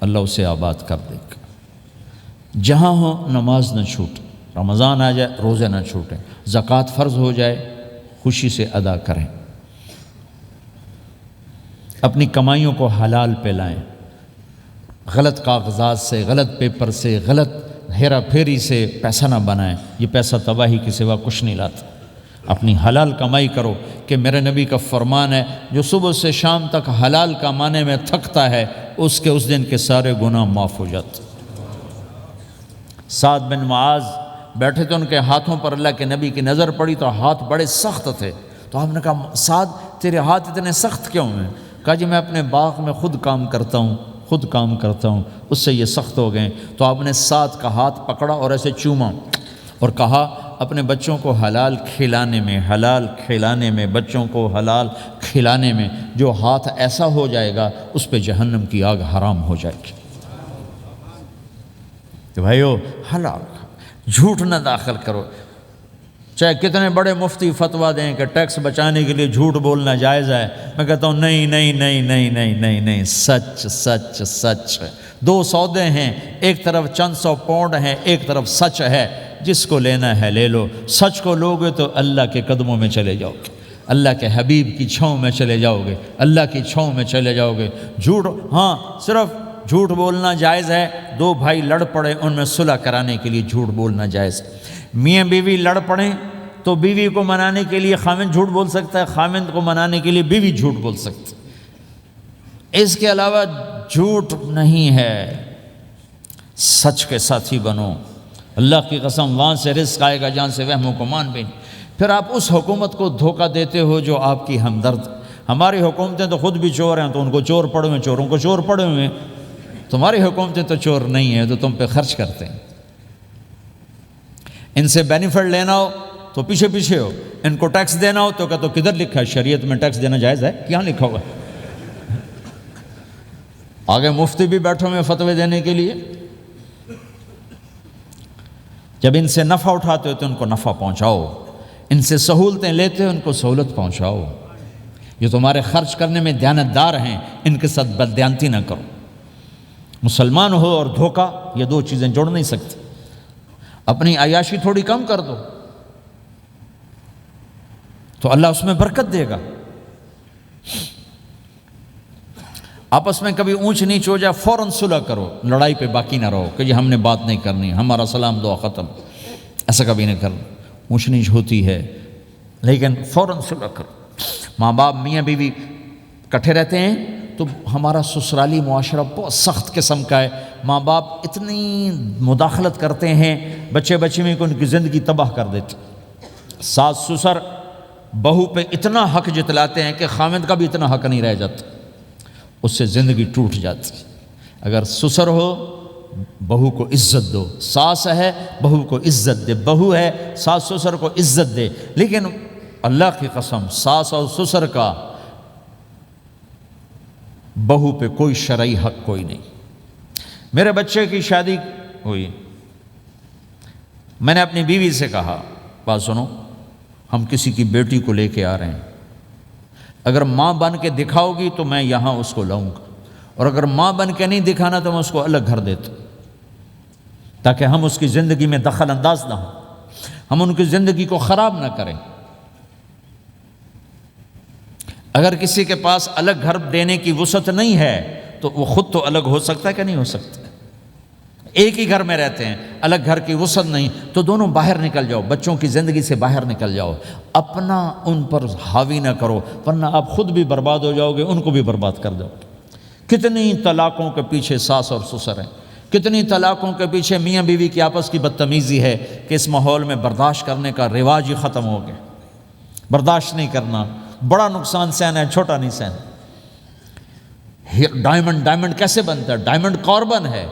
اللہ اسے آباد کر دے گا۔ جہاں ہو نماز نہ چھوٹے، رمضان آ جائے روزے نہ چھوٹیں، زکوٰۃ فرض ہو جائے خوشی سے ادا کریں، اپنی کمائیوں کو حلال پہ لائیں، غلط کاغذات سے، غلط پیپر سے، غلط ہیرا پھیری سے پیسہ نہ بنائیں، یہ پیسہ تباہی کے سوا کچھ نہیں لاتا۔ اپنی حلال کمائی کرو، کہ میرے نبی کا فرمان ہے جو صبح سے شام تک حلال کمانے میں تھکتا ہے اس کے اس دن کے سارے گناہ معاف ہو جاتے۔ سعد بن معاذ بیٹھے تھے، ان کے ہاتھوں پر اللہ کے نبی کی نظر پڑی تو ہاتھ بڑے سخت تھے، تو آپ نے کہا سعد تیرے ہاتھ اتنے سخت کیوں ہیں؟ کہا جی میں اپنے باغ میں خود کام کرتا ہوں، اس سے یہ سخت ہو گئے۔ تو آپ نے سعد کا ہاتھ پکڑا اور ایسے چوما اور کہا اپنے بچوں کو حلال کھلانے میں بچوں کو حلال کھلانے میں جو ہاتھ ایسا ہو جائے گا اس پہ جہنم کی آگ حرام ہو جائے گی۔ تو بھائیو حلال جھوٹ نہ داخل کرو، چاہے کتنے بڑے مفتی فتویٰ دیں کہ ٹیکس بچانے کے لیے جھوٹ بولنا جائز ہے، میں کہتا ہوں نہیں، سچ۔ 2 سودے ہیں، ایک طرف چند 100 پاؤنڈ ہیں، ایک طرف سچ ہے، جس کو لینا ہے لے لو۔ سچ کو لوگے تو اللہ کے قدموں میں چلے جاؤ گے، اللہ کے حبیب کی چھاؤں میں چلے جاؤ گے، اللہ کی چھاؤں میں چلے جاؤ گے۔ جھوٹ، ہاں صرف جھوٹ بولنا جائز ہے، 2 بھائی لڑ پڑے ان میں صلح کرانے کے لیے جھوٹ بولنا جائز ہے۔ میاں بیوی لڑ پڑیں تو بیوی کو منانے کے لیے خامند جھوٹ بول سکتا ہے، خامند کو منانے کے لیے بیوی جھوٹ بول سکتی ہے۔ اس کے علاوہ جھوٹ نہیں ہے، سچ کے ساتھی بنو۔ اللہ کی قسم وہاں سے رزق آئے گا جہاں سے وہم و گمان بھی نہیں۔ پھر آپ اس حکومت کو دھوکہ دیتے ہو جو آپ کی ہمدرد۔ ہماری حکومتیں تو خود بھی چور ہیں، تو ان کو چور پڑے ہوئے، چوروں کو چور پڑے ہوئے۔ تمہاری حکومتیں تو چور نہیں ہیں، تو تم پہ خرچ کرتے ہیں۔ ان سے بینیفٹ لینا ہو تو پیچھے ہو، ان کو ٹیکس دینا ہو تو کہتے کدھر لکھا ہے شریعت میں ٹیکس دینا جائز ہے؟ کہاں لکھا ہوگا؟ آگے مفتی بھی بیٹھے ہوئے فتوے دینے کے لیے۔ جب ان سے نفع اٹھاتے ہو تو ان کو نفع پہنچاؤ، ان سے سہولتیں لیتے ہو ان کو سہولت پہنچاؤ۔ یہ تمہارے خرچ کرنے میں دیانتدار ہیں، ان کے ساتھ بددیانتی نہ کرو۔ مسلمان ہو اور دھوکہ، یہ 2 چیزیں جوڑ نہیں سکتے۔ اپنی عیاشی تھوڑی کم کر دو تو اللہ اس میں برکت دے گا۔ آپس میں کبھی اونچ نیچ ہو جائے فوراً صلح کرو، لڑائی پہ باقی نہ رہو کہ جی ہم نے بات نہیں کرنی، ہمارا سلام دعا ختم، ایسا کبھی نہیں کرنا۔ اونچ نیچ ہوتی ہے لیکن فوراً صلح کرو۔ ماں باپ میاں بیوی کٹھے رہتے ہیں تو ہمارا سسرالی معاشرہ بہت سخت قسم کا ہے، ماں باپ اتنی مداخلت کرتے ہیں بچے میں کہ ان کی زندگی تباہ کر دیتے۔ ساس سسر بہو پہ اتنا حق جتلاتے ہیں کہ خامند کا بھی اتنا حق نہیں رہ جاتا، اس سے زندگی ٹوٹ جاتی۔ اگر سسر ہو بہو کو عزت دو، ساس ہے بہو کو عزت دے، بہو ہے ساس سسر کو عزت دے۔ لیکن اللہ کی قسم ساس اور سسر کا بہو پہ کوئی شرعی حق کوئی نہیں۔ میرے بچے کی شادی ہوئی، میں نے اپنی بیوی سے کہا بات سنو، ہم کسی کی بیٹی کو لے کے آ رہے ہیں، اگر ماں بن کے دکھاؤ گی تو میں یہاں اس کو لاؤں گا، اور اگر ماں بن کے نہیں دکھانا تو میں اس کو الگ گھر دیتا ہوں، تاکہ ہم اس کی زندگی میں دخل انداز نہ ہوں، ہم ان کی زندگی کو خراب نہ کریں۔ اگر کسی کے پاس الگ گھر دینے کی وسعت نہیں ہے تو وہ خود تو الگ ہو سکتا ہے کہ نہیں ہو سکتا؟ ایک ہی گھر میں رہتے ہیں، الگ گھر کی وسعت نہیں تو دونوں باہر نکل جاؤ، بچوں کی زندگی سے باہر نکل جاؤ، اپنا ان پر حاوی نہ کرو، ورنہ آپ خود بھی برباد ہو جاؤ گے، ان کو بھی برباد کر دو۔ کتنی طلاقوں کے پیچھے ساس اور سسر ہیں، کتنی طلاقوں کے پیچھے میاں بیوی کی آپس کی بدتمیزی ہے کہ اس ماحول میں برداشت کرنے کا رواج ہی ختم ہو گیا۔ برداشت نہیں کرنا، بڑا نقصان سہنا ہے، چھوٹا نہیں سہنا۔ ڈائمنڈ کیسے بنتا ہے؟ ڈائمنڈ کاربن ہے،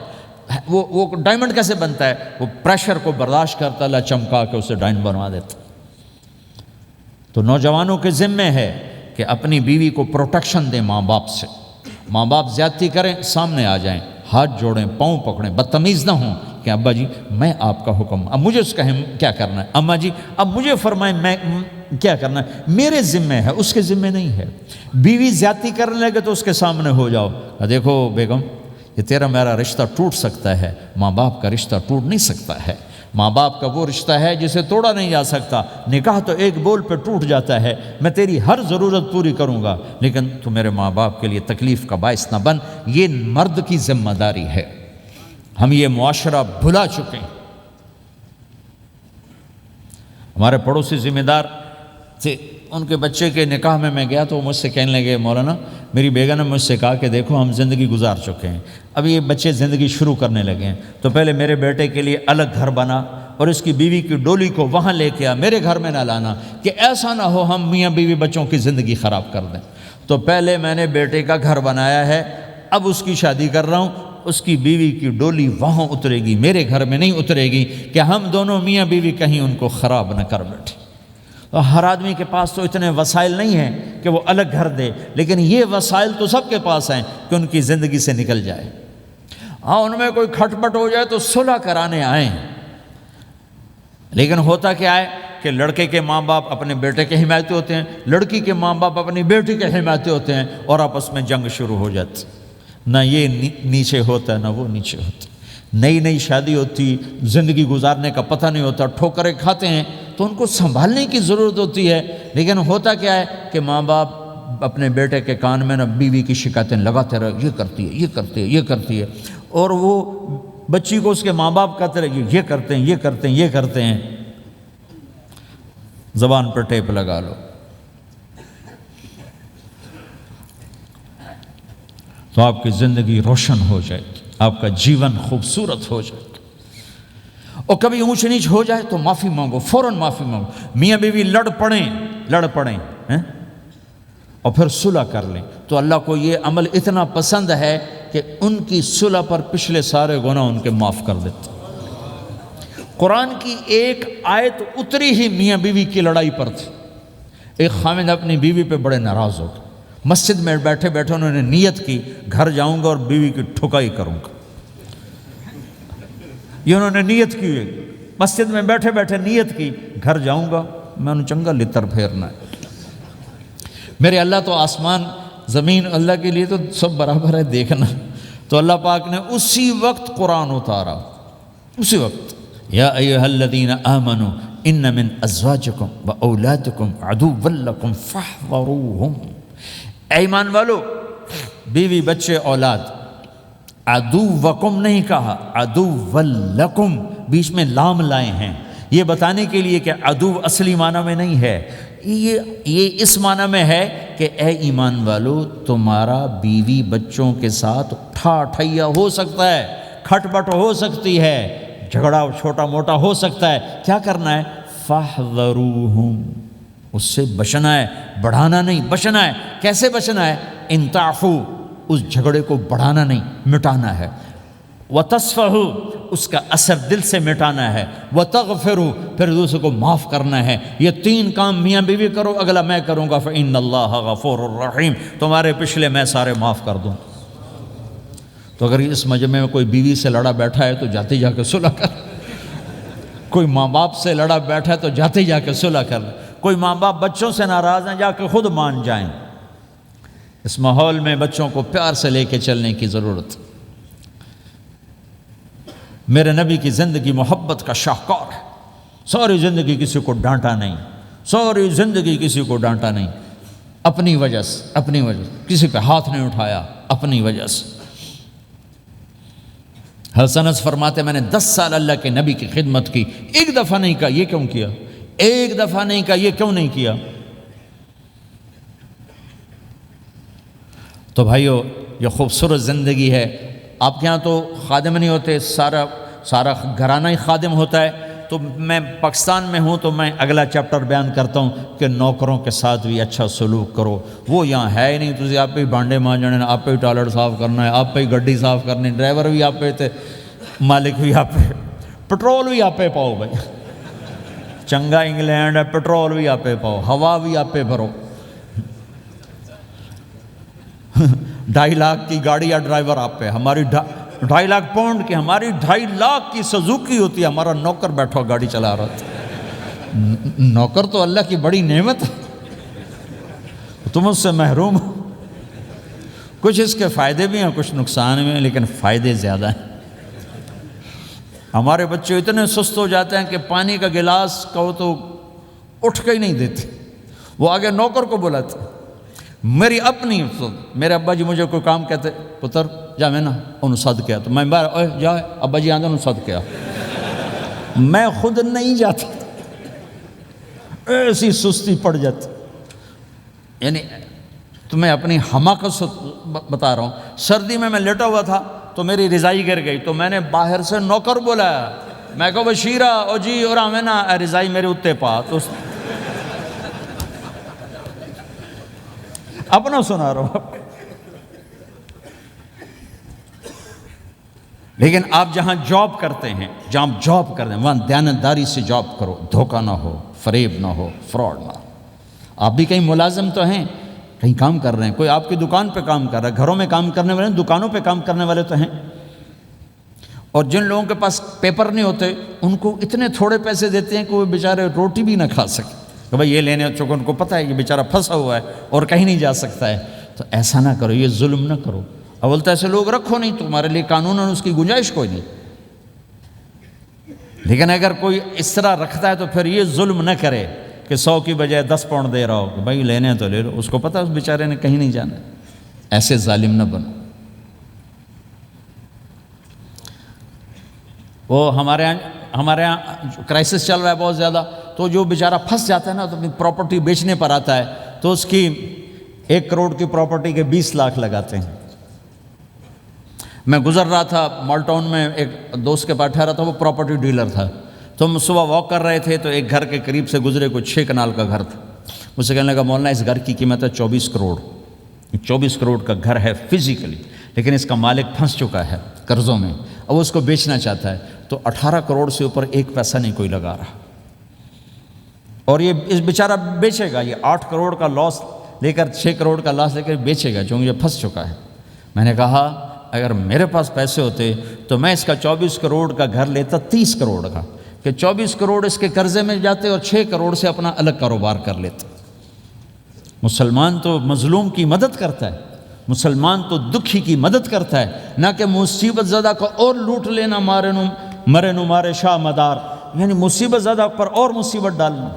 وہ ڈائمنڈ کیسے بنتا ہے؟ وہ پریشر کو برداشت کرتا، اللہ چمکا کے اسے ڈائمنڈ بنوا دیتا۔ تو نوجوانوں کے ذمے ہے کہ اپنی بیوی کو پروٹیکشن دیں ماں باپ سے۔ ماں باپ زیادتی کریں، سامنے آ جائیں، ہاتھ جوڑیں، پاؤں پکڑیں، بدتمیز نہ ہوں کہ ابا جی میں آپ کا حکم، اب مجھے اس کا کیا کرنا ہے، اماں جی اب مجھے فرمائیں میں کیا کرنا ہے، میرے ذمے ہے، اس کے ذمے نہیں ہے۔ بیوی زیادتی کرنے لگے تو اس کے سامنے ہو جاؤ، دیکھو بیگم یہ تیرا میرا رشتہ ٹوٹ سکتا ہے، ماں باپ کا رشتہ ٹوٹ نہیں سکتا ہے۔ ماں باپ کا وہ رشتہ ہے جسے توڑا نہیں جا سکتا، نکاح تو ایک بول پہ ٹوٹ جاتا ہے، میں تیری ہر ضرورت پوری کروں گا لیکن تو میرے ماں باپ کے لیے تکلیف کا باعث نہ بن۔ یہ مرد کی ذمہ داری ہے، ہم یہ معاشرہ بھلا چکے ہیں۔ ہمارے پڑوسی ذمہ دار تھے، ان کے بچے کے نکاح میں گیا تو وہ مجھ سے کہنے لگے مولانا میری بیگم نے مجھ سے کہا کہ دیکھو ہم زندگی گزار چکے ہیں، اب یہ بچے زندگی شروع کرنے لگے ہیں، تو پہلے میرے بیٹے کے لیے الگ گھر بنا اور اس کی بیوی کی ڈولی کو وہاں لے کے آ، میرے گھر میں نہ لانا کہ ایسا نہ ہو ہم میاں بیوی بچوں کی زندگی خراب کر دیں۔ تو پہلے میں نے بیٹے کا گھر بنایا ہے، اب اس کی شادی کر رہا ہوں، اس کی بیوی کی ڈولی وہاں اترے گی، میرے گھر میں نہیں اترے گی کہ ہم دونوں میاں بیوی کہیں ان کو خراب نہ کر بیٹھے۔ ہر آدمی کے پاس تو اتنے وسائل نہیں ہیں کہ وہ الگ گھر دے، لیکن یہ وسائل تو سب کے پاس ہیں کہ ان کی زندگی سے نکل جائے۔ ہاں ان میں کوئی کھٹ پٹ ہو جائے تو صلح کرانے آئیں، لیکن ہوتا کیا ہے کہ لڑکے کے ماں باپ اپنے بیٹے کے حمایتی ہوتے ہیں، لڑکی کے ماں باپ اپنی بیٹی کے حمایتی ہوتے ہیں اور آپس میں جنگ شروع ہو جاتی، نہ یہ نیچے ہوتا ہے نہ وہ نیچے ہوتا ہے۔ نئی شادی ہوتی، زندگی گزارنے کا پتہ نہیں ہوتا، ٹھوکریں کھاتے ہیں تو ان کو سنبھالنے کی ضرورت ہوتی ہے، لیکن ہوتا کیا ہے کہ ماں باپ اپنے بیٹے کے کان میں نہ بیوی کی شکایتیں لگاتے رہے، یہ کرتی ہے یہ کرتی ہے یہ کرتی ہے، اور وہ بچی کو اس کے ماں باپ کہتے رہے یہ کرتے ہیں یہ کرتے ہیں یہ کرتے ہیں۔ زبان پر ٹیپ لگا لو تو آپ کی زندگی روشن ہو جائے گی، آپ کا جیون خوبصورت ہو جائے گا۔ اور کبھی اونچ نیچ ہو جائے تو معافی مانگو، فوراً معافی مانگو۔ میاں بیوی لڑ پڑیں اور پھر صلح کر لیں تو اللہ کو یہ عمل اتنا پسند ہے کہ ان کی صلح پر پچھلے سارے گناہ ان کے معاف کر دیتے۔ قرآن کی ایک آیت اتری ہی میاں بیوی کی لڑائی پر تھی۔ ایک خاوند اپنی بیوی پہ بڑے ناراض ہو گئے، مسجد میں بیٹھے انہوں نے نیت کی گھر جاؤں گا اور بیوی کی ٹھکائی کروں گا۔ یہ انہوں نے نیت کی ہے، مسجد میں بیٹھے نیت کی گھر جاؤں گا میں انہوں چنگا لتر پھیرنا ہے۔ میرے اللہ تو آسمان زمین اللہ کے لیے تو سب برابر ہے دیکھنا۔ تو اللہ پاک نے اسی وقت قرآن اتارا، اسی وقت یا ایھا الذین آمنوا ان من ازواجکم و اولادکم عدوا لکم فاحذروہم۔ اے ایمان والو، بیوی بچے اولاد، عدوکم نہیں کہا، عدو لکم بیچ میں لام لائے ہیں، یہ بتانے کے لیے کہ عدو اصلی معنی میں نہیں ہے، یہ اس معنی میں ہے کہ اے ایمان والو تمہارا بیوی بچوں کے ساتھ ٹھائیا ہو سکتا ہے، کھٹ پٹ ہو سکتی ہے، جھگڑا چھوٹا موٹا ہو سکتا ہے، کیا کرنا ہے؟ فاحذروہم، اس سے بچنا ہے، بڑھانا نہیں، بچنا ہے۔ کیسے بچنا ہے؟ ان تعفو، اس جھگڑے کو بڑھانا نہیں، مٹانا ہے۔ وتصفحوا، اس کا اثر دل سے مٹانا ہے۔ وتغفروا، پھر دوسرے کو معاف کرنا ہے۔ یہ تین کام میاں بیوی کرو، اگلا میں کروں گا، فإن اللہ غفور الرحیم، تمہارے پچھلے میں سارے معاف کر دوں۔ تو اگر اس مجمع میں کوئی بیوی سے لڑا بیٹھا ہے تو جاتے جا کے صلح کر، کوئی ماں باپ سے لڑا بیٹھا ہے تو جاتے جا کے صلح کر، کوئی ماں باپ بچوں سے ناراض ہیں جا کے خود مان جائیں۔ اس ماحول میں بچوں کو پیار سے لے کے چلنے کی ضرورت۔ میرے نبی کی زندگی محبت کا شاہکار ہے، ساری زندگی کسی کو ڈانٹا نہیں، ساری زندگی کسی کو ڈانٹا نہیں، اپنی وجہ سے، کسی پہ ہاتھ نہیں اٹھایا، اپنی وجہ سے۔ حضرت انس فرماتے میں نے 10 سال اللہ کے نبی کی خدمت کی، ایک دفعہ نہیں کہا یہ کیوں کیا، ایک دفعہ نہیں کہا یہ کیوں نہیں کیا۔ تو بھائیو یہ خوبصورت زندگی ہے۔ آپ کے ہاں تو خادم نہیں ہوتے، سارا گھرانہ ہی خادم ہوتا ہے، تو تو میں پاکستان میں ہوں تو میں اگلا چیپٹر بیان کرتا ہوں کہ نوکروں کے ساتھ بھی اچھا سلوک کرو. وہ یہاں ہے ہی نہیں. تسی آپ ہی بانڈے مانجنے، آپ ہی ٹوائلٹ صاف کرنا ہے، آپ ہی گڈی صاف کرنی، ڈرائیور بھی آپ تے مالک بھی آپ، پٹرول بھی آپ پاؤ بھائی. چنگا انگلینڈ ہے، پٹرول بھی آپ پاؤ، ہوا بھی آپ بھرو. 2.5 لاکھ کی گاڑی یا ڈرائیور آپ پہ، ہماری 2.5 لاکھ پاؤنڈ کی، ہماری 2.5 لاکھ کی سزوکی ہوتی ہے. ہمارا نوکر بیٹھا گاڑی چلا رہا تھا. نوکر تو اللہ کی بڑی نعمت ہے، تم اس سے محروم ہو. کچھ اس کے فائدے بھی ہیں، کچھ نقصان بھی ہیں، لیکن فائدے زیادہ ہیں. ہمارے بچے اتنے سست ہو جاتے ہیں کہ پانی کا گلاس کہو تو اٹھ کے ہی نہیں دیتے، وہ آگے نوکر کو بلاتے. میری اپنی میرے ابا جی مجھے کوئی کام کہتے، پتر جا میں نا انہوں صد کیا، تو میں باہر جا ابا جی آندھا انہوں صد کیا. میں خود نہیں جاتا، ایسی سستی پڑ جاتی. یعنی تمہیں اپنی حماقت سے بتا رہا ہوں. سردی میں لیٹا ہوا تھا تو میری رضائی گر گئی، تو میں نے باہر سے نوکر بلایا. میں کہا بشیرہ او جی اور ہمیں نا رضائی میرے اتے پا. تو اپنا سنا رہا ہوں. لیکن آپ جہاں جاب کرتے ہیں، جہاں جاب کرتے ہیں وہاں دیانتداری سے جاب کرو، دھوکہ نہ ہو، فریب نہ ہو، فراڈ نہ ہو. آپ بھی کہیں ملازم تو ہیں، کہیں کام کر رہے ہیں، کوئی آپ کی دکان پہ کام کر رہا ہے، گھروں میں کام کرنے والے، دکانوں پہ کام کرنے والے تو ہیں. اور جن لوگوں کے پاس پیپر نہیں ہوتے ان کو اتنے تھوڑے پیسے دیتے ہیں کہ وہ بیچارے روٹی بھی نہ کھا سکے. کہ بھائی یہ لینے چونکہ ان کو پتہ ہے کہ بیچارہ پھنسا ہوا ہے اور کہیں نہیں جا سکتا ہے. تو ایسا نہ کرو، یہ ظلم نہ کرو. اول تو ایسے لوگ رکھو نہیں، تمہارے لیے قانوناً اس کی گنجائش کوئی نہیں. لیکن اگر کوئی اس طرح رکھتا ہے تو پھر یہ ظلم نہ کرے کہ 100 کی بجائے 10 پاؤنڈ دے رہا ہو کہ بھائی لینے ہیں تو لے لو. اس کو پتہ ہے اس بیچارے نے کہیں نہیں جانا. ایسے ظالم نہ بنو. وہ ہمارے ہاں کرائسس چل رہا ہے بہت زیادہ، تو جو بیچارہ پھنس جاتا ہے نا تو اپنی پراپرٹی بیچنے پر آتا ہے تو اس کی 1 کروڑ کی پراپرٹی کے 20 لاکھ لگاتے ہیں. میں گزر رہا تھا مال ٹاؤن میں، ایک دوست کے پاس ٹھہرا تھا، وہ پراپرٹی ڈیلر تھا. تو ہم صبح واک کر رہے تھے تو ایک گھر کے قریب سے گزرے، کوئی 6 کنال کا گھر تھا. مجھ سے کہنے لگا مولانا اس گھر کی قیمت ہے 24 کروڑ. 24 کروڑ کا گھر ہے فزیکلی، لیکن اس کا مالک پھنس چکا ہے قرضوں میں، اب وہ اس کو بیچنا چاہتا ہے. تو 18 کروڑ سے اوپر 1 پیسہ نہیں کوئی لگا رہا. اور یہ اس بیچارہ بیچے گا، یہ 8 کروڑ کا لاس لے کر 6 کروڑ کا لاس لے کر بیچے گا چونکہ یہ پھنس چکا ہے. میں نے کہا اگر میرے پاس پیسے ہوتے تو میں اس کا 24 کروڑ کا گھر لیتا 30 کروڑ کا، کہ 24 کروڑ اس کے قرضے میں جاتے اور 6 کروڑ سے اپنا الگ کاروبار کر لیتے. مسلمان تو مظلوم کی مدد کرتا ہے، مسلمان تو دکھی کی مدد کرتا ہے، نہ کہ مصیبت زدہ کو اور لوٹ لینا، مرے نو مارے شاہ مدار، یعنی مصیبت زدہ پر اور مصیبت ڈالنا.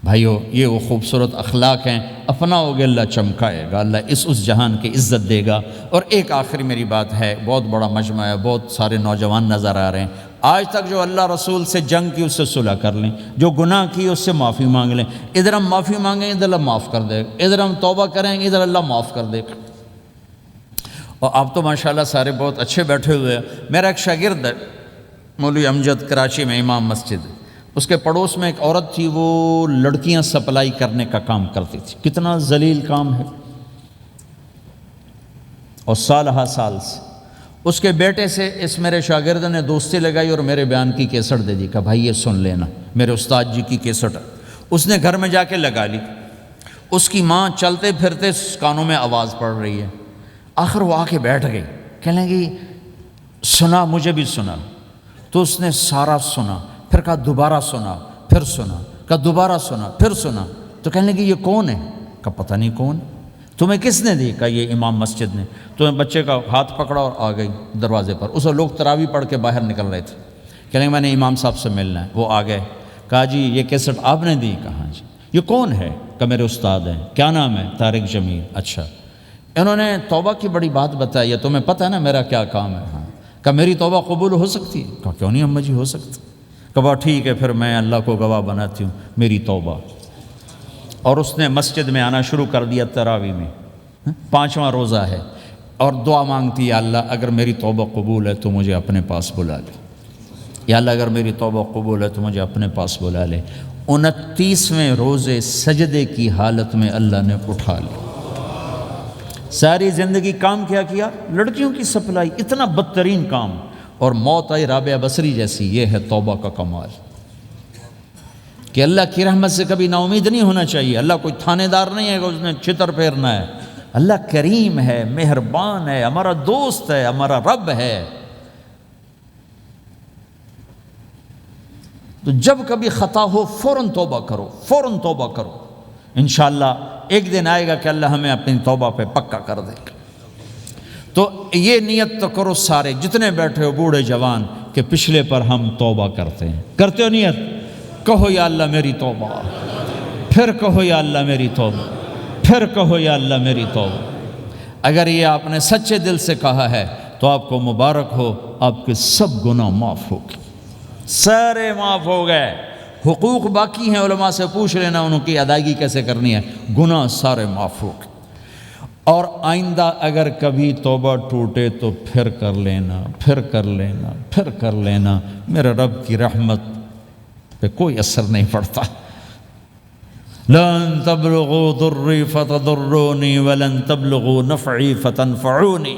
بھائیو یہ وہ خوبصورت اخلاق ہیں، اپناؤ گے اللہ چمکائے گا، اللہ اس جہان کی عزت دے گا. اور ایک آخری میری بات ہے، بہت بڑا مجمع ہے، بہت سارے نوجوان نظر آ رہے ہیں. آج تک جو اللہ رسول سے جنگ کی اس سے صلح کر لیں، جو گناہ کی اس سے معافی مانگ لیں. ادھر ہم معافی مانگیں ادھر اللہ معاف کر دے گا، ادھر ہم توبہ کریں ادھر اللہ معاف کر دے گا. اور آپ تو ماشاءاللہ سارے بہت اچھے بیٹھے ہوئے ہیں. میرا ایک شاگرد ہے مولوی امجد، کراچی میں امام مسجد، اس کے پڑوس میں ایک عورت تھی، وہ لڑکیاں سپلائی کرنے کا کام کرتی تھی. کتنا ذلیل کام ہے. اور سال سے اس کے بیٹے سے اس میرے شاگرد نے دوستی لگائی اور میرے بیان کی کیسٹ دے دی کہ بھائی یہ سن لینا، میرے استاد جی کی کیسٹ. اس نے گھر میں جا کے لگا لی. اس کی ماں چلتے پھرتے کانوں میں آواز پڑ رہی ہے. آخر وہ آ کے بیٹھ گئی، کہنے لگی سنا، مجھے بھی سنا. تو اس نے سارا سنا، پھر کہا دوبارہ سنا، پھر سنا، کہا دوبارہ سنا، پھر سنا. تو کہنے لگی یہ کون ہے؟ کہا پتہ نہیں کون. تمہیں کس نے دی؟ کہا یہ امام مسجد نے. تو بچے کا ہاتھ پکڑا اور آ گئی دروازے پر. اس وقت لوگ تراویح پڑھ کے باہر نکل رہے تھے. کہنے لگے میں نے امام صاحب سے ملنا ہے. وہ آ گئے. کہا جی یہ کیسٹ آپ نے دی؟ کہا جی. یہ کون ہے؟ کہا میرے استاد ہیں. کیا نام ہے؟ طارق جمیل. اچھا. انہوں نے توبہ کی بڑی بات بتائی ہے، تمہیں پتہ ہے نا میرا کیا کام ہے؟ ہاں. کہا میری توبہ قبول ہو سکتی ہے؟ کہا کیوں نہیں اماں جی ہو سکتی. کہا ٹھیک ہے پھر میں اللہ کو گواہ بناتی ہوں، میری توبہ. اور اس نے مسجد میں آنا شروع کر دیا تراویح میں. 5واں روزہ ہے اور دعا مانگتی ہے اللہ اگر میری توبہ قبول ہے تو مجھے اپنے پاس بلا لے. یا اللہ اگر میری توبہ قبول ہے تو مجھے اپنے پاس بلا لے۔ 29ویں روزے سجدے کی حالت میں اللہ نے اٹھا لی۔ ساری زندگی کام کیا؟ لڑکیوں کی سپلائی، اتنا بدترین کام، اور موت آئی رابعہ بصری جیسی۔ یہ ہے توبہ کا کمال کہ اللہ کی رحمت سے کبھی نا امید نہیں ہونا چاہیے۔ اللہ کوئی تھانے دار نہیں ہے کہ اس نے چھتر پھیرنا ہے۔ اللہ کریم ہے، مہربان ہے، ہمارا دوست ہے، ہمارا رب ہے۔ تو جب کبھی خطا ہو فوراً توبہ کرو، فوراً توبہ کرو، انشاءاللہ ایک دن آئے گا کہ اللہ ہمیں اپنی توبہ پہ پکا کر دے گا۔ تو یہ نیت تو کرو سارے جتنے بیٹھے ہو، بوڑھے جوان، کہ پچھلے پر ہم توبہ کرتے ہیں۔ کرتے ہو نیت؟ کہو یا اللہ میری توبہ، پھر کہو یا اللہ میری توبہ، پھر کہو یا اللہ میری توبہ۔ اگر یہ آپ نے سچے دل سے کہا ہے تو آپ کو مبارک ہو، آپ کے سب گناہ معاف ہو گئے، سارے معاف ہو گئے۔ حقوق باقی ہیں، علماء سے پوچھ لینا ان کی ادائیگی کیسے کرنی ہے، گناہ سارے معاف ہو گئے۔ اور آئندہ اگر کبھی توبہ ٹوٹے تو پھر کر لینا، پھر کر لینا، پھر کر لینا، میرے رب کی رحمت پہ کوئی اثر نہیں پڑتا۔ لن تبلغوا ضری فتضرونی ولن تبلغوا نفعی فتنفعونی،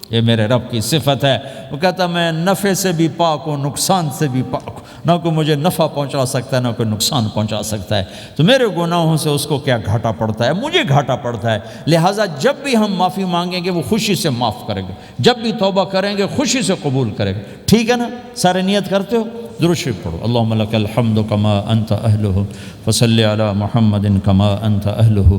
یہ میرے رب کی صفت ہے۔ وہ کہتا میں نفع سے بھی پاک ہوں، نقصان سے بھی پاک ہوں، نہ کوئی مجھے نفع پہنچا سکتا ہے نہ کوئی نقصان پہنچا سکتا ہے۔ تو میرے گناہوں سے اس کو کیا گھاٹا پڑتا ہے؟ مجھے گھاٹا پڑتا ہے۔ لہٰذا جب بھی ہم معافی مانگیں گے وہ خوشی سے معاف کرے گا، جب بھی توبہ کریں گے خوشی سے قبول کرے گا۔ ٹھیک ہے نا؟ سارے نیت کرتے ہو؟ درود شریف پڑھو۔ اللہم لک الحمد کما انت اہلہ فصلی علی محمد کما انت اہلہ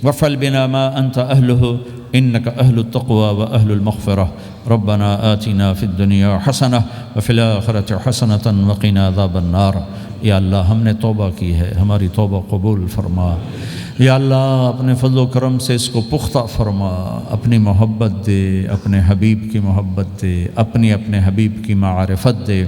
وافعل بنا ما انت اہلہ انک اہل التقوی و اہل المغفرہ ربنا آتنا فی الدنیا حسنہ وفی الآخرۃ حسنۃ وقنا عذاب النار۔ یا اللہ ہم نے توبہ کی ہے، ہماری توبہ قبول فرما۔ یا اللہ اپنے فضل و کرم سے اس کو پختہ فرما، اپنی محبت دے، اپنے حبیب کی محبت دے، اپنے حبیب کی معرفت دے۔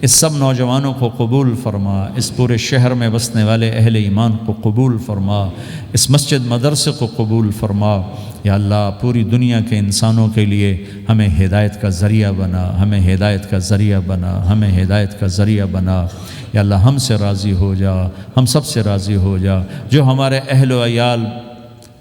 اس سب نوجوانوں کو قبول فرما، اس پورے شہر میں بسنے والے اہل ایمان کو قبول فرما، اس مسجد مدرسے کو قبول فرما۔ یا اللہ پوری دنیا کے انسانوں کے لیے ہمیں ہدایت کا ذریعہ بنا، ہمیں ہدایت کا ذریعہ بنا، ہمیں ہدایت کا ذریعہ بنا۔ یا اللہ ہم سے راضی ہو جا، ہم سب سے راضی ہو جا۔ جو ہمارے اہل و عیال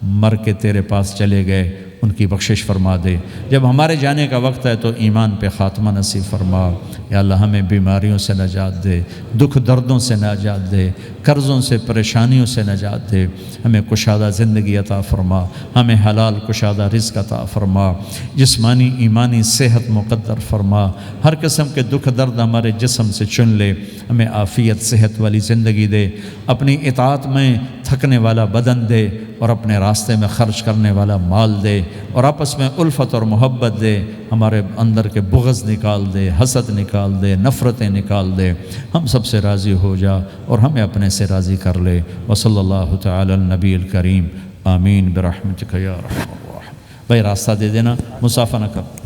مر کے تیرے پاس چلے گئے ان کی بخشش فرما دے۔ جب ہمارے جانے کا وقت ہے تو ایمان پہ خاتمہ نصیب فرما۔ یا اللہ ہمیں بیماریوں سے نجات دے، دکھ دردوں سے نجات دے، قرضوں سے پریشانیوں سے نجات دے۔ ہمیں کشادہ زندگی عطا فرما، ہمیں حلال کشادہ رزق عطا فرما، جسمانی ایمانی صحت مقدر فرما۔ ہر قسم کے دکھ درد ہمارے جسم سے چن لے، ہمیں عافیت صحت والی زندگی دے، اپنی اطاعت میں تھکنے والا بدن دے اور اپنے راستے میں خرچ کرنے والا مال دے، اور آپس میں الفت اور محبت دے، ہمارے اندر کے بغض نکال دے، حسد نکال دے، نفرتیں نکال دے۔ ہم سب سے راضی ہو جا اور ہمیں اپنے سے راضی کر لے۔ وصلی اللہ تعالی النبی الکریم، آمین برحمتک یا ارحم الراحمین۔ بھائی راستہ دے دینا، مسافہ نہ کر۔